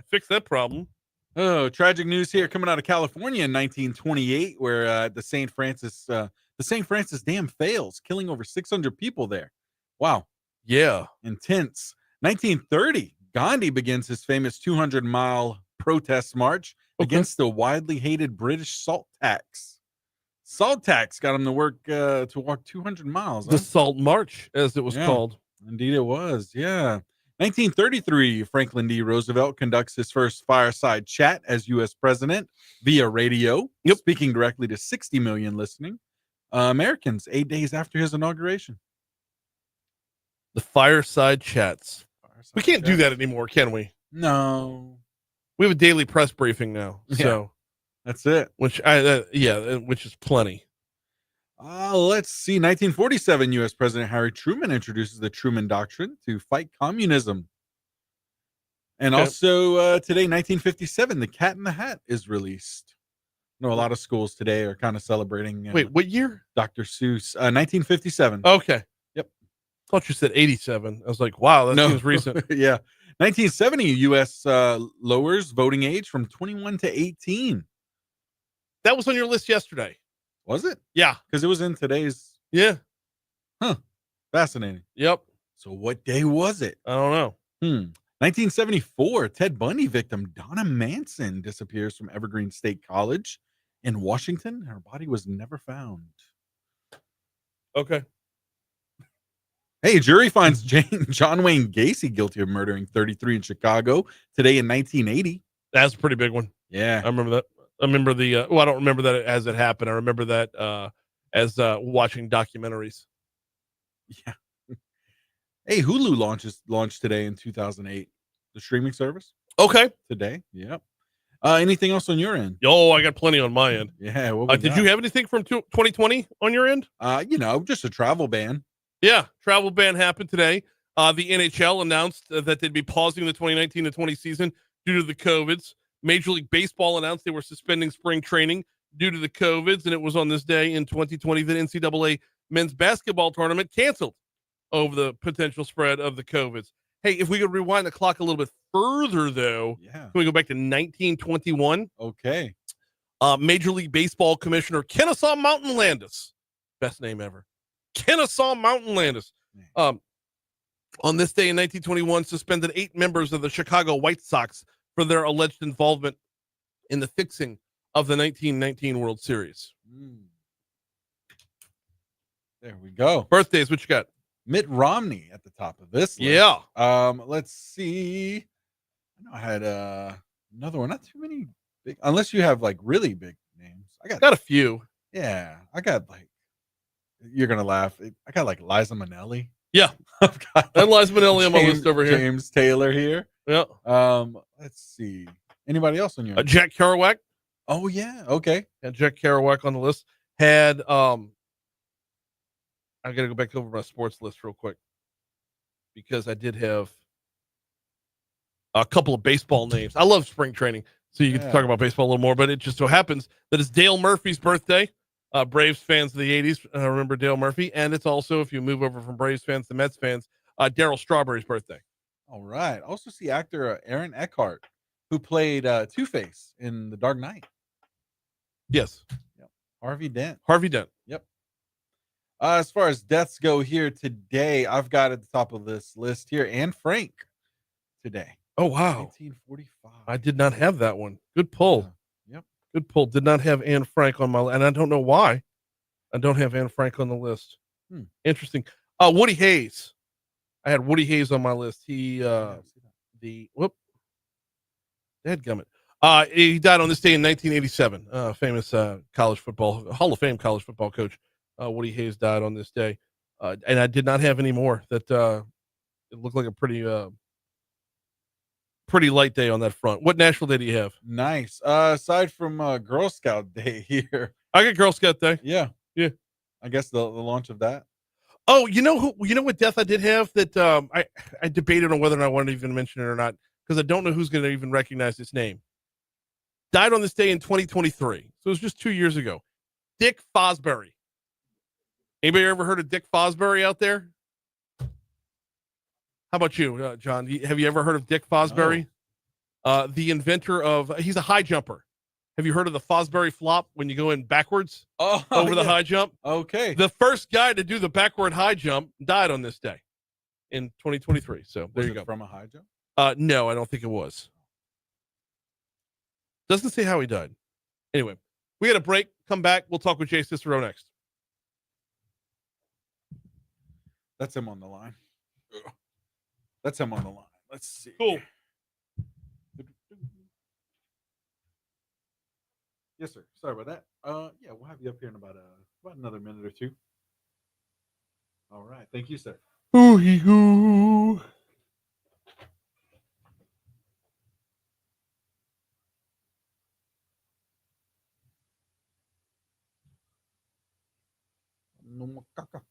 Fix that problem. Oh, tragic news here coming out of California in 1928, where the St. Francis Dam fails, killing over 600 people there. Wow, Yeah. intense. 1930, Gandhi begins his famous 200-mile protest march against the widely hated British salt tax. Salt tax got him to walk 200 miles. The Huh? Salt March, as it was Yeah. called. Indeed, it was. Yeah. 1933, Franklin D. Roosevelt conducts his first fireside chat as U.S. president via radio, Yep. speaking directly to 60 million listening Americans 8 days after his inauguration. The fireside chats. We can't do chat. that anymore, can we? No. We have a daily press briefing now, so That's it. which is plenty. Let's see. 1947, U.S. President Harry Truman introduces the Truman Doctrine to fight communism. And Okay. also today, 1957, The Cat in the Hat is released. I know a lot of schools today are kind of celebrating Wait, what year? Dr. Seuss. 1957. Okay. Yep. Thought you said 87. I was like, wow, that seems recent. Yeah. 1970, U.S. Lowers voting age from 21 to 18. That was on your list yesterday. Was it? Yeah. Because it was in today's. Yeah. Fascinating. Yep. So what day was it? I don't know. 1974, Ted Bundy victim Donna Manson disappears from Evergreen State College in Washington. Her body was never found. Okay. Hey, jury finds John Wayne Gacy guilty of murdering 33 in Chicago today in 1980. That's a pretty big one. Yeah. I remember that. I remember I don't remember that as it happened. I remember that as watching documentaries. Yeah. Hey, Hulu launched today in 2008. The streaming service Okay. today. Yep. Anything else on your end? Oh, I got plenty on my end. Yeah. What we Did got? you have anything from 2020 on your end? Just a travel ban. Yeah. Travel ban happened today. The NHL announced that they'd be pausing the 2019 to 20 season due to the COVIDs. Major League Baseball announced they were suspending spring training due to the COVIDs. And it was on this day in 2020 that NCAA men's basketball tournament canceled over the potential spread of the COVIDs. Hey, if we could rewind the clock a little bit further, though, Yeah. can we go back to 1921? Okay. Major League Baseball Commissioner Kennesaw Mountain Landis, best name ever, Kennesaw Mountain Landis, on this day in 1921, suspended 8 members of the Chicago White Sox for their alleged involvement in the fixing of the 1919 World Series. There we go. Birthdays, what you got? Mitt Romney at the top of this list. Yeah. Let's see. I know I had another one. Not too many big, unless you have like really big names. I got Got a few. Yeah, I got like, you're gonna laugh. I got like Liza Minnelli. Yeah. I've got And Liza Minnelli on my James- list over here. James Taylor here. Yeah. Let's see. Anybody else on your? Jack Kerouac. Oh yeah. Okay. And Jack Kerouac on the list. Had I gotta go back over my sports list real quick because I did have a couple of baseball names. I love spring training, so you get to talk about baseball a little more, but it just so happens that it's Dale Murphy's birthday. Braves fans of the 80s remember Dale Murphy, and it's also, if you move over from Braves fans to Mets fans, Darryl Strawberry's birthday. All right. Also see actor Aaron Eckhart, who played Two-Face in The Dark Knight. Yes. Yep. Harvey Dent. Harvey Dent. Yep. As far as deaths go here today, I've got at the top of this list here Anne Frank today. Oh, wow. 1945. I did not have that one. Good pull. Yep. Good pull. Did not have Anne Frank on my list, and I don't know why. I don't have Anne Frank on the list. Interesting. Woody Hayes. I had Woody Hayes on my list. He dadgummit. He died on this day in 1987. Famous college football Hall of Fame college football coach. Woody Hayes died on this day. And I did not have any more. That it looked like a pretty light day on that front. What national day do you have? Nice. Aside from Girl Scout Day here. I got Girl Scout Day. Yeah. Yeah. I guess the launch of that. Oh, you know what death I did have that I debated on whether or not I wanted to even mention it or not, because I don't know who's going to even recognize this name. Died on this day in 2023. So it was just 2 years ago. Dick Fosbury. Anybody ever heard of Dick Fosbury out there? How about you, John? Have you ever heard of Dick Fosbury? No. The inventor of, he's a high jumper. Have you heard of the Fosbury flop when you go in backwards over the high jump? Okay. The first guy to do the backward high jump died on this day in 2023. So there you go. From a high jump? No, I don't think it was. Doesn't say how he died. Anyway, we got a break. Come back. We'll talk with Jay Cicero next. That's him on the line. That's him on the line. Let's see. Cool. Yes, sir. Sorry about that. Yeah, we'll have you up here in about another minute or two. All right. Thank you, sir. Ooh-hee-hoo. No macaca.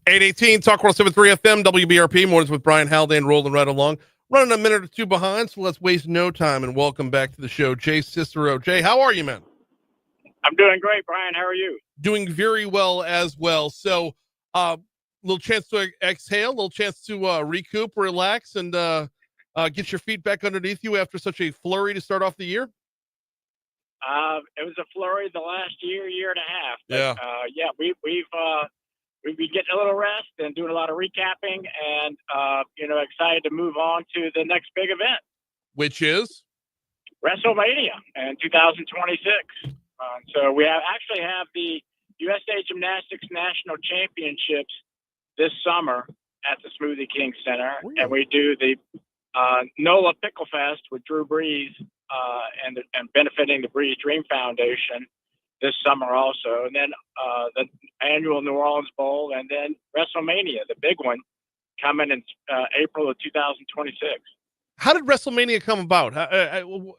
.818 Talk 107.3 FM WBRP mornings with Brian Haldane rolling right along. Running a minute or two behind, so let's waste no time and welcome back to the show, Jay Cicero. Jay, how are you, man? I'm doing great, Brian. How are you? Doing very well as well. So, little chance to exhale, little chance to recoup, relax, and get your feet back underneath you after such a flurry to start off the year. It was a flurry the last year and a half. But, we've been getting a little rest and doing a lot of recapping, and excited to move on to the next big event, which is WrestleMania in 2026. So we have the USA Gymnastics National Championships this summer at the Smoothie King Center, and we do the NOLA Pickle Fest with Drew Brees and benefiting the Brees Dream Foundation this summer also, and then the annual New Orleans Bowl, and then WrestleMania, the big one, coming in April of 2026. How did WrestleMania come about?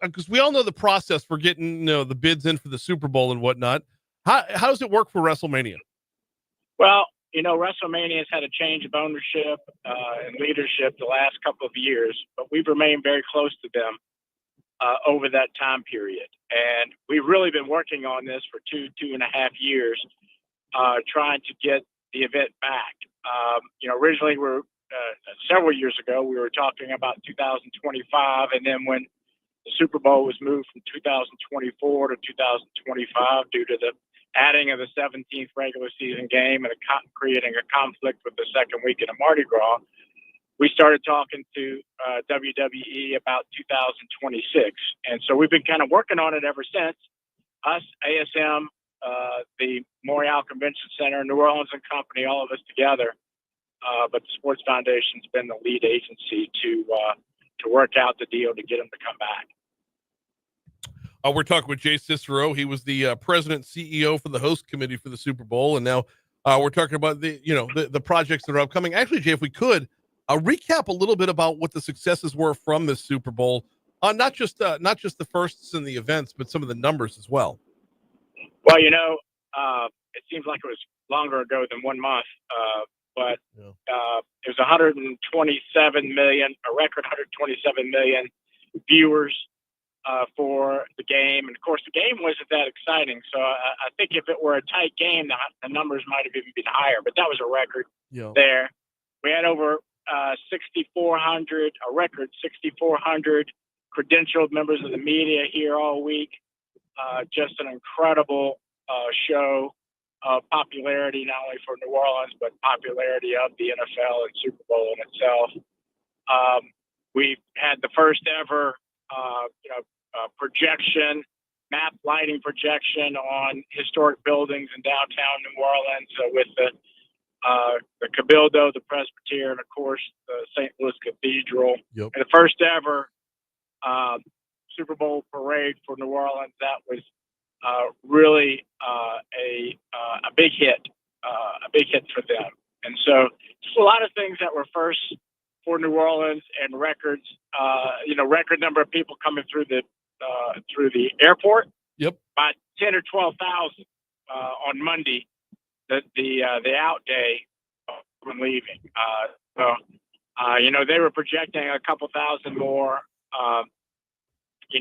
Because we all know the process for getting the bids in for the Super Bowl and whatnot. How does it work for WrestleMania? Well, WrestleMania has had a change of ownership and leadership the last couple of years, but we've remained very close to them over that time period. And we've really been working on this for two and a half years trying to get the event back. Originally several years ago, we were talking about 2025, and then when the Super Bowl was moved from 2024 to 2025 due to the adding of the 17th regular season game and creating a conflict with the second weekend of Mardi Gras, we started talking to WWE about 2026. And so we've been kind of working on it ever since. Us, ASM, the Montreal Convention Center, New Orleans and Company, all of us together. But the Sports Foundation's been the lead agency to work out the deal to get them to come back. We're talking with Jay Cicero. He was the president CEO for the host committee for the Super Bowl, and now we're talking about the projects that are upcoming. Actually, Jay, if we could recap a little bit about what the successes were from this Super Bowl, not just the firsts and the events, but some of the numbers as well. Well, it seems like it was longer ago than 1 month, but it was 127 million, a record 127 million viewers for the game. And of course, the game wasn't that exciting. So I think if it were a tight game, the numbers might have even been higher, but that was a record there. We had over 6,400, a record 6,400 credentialed members of the media here all week. Just an incredible show of popularity, not only for New Orleans, but popularity of the NFL and Super Bowl in itself. We had the first ever, map lighting projection on historic buildings in downtown New Orleans with the Cabildo, the Presbyterian, and of course the St. Louis Cathedral. Yep. And the first ever Super Bowl parade for New Orleans. That was really a big hit for them. And so just a lot of things that were first for New Orleans and records. Record number of people coming through the airport. Yep. About 10 or 12,000 on Monday, the out day when leaving. They were projecting a couple thousand more.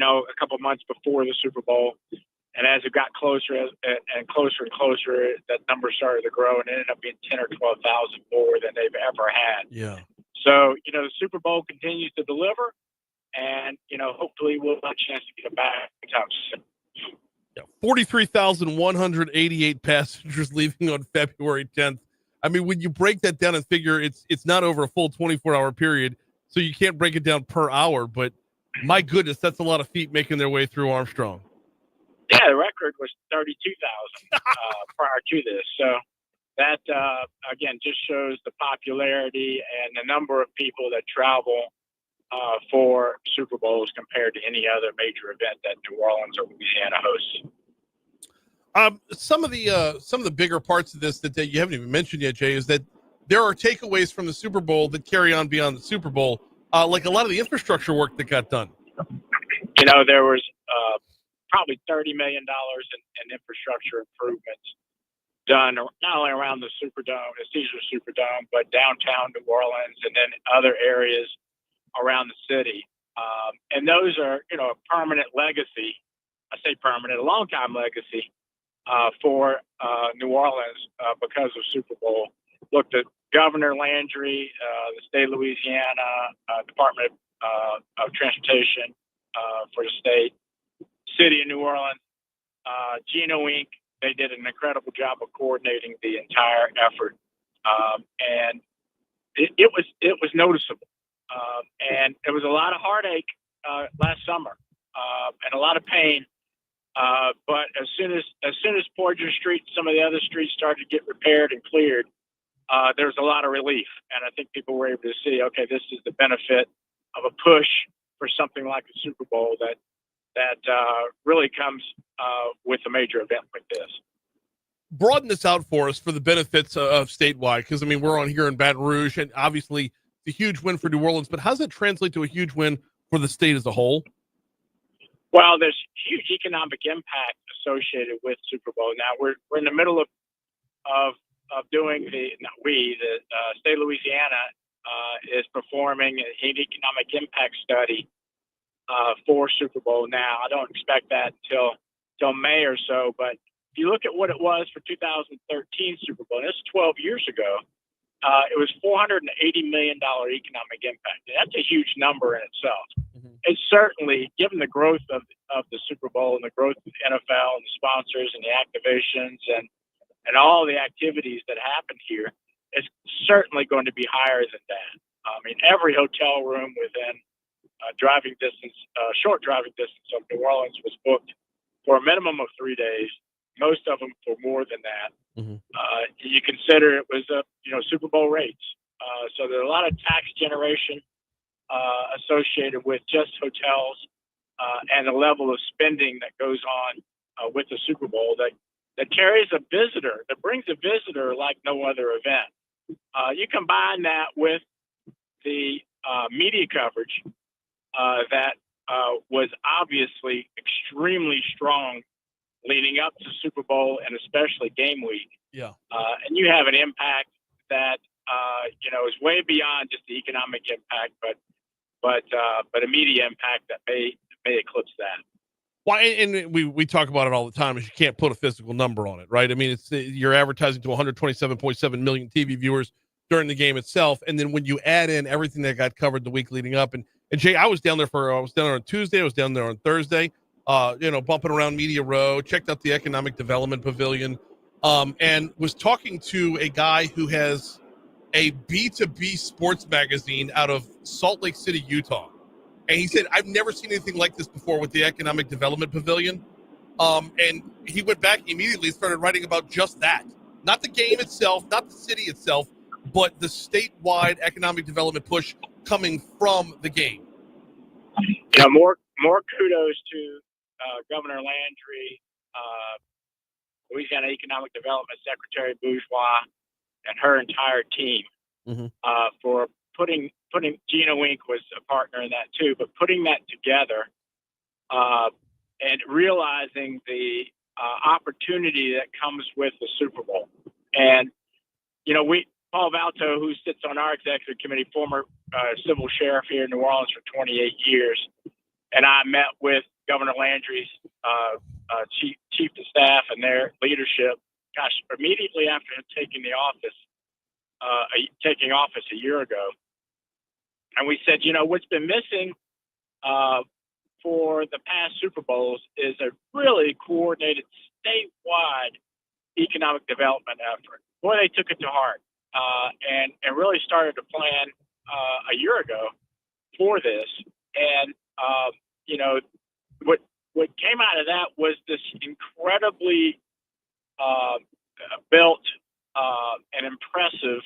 A couple months before the Super Bowl. And as it got closer and closer and closer, that number started to grow and ended up being 10 or 12,000 more than they've ever had. Yeah. So, the Super Bowl continues to deliver, and, hopefully we'll have a chance to get it back anytime soon. Yeah. 43,188 passengers leaving on February 10th. I mean, when you break that down and figure it's not over a full 24-hour period, so you can't break it down per hour, but my goodness, that's a lot of feet making their way through Armstrong. Yeah, the record was 32,000 prior to this. So that, again, just shows the popularity and the number of people that travel for Super Bowls compared to any other major event that New Orleans or Louisiana hosts. Some of the bigger parts of this that you haven't even mentioned yet, Jay, is that there are takeaways from the Super Bowl that carry on beyond the Super Bowl, like a lot of the infrastructure work that got done. There was probably $30 million in infrastructure improvements done not only around the Superdome, the Cicero Superdome, but downtown New Orleans and then other areas around the city. And those are, a permanent legacy. I say permanent, a long time legacy for New Orleans because of Super Bowl. Look, the Governor Landry, the state of Louisiana, Department of Transportation for the state, City of New Orleans, Gino Inc., they did an incredible job of coordinating the entire effort. And it was noticeable. And there was a lot of heartache last summer and a lot of pain. But as soon as Poydras Street and some of the other streets started to get repaired and cleared, there was a lot of relief. And I think people were able to see, okay, this is the benefit of a push for something like a Super Bowl that really comes with a major event like this. Broaden this out for us for the benefits of statewide, because I mean we're on here in Baton Rouge, and obviously it's a huge win for New Orleans. But how does it translate to a huge win for the state as a whole? Well, there's huge economic impact associated with Super Bowl. Now we're in the middle of doing the state of Louisiana is performing an economic impact study for Super Bowl now. I don't expect that until May or so, but if you look at what it was for 2013 Super Bowl, and this is 12 years ago, it was $480 million economic impact. And that's a huge number in itself. Mhm. It's certainly, given the growth of the Super Bowl and the growth of the NFL and the sponsors and the activations and all the activities that happened here, it's certainly going to be higher than that. I mean, every hotel room within driving distance, short driving distance of New Orleans was booked for a minimum of 3 days. Most of them for more than that. Mhm. You consider it was Super Bowl rates. So there's a lot of tax generation associated with just hotels and the level of spending that goes on with the Super Bowl that carries a visitor, that brings a visitor like no other event. You combine that with the media coverage that was obviously extremely strong leading up to Super Bowl and especially game week. Yeah. And you have an impact that is way beyond just the economic impact, but a media impact that may eclipse that. Well, and we talk about it all the time, is you can't put a physical number on it, right? I mean, it's you're advertising to 127.7 million TV viewers during the game itself, and then when you add in everything that got covered the week leading up, and Jay, I was down there on Tuesday, I was down there on Thursday, bumping around Media Row, checked out the Economic Development Pavilion, and was talking to a guy who has a B2B sports magazine out of Salt Lake City, Utah. And he said, I've never seen anything like this before with the Economic Development Pavilion. And he went back immediately and started writing about just that. Not the game itself, not the city itself, but the statewide economic development push coming from the game. More kudos to Governor Landry, Louisiana Economic Development Secretary Bourgeois, and her entire team for putting Gina Wink was a partner in that too, but putting that together and realizing the opportunity that comes with the Super Bowl. And Paul Valto, who sits on our executive committee, former civil sheriff here in New Orleans for 28 years, and I met with Governor Landry's chief of staff and their leadership. Gosh, immediately after him taking office a year ago, and we said, what's been missing for the past Super Bowls is a really coordinated statewide economic development effort. Boy, they took it to heart and really started to plan a year ago for this. And what came out of that was this incredibly built and impressive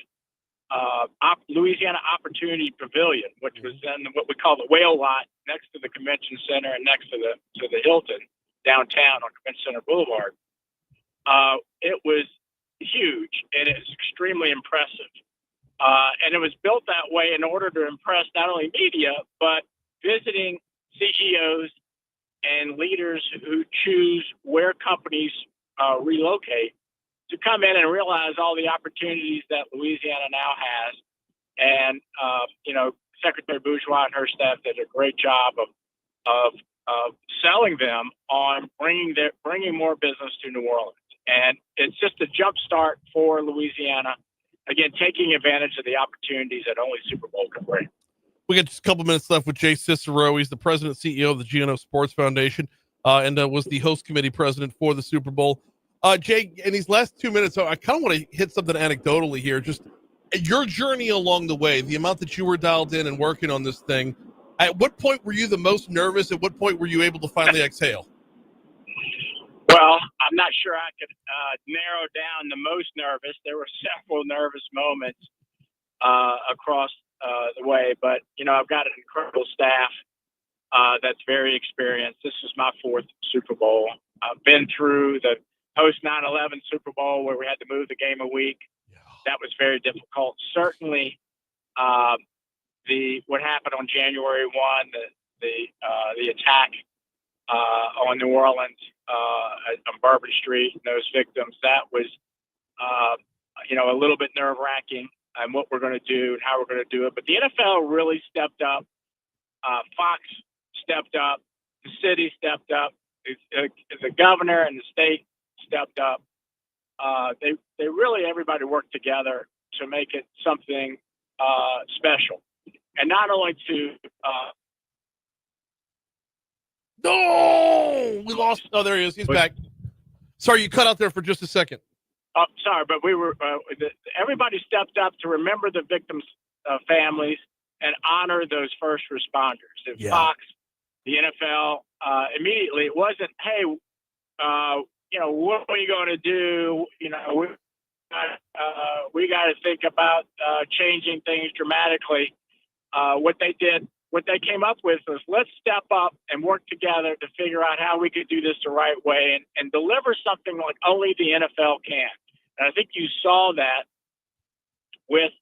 Louisiana Opportunity Pavilion, which was then what we call the Whale Lot next to the Convention Center and next to the Hilton downtown on Convention Center Boulevard. It was huge and it's extremely impressive. And it was built that way in order to impress not only media, but visiting CEOs and leaders who choose where companies relocate to come in and realize all the opportunities that Louisiana now has. And, Secretary Bourgeois and her staff did a great job of selling them on bringing more business to New Orleans. And it's just a jump start for Louisiana, again, taking advantage of the opportunities that only Super Bowl can bring. We got just a couple minutes left with Jay Cicero. He's the president and CEO of the GNO Sports Foundation and was the host committee president for the Super Bowl. Jay, in these last 2 minutes, I kind of want to hit something anecdotally here. Just your journey along the way, the amount that you were dialed in and working on this thing. At what point were you the most nervous? At what point were you able to finally exhale? Well, I'm not sure I could narrow down the most nervous. There were several nervous moments across the way, but I've got an incredible staff that's very experienced. This is my fourth Super Bowl. I've been through the post 9/11 Super Bowl where we had to move the game a week. That was very difficult. Certainly, what happened on January 1, the attack on New Orleans on Bourbon Street and those victims, that was a little bit nerve-wracking and what we're going to do and how we're going to do it. But the NFL really stepped up. Fox stepped up. The city stepped up. The governor and the state stepped up. They really, everybody worked together to make it something special, and not only to. No, we lost. Oh, there he is. He's back. Sorry, you cut out there for just a second. Oh, sorry, but we were. Everybody stepped up to remember the victims' families and honor those first responders. And Fox, the NFL, immediately, it wasn't, hey, what are you going to do? We got to think about changing things dramatically. What they came up with was, let's step up and work together to figure out how we could do this the right way and deliver something like only the NFL can. And I think you saw that with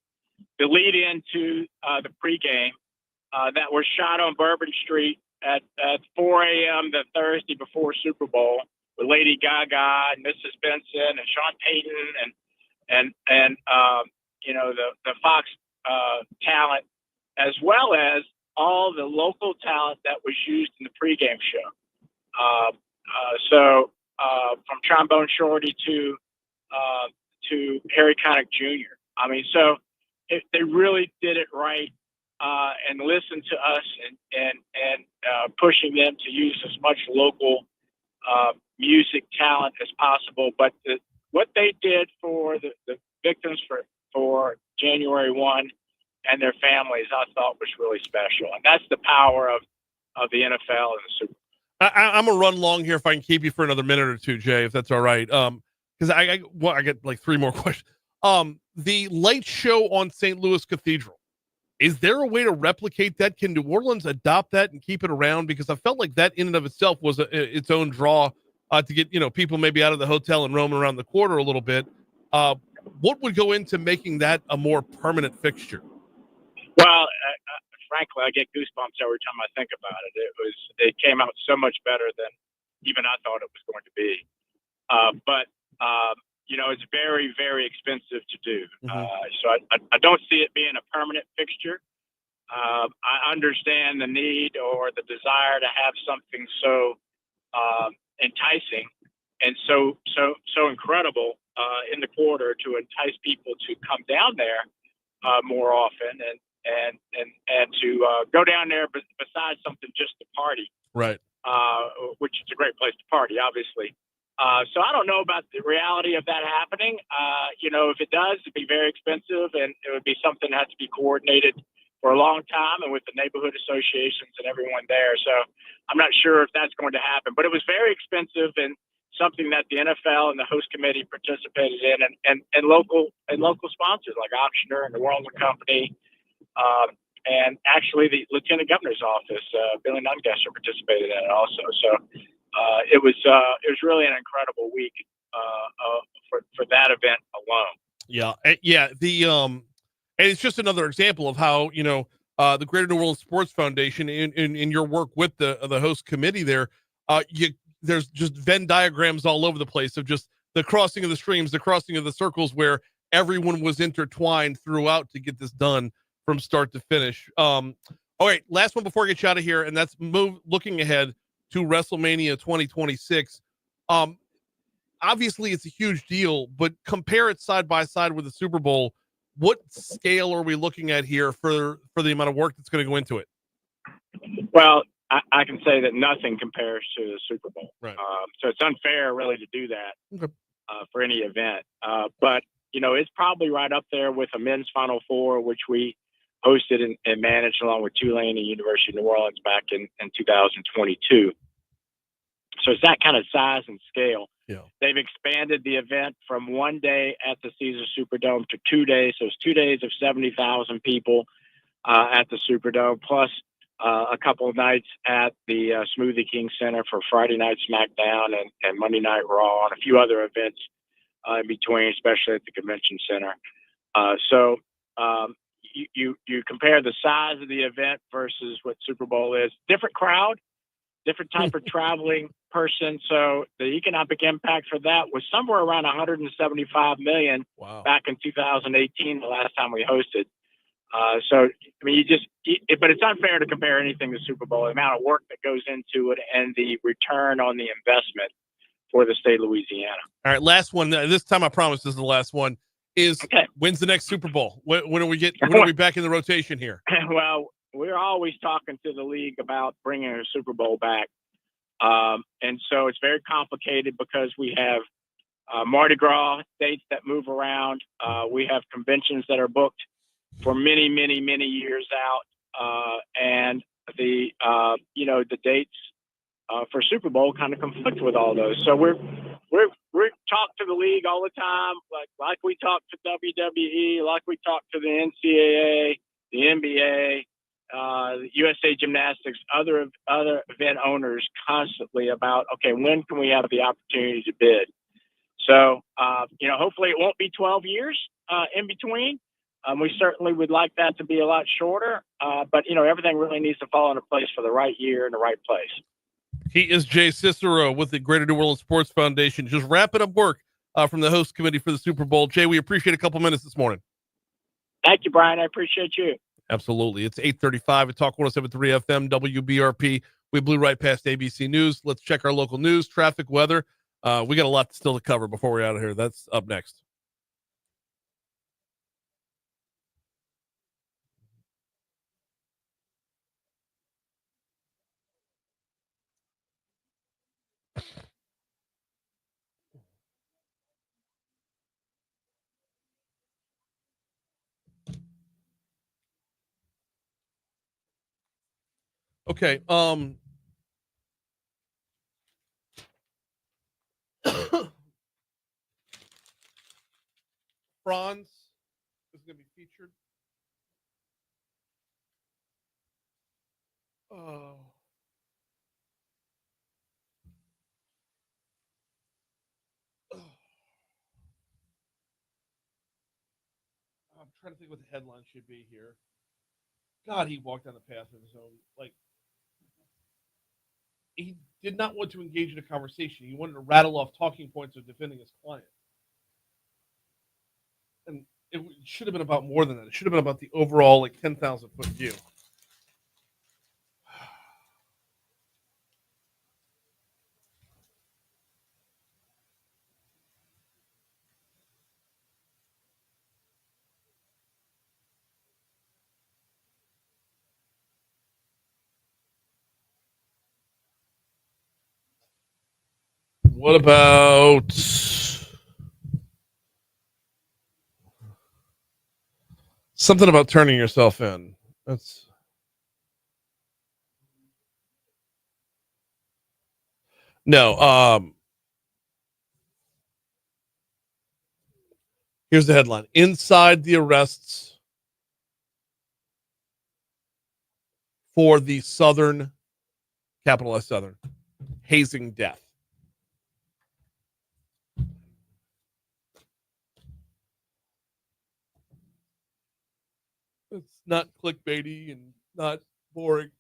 the lead into the pregame that was shot on Bourbon Street at 4 a.m. the Thursday before Super Bowl with Lady Gaga and Mrs. Benson and Sean Payton and the Fox talent, as well as all the local talent that was used in the pregame show. So from Trombone Shorty to Harry Connick Jr. I mean, so they really did it right and listened to us and pushing them to use as much local music talent as possible. But what they did for the victims for January 1 and their families, I thought was really special. And that's the power of the NFL and the Super Bowl. I'm gonna run long here if I can keep you for another minute or two, Jay, if that's all right. Because I get like three more questions. The light show on St. Louis Cathedral, is there a way to replicate that? Can New Orleans adopt that and keep it around? Because I felt like that in and of itself was its own draw to get people maybe out of the hotel and roaming around the quarter a little bit. What would go into making that a more permanent fixture? Well, frankly, I get goosebumps every time I think about it. It came out so much better than even I thought it was going to be. But it's very, very expensive to do. So I don't see it being a permanent fixture. I understand the need or the desire to have something so enticing and so incredible in the quarter to entice people to come down there more often and to go down there besides something just to party. Right. Which is a great place to party, obviously. So I don't know about the reality of that happening. If it does, it'd be very expensive, and it would be something that has to be coordinated for a long time and with the neighborhood associations and everyone there. So I'm not sure if that's going to happen. But it was very expensive and something that the NFL and the host committee participated in, and local sponsors like Auctioneer and the World Company, and actually the Lieutenant Governor's office, Billy Nungesser, participated in it also. So it was really an incredible week for that event alone. Yeah. And it's just another example of how the Greater New Orleans Sports Foundation in your work with the host committee there, there's just Venn diagrams all over the place of just the crossing of the streams, the crossing of the circles, where everyone was intertwined throughout to get this done from start to finish. All right, last one before I get you out of here, and that's looking ahead to WrestleMania 2026. Obviously, it's a huge deal, but compare it side by side with the Super Bowl. What scale are we looking at here for the amount of work that's going to go into it? Well, I can say that nothing compares to the Super Bowl. Right. So it's unfair, really, to do that Okay. For any event. But it's probably right up there with a men's Final Four, which we hosted and managed along with Tulane and University of New Orleans back in 2022. So it's that kind of size and scale. Yeah. They've expanded the event from 1 day at the Caesars Superdome to 2 days. So it's 2 days of 70,000 people at the Superdome, plus a couple of nights at the Smoothie King Center for Friday Night SmackDown and Monday Night Raw, and a few other events in between, especially at the Convention Center. So you compare the size of the event versus what Super Bowl is. Different crowd, different type of traveling person. So the economic impact for that was somewhere around $175 million. Wow. Back in 2018, the last time we hosted. So I mean, but it's unfair to compare anything to Super Bowl. The amount of work that goes into it and the return on the investment for the state of Louisiana. All right, last one. This time I promise this is the last one. Is Okay. when's the next Super Bowl? When are we back in the rotation here? Well, we're always talking to the league about bringing a Super Bowl back. And so it's very complicated because we have Mardi Gras dates that move around. We have conventions that are booked for many, many, many years out. And the dates for Super Bowl kind of conflict with all those. So we're talk to the league all the time, like we talk to WWE, like we talk to the NCAA, the NBA, the USA Gymnastics, other event owners constantly about, okay, when can we have the opportunity to bid? So, hopefully it won't be 12 years in between. We certainly would like that to be a lot shorter, but everything really needs to fall into place for the right year and the right place. He is Jay Cicero with the Greater New Orleans Sports Foundation, just wrapping up work from the host committee for the Super Bowl. Jay, we appreciate a couple minutes this morning. Thank you, Brian. I appreciate you. Absolutely. It's 8:35 at Talk 107.3 FM WBRP. We blew right past ABC News. Let's check our local news, traffic, weather. We got a lot still to cover before we're out of here. That's up next. Okay. Franz is going to be featured. Oh. I'm trying to think what the headline should be here. God, he walked down the path of his own. He did not want to engage in a conversation. He wanted to rattle off talking points of defending his client. And it should have been about more than that. It should have been about the overall 10,000 foot view. What about something about turning yourself in? That's no. Here's the headline: Inside the arrests for the Southern, capital S Southern, hazing death. It's not clickbaity and not boring.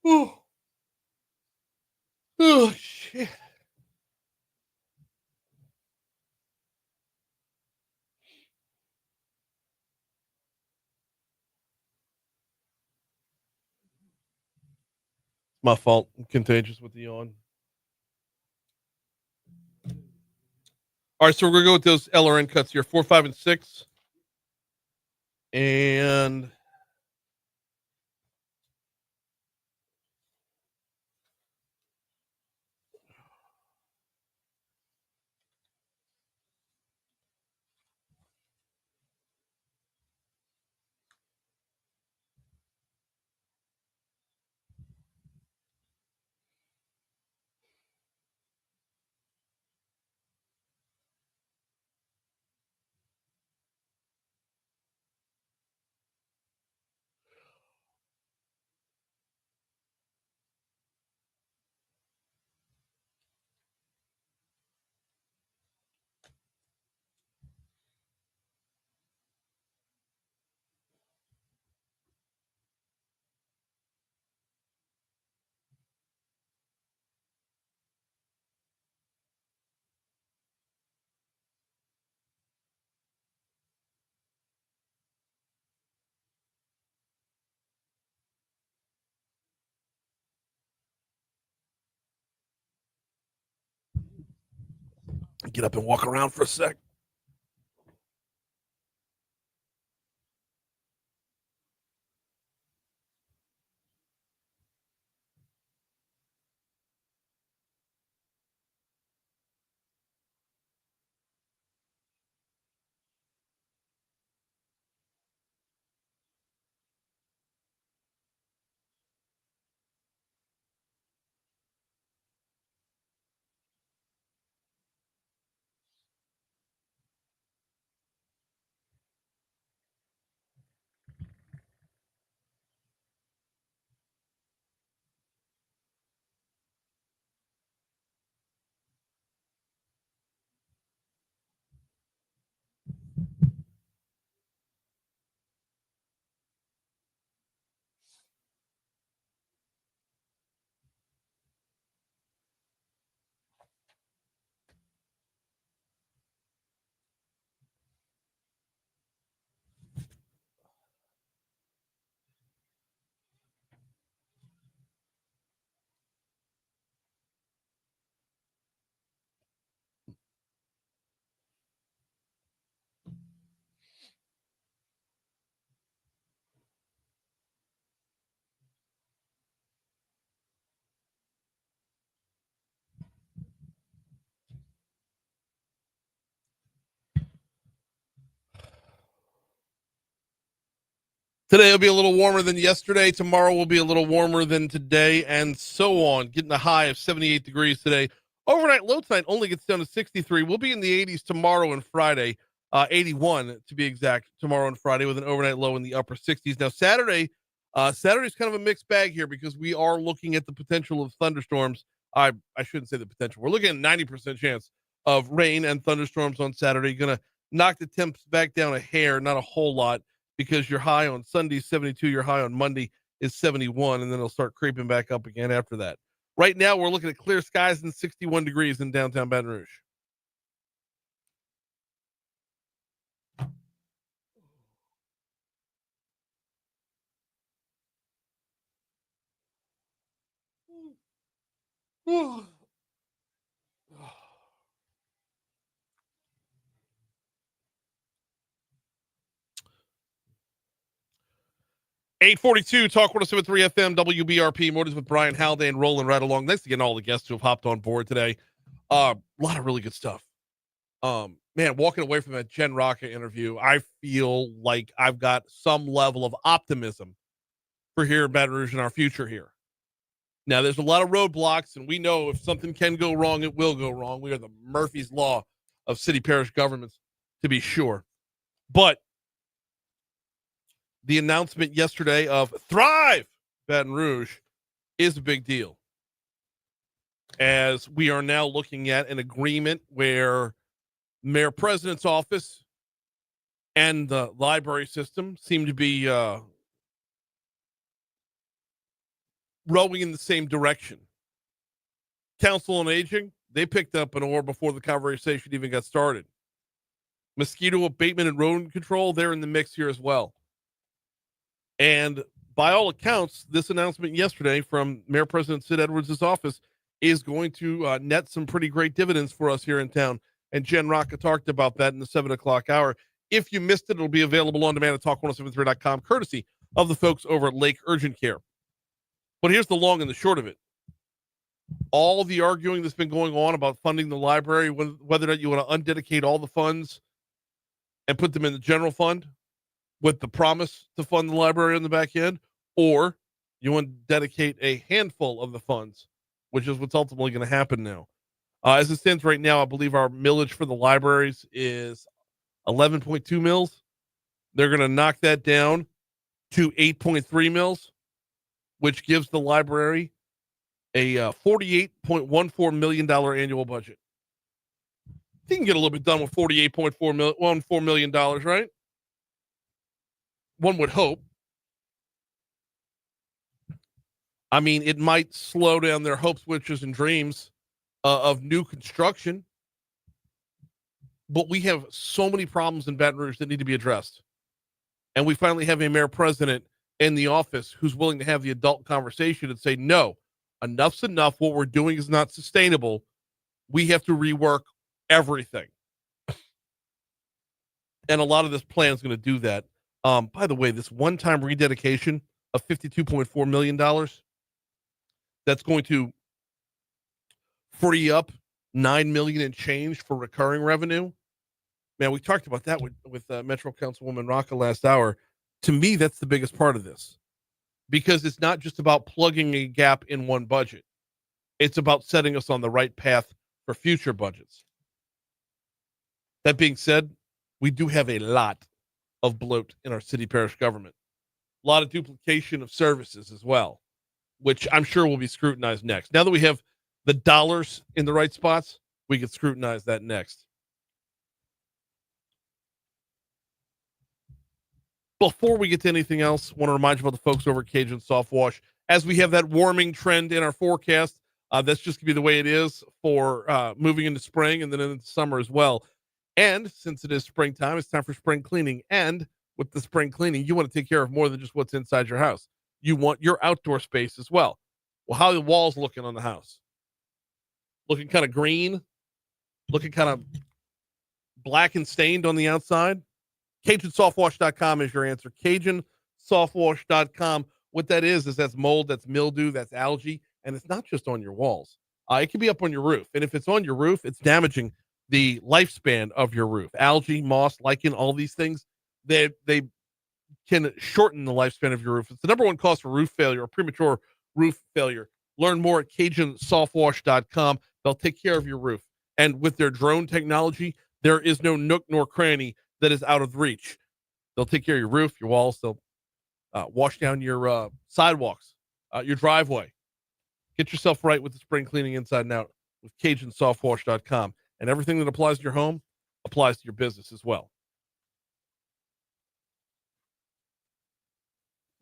Oh, shit. My fault. I'm contagious with the yawn. All right, so we're going to go with those LRN cuts here, 4, 5, and 6. And Get up and walk around for a sec. Today will be a little warmer than yesterday. Tomorrow will be a little warmer than today, and so on. Getting a high of 78 degrees today. Overnight low tonight only gets down to 63. We'll be in the 80s tomorrow and Friday, 81 to be exact, tomorrow and Friday, with an overnight low in the upper 60s. Now, Saturday's kind of a mixed bag here because we are looking at the potential of thunderstorms. I shouldn't say the potential. We're looking at a 90% chance of rain and thunderstorms on Saturday. Going to knock the temps back down a hair, not a whole lot, because your high on Sunday is 72, your high on Monday is 71, and then it'll start creeping back up again after that. Right now, we're looking at clear skies and 61 degrees in downtown Baton Rouge. Whew. 842 Talk 107.3 FM WBRP. Mornings with Brian Haldane rolling right along. Thanks again to all the guests who have hopped on board today. A lot of really good stuff. Man, walking away from that Jenn Racca interview, I feel like I've got some level of optimism for here in Baton Rouge and our future here. Now, there's a lot of roadblocks, and we know if something can go wrong, it will go wrong. We are the Murphy's Law of city parish governments, to be sure. But the announcement yesterday of Thrive Baton Rouge is a big deal, as we are now looking at an agreement where Mayor President's office and the library system seem to be rowing in the same direction. Council on Aging, they picked up an oar before the conversation even got started. Mosquito abatement and rodent control, they're in the mix here as well. And by all accounts, this announcement yesterday from Mayor President Sid Edwards' office is going to net some pretty great dividends for us here in town. And Jenn Racca talked about that in the 7 o'clock hour. If you missed it, it'll be available on demand at talk1073.com, courtesy of the folks over at Lake Urgent Care. But here's the long and the short of it. All the arguing that's been going on about funding the library, whether or not you want to undedicate all the funds and put them in the general fund with the promise to fund the library on the back end, or you want to dedicate a handful of the funds, which is what's ultimately going to happen now. As it stands right now, I believe our millage for the libraries is 11.2 mils. They're going to knock that down to 8.3 mils, which gives the library a $48.14 million annual budget. You can get a little bit done with $48.14 million, right? One would hope. I mean, it might slow down their hopes, wishes, and dreams of new construction, but we have so many problems in Baton Rouge that need to be addressed. And we finally have a mayor president in the office who's willing to have the adult conversation and say, no, enough's enough. What we're doing is not sustainable. We have to rework everything. And a lot of this plan is going to do that. By the way, this one-time rededication of $52.4 million, that's going to free up $9 million and change for recurring revenue. Man, we talked about that with Metro Councilwoman Racca last hour. To me, that's the biggest part of this, because it's not just about plugging a gap in one budget. It's about setting us on the right path for future budgets. That being said, we do have a lot of bloat in our city parish government. A lot of duplication of services as well, which I'm sure will be scrutinized next. Now that we have the dollars in the right spots, we can scrutinize that next. Before we get to anything else, I want to remind you about the folks over at Cajun Soft Wash. As we have that warming trend in our forecast, that's just going to be the way it is for moving into spring and then into summer as well. And since it is springtime, it's time for spring cleaning. And with the spring cleaning, you want to take care of more than just what's inside your house. You want your outdoor space as well. Well, how are the walls looking on the house? Looking kind of green? Looking kind of black and stained on the outside? CajunSoftwash.com is your answer. CajunSoftwash.com. What that is that's mold, that's mildew, that's algae, and it's not just on your walls. It can be up on your roof. And if it's on your roof, it's damaging the lifespan of your roof. Algae, moss, lichen, all these things, they can shorten the lifespan of your roof. It's the number one cause for roof failure or premature roof failure. Learn more at CajunSoftwash.com. They'll take care of your roof. And with their drone technology, there is no nook nor cranny that is out of reach. They'll take care of your roof, your walls. They'll wash down your sidewalks, your driveway. Get yourself right with the spring cleaning inside and out with CajunSoftwash.com. And everything that applies to your home applies to your business as well.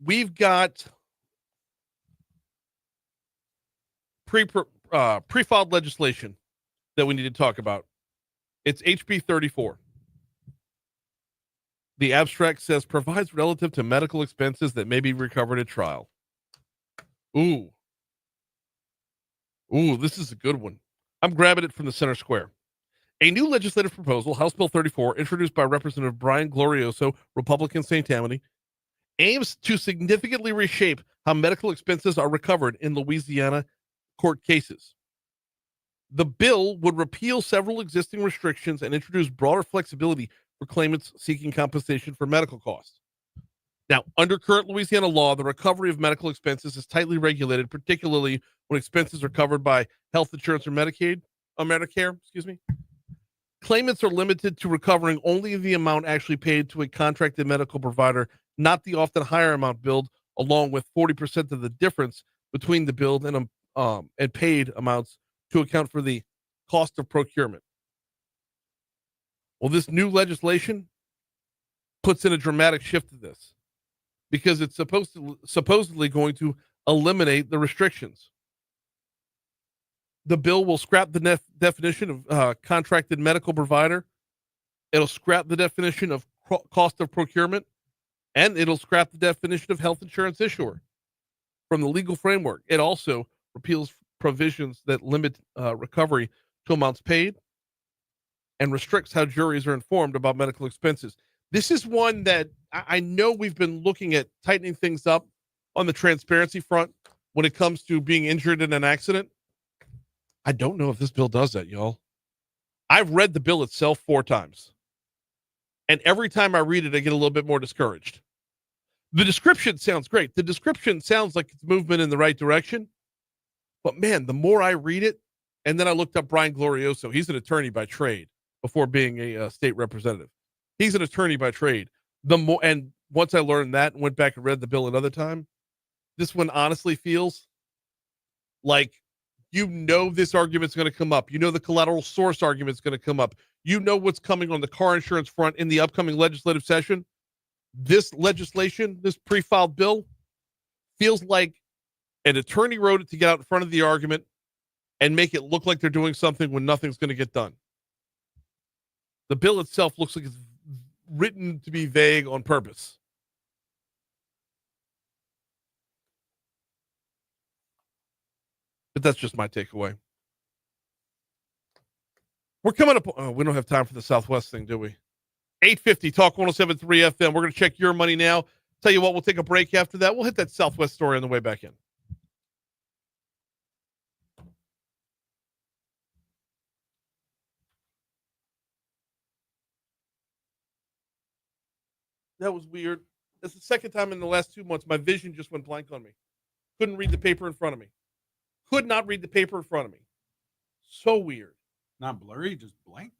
We've got pre-filed legislation that we need to talk about. It's HB 34. The abstract says provides relative to medical expenses that may be recovered at trial. Ooh, this is a good one. I'm grabbing it from the center square. A new legislative proposal, House Bill 34, introduced by Representative Brian Glorioso, Republican St. Tammany, aims to significantly reshape how medical expenses are recovered in Louisiana court cases. The bill would repeal several existing restrictions and introduce broader flexibility for claimants seeking compensation for medical costs. Now, under current Louisiana law, the recovery of medical expenses is tightly regulated, particularly when expenses are covered by health insurance or Medicare. Claimants are limited to recovering only the amount actually paid to a contracted medical provider, not the often higher amount billed, along with 40% of the difference between the billed and paid amounts to account for the cost of procurement. Well, this new legislation puts in a dramatic shift to this because it's supposedly going to eliminate the restrictions. The bill will scrap the definition of contracted medical provider. It'll scrap the definition of cost of procurement, and it'll scrap the definition of health insurance issuer from the legal framework. It also repeals provisions that limit recovery to amounts paid and restricts how juries are informed about medical expenses. This is one that I know we've been looking at tightening things up on the transparency front when it comes to being injured in an accident. I don't know if this bill does that, y'all. I've read the bill itself 4 times. And every time I read it, I get a little bit more discouraged. The description sounds great. The description sounds like it's movement in the right direction. But man, the more I read it, and then I looked up Brian Glorioso. He's an attorney by trade before being a state representative. He's an attorney by trade. And once I learned that and went back and read the bill another time, this one honestly feels like this argument's going to come up. The collateral source argument's going to come up. What's coming on the car insurance front in the upcoming legislative session. This legislation, this pre-filed bill, feels like an attorney wrote it to get out in front of the argument and make it look like they're doing something when nothing's going to get done. The bill itself looks like it's written to be vague on purpose. But that's just my takeaway. We're coming up. Oh, we don't have time for the Southwest thing, do we? 850 Talk 107.3 FM. We're going to check your money now. Tell you what, we'll take a break after that. We'll hit that Southwest story on the way back in. That was weird. That's the second time in the last 2 months my vision just went blank on me. Couldn't read the paper in front of me. Could not read the paper in front of me. So weird. Not blurry, just blank.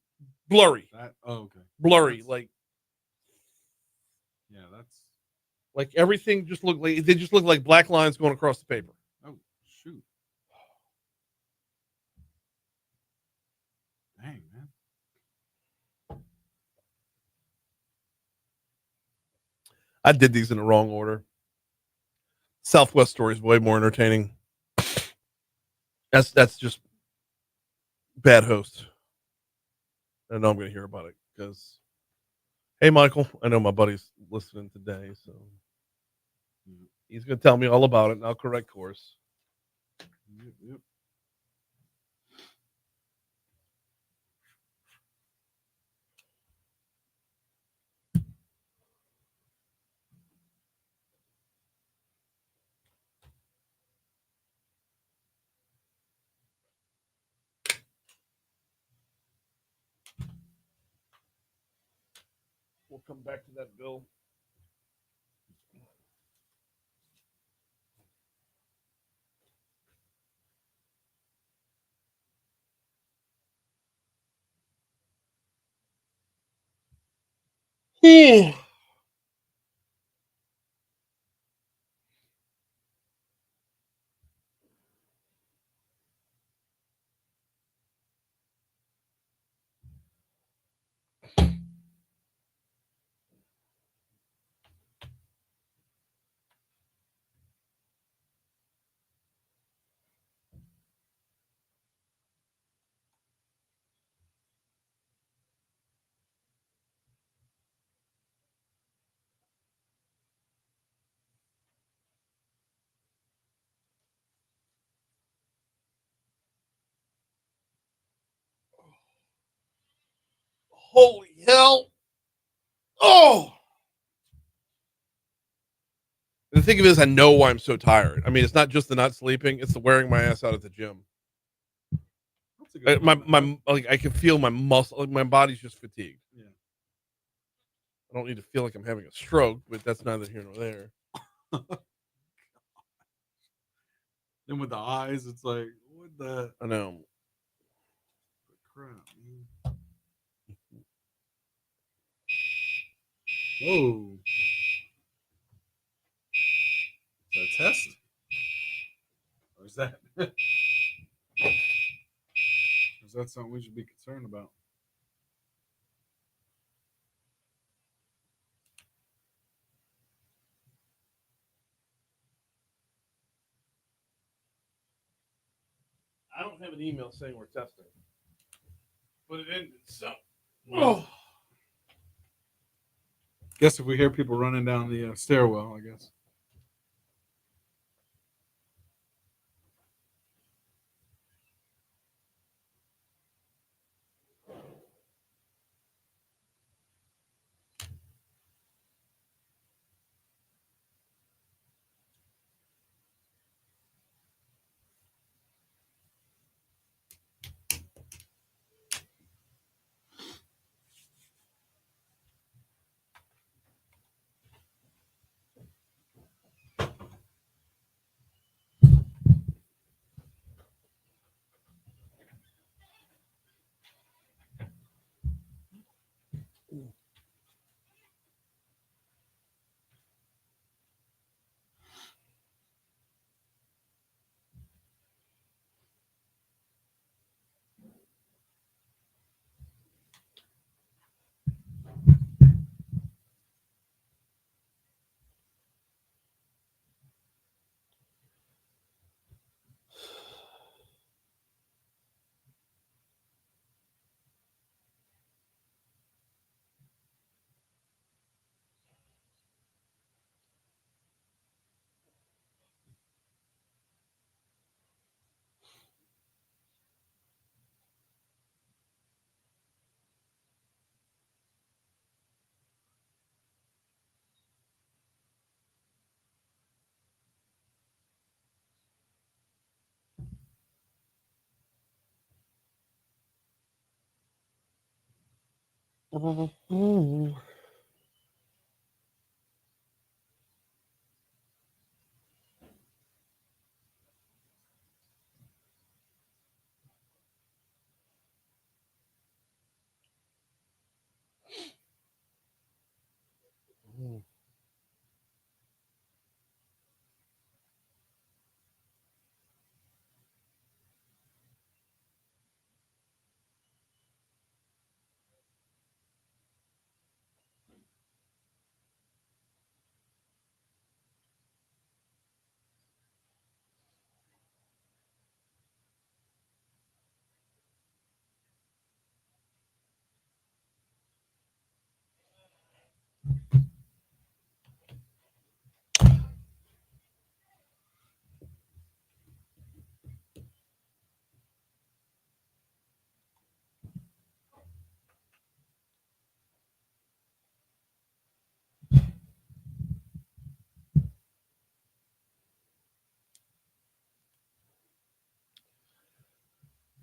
Blurry. Okay. Blurry. That's, like everything just looked like they just looked like black lines going across the paper. Oh shoot. Dang, man. I did these in the wrong order. Southwest story is way more entertaining. That's just bad host. I know I'm going to hear about it because, hey, Michael, I know my buddy's listening today, so he's going to tell me all about it, and I'll correct course. Yep. We'll come back to that bill. Holy hell. Oh. The thing of it is, I know why I'm so tired. I mean, it's not just the not sleeping; it's the wearing my ass out at the gym. I can feel my muscle, like my body's just fatigued. Yeah. I don't need to feel like I'm having a stroke, but that's neither here nor there. Then with the eyes, it's like, what the I know. crap, man. Whoa. Is that a test? Or is that is that something we should be concerned about? I don't have an email saying we're testing, but it ended. So, oh. Guess if we hear people running down the stairwell, I guess.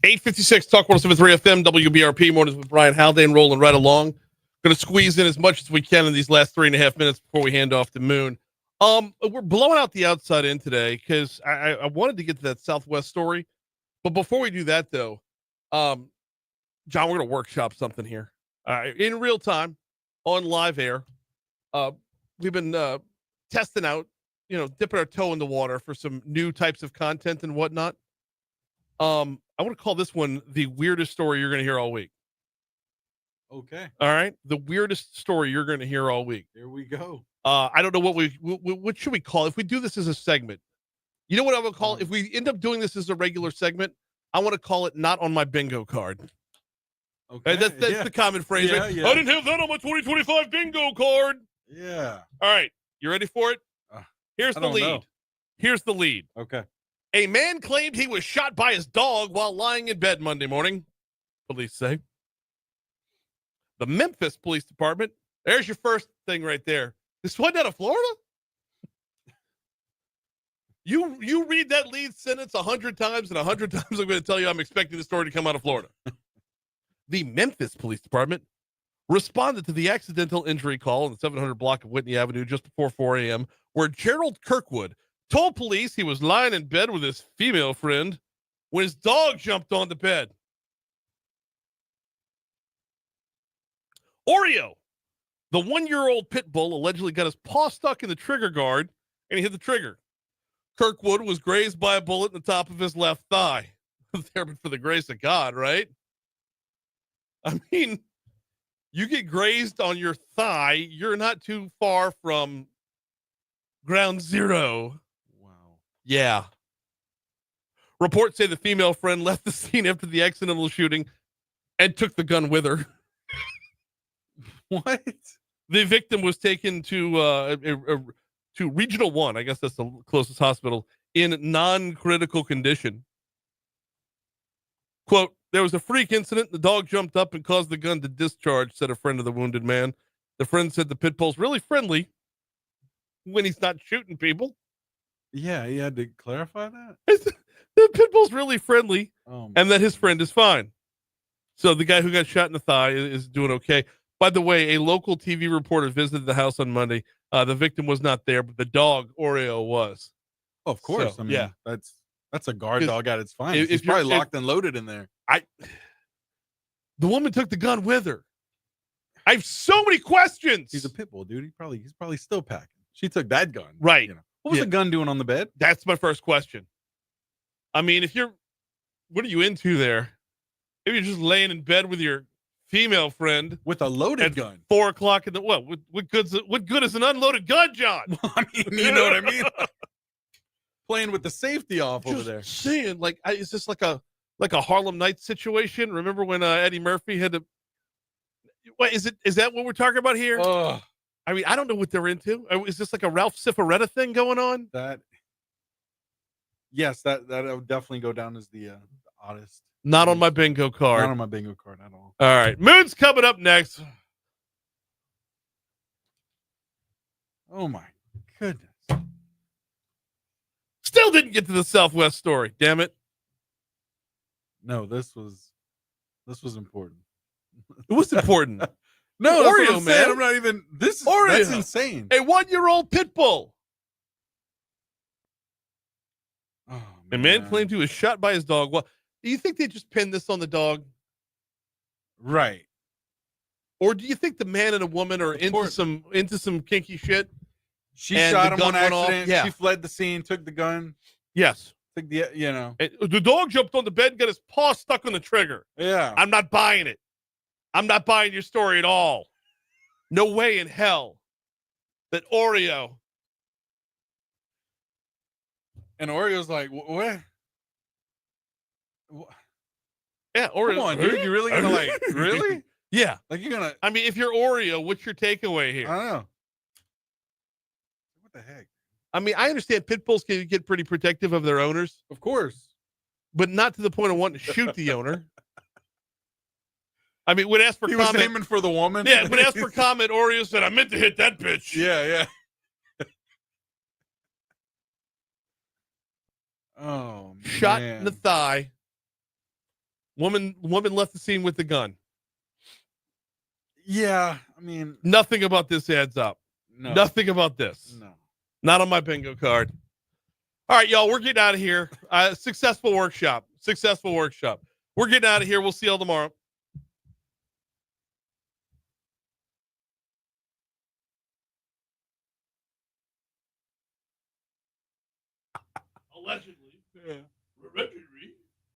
$8:56 Talk 107.3 FM WBRP mornings with Brian Haldane rolling right along. Going to squeeze in as much as we can in these last 3.5 minutes before we hand off to Moon. We're blowing out the outside in today because I wanted to get to that Southwest story, but before we do that though, John, we're going to workshop something here in real time on live air. We've been testing out, dipping our toe in the water for some new types of content and whatnot. I want to call this one the weirdest story you're going to hear all week. Okay. All right. The weirdest story you're going to hear all week. Here we go. I don't know what should we call it? If we do this as a segment, you know what I would call it? If we end up doing this as a regular segment, I want to call it not on my bingo card. Okay. That's the common phrase. Yeah, right? yeah. I didn't have that on my 2025 bingo card. Yeah. All right. You ready for it? Here's the lead. Know. Here's the lead. Okay. A man claimed he was shot by his dog while lying in bed Monday morning, police say. The Memphis Police Department, there's your first thing right there. This wasn't out of Florida? You read that lead sentence 100 times, and 100 times I'm going to tell you I'm expecting the story to come out of Florida. The Memphis Police Department responded to the accidental injury call on the 700 block of Whitney Avenue just before 4 a.m., where Gerald Kirkwood told police he was lying in bed with his female friend when his dog jumped on the bed. Oreo, the 1-year-old pit bull, allegedly got his paw stuck in the trigger guard and he hit the trigger. Kirkwood was grazed by a bullet in the top of his left thigh. There, but for the grace of God, right? I mean, you get grazed on your thigh, you're not too far from ground zero. Yeah. Reports say the female friend left the scene after the accidental shooting and took the gun with her. What? The victim was taken to Regional 1, I guess that's the closest hospital, in non-critical condition. Quote, there was a freak incident. The dog jumped up and caused the gun to discharge, said a friend of the wounded man. The friend said the pit bull's really friendly when he's not shooting people. Yeah, he had to clarify that. The pit bull's really friendly, and that his friend goodness. is fine. So the guy who got shot in the thigh is doing okay. By the way, a local TV reporter visited the house on Monday. The victim was not there, but the dog, Oreo, was. Oh, of course. So, I mean, yeah. that's a guard dog at its finest. If He's you're- probably locked and loaded in there. The woman took the gun with her. I have so many questions. He's a pit bull, dude. He's probably still packing. She took that gun. Right. What was Yeah. the gun doing on the bed? That's my first question. I mean, what are you into there? Maybe you're just laying in bed with your female friend With a loaded at gun. 4 o'clock in the what good is an unloaded gun, John? I mean, you know what I mean? Playing with the safety off over Just there. saying, is this like a Harlem Nights situation? Remember when Eddie Murphy had to? What is it? Is that what we're talking about here? Oh, I mean, I don't know what they're into. Is this like a Ralph Cifaretta thing going on? yes, that would definitely go down as the oddest. Not on my bingo card. Not on my bingo card at all. All right, Moon's coming up next. Oh my goodness. Still didn't get to the Southwest story. Damn it! No, this was important. It was important. No, that's what Oreo, I'm saying. man. I'm not even. This is Oreo. that's insane. A 1-year-old pit bull. Oh, A man claimed he was shot by his dog. Well, do you think they just pinned this on the dog? Right. Or do you think the man and a woman are into some kinky shit? She And shot the him gun on went off? accident. Yeah. She fled the scene, took the gun, Yes. took the The dog jumped on the bed and got his paw stuck on the trigger. Yeah. I'm not buying it. I'm not buying your story at all. No way in hell that Oreo. And Oreo's like, what? Yeah, Oreo. Come on, dude. You really gonna like really? Yeah. Like you're gonna? I mean, if you're Oreo, what's your takeaway here? I don't know. What the heck? I mean, I understand pit bulls can get pretty protective of their owners, Of course. but not to the point of wanting to shoot the owner. I mean, would ask for He was comment. aiming for the woman. Yeah, would ask for comment. Oreo said, "I meant to hit that bitch." Yeah. Oh, Shot man. in the thigh. Woman left the scene with the gun. Yeah, I mean, Nothing about this adds up. no. Nothing about this. No. Not on my bingo card. All right, y'all, we're getting out of here. Successful workshop. We're getting out of here. We'll see y'all tomorrow. Allegedly. Yeah. Allegedly.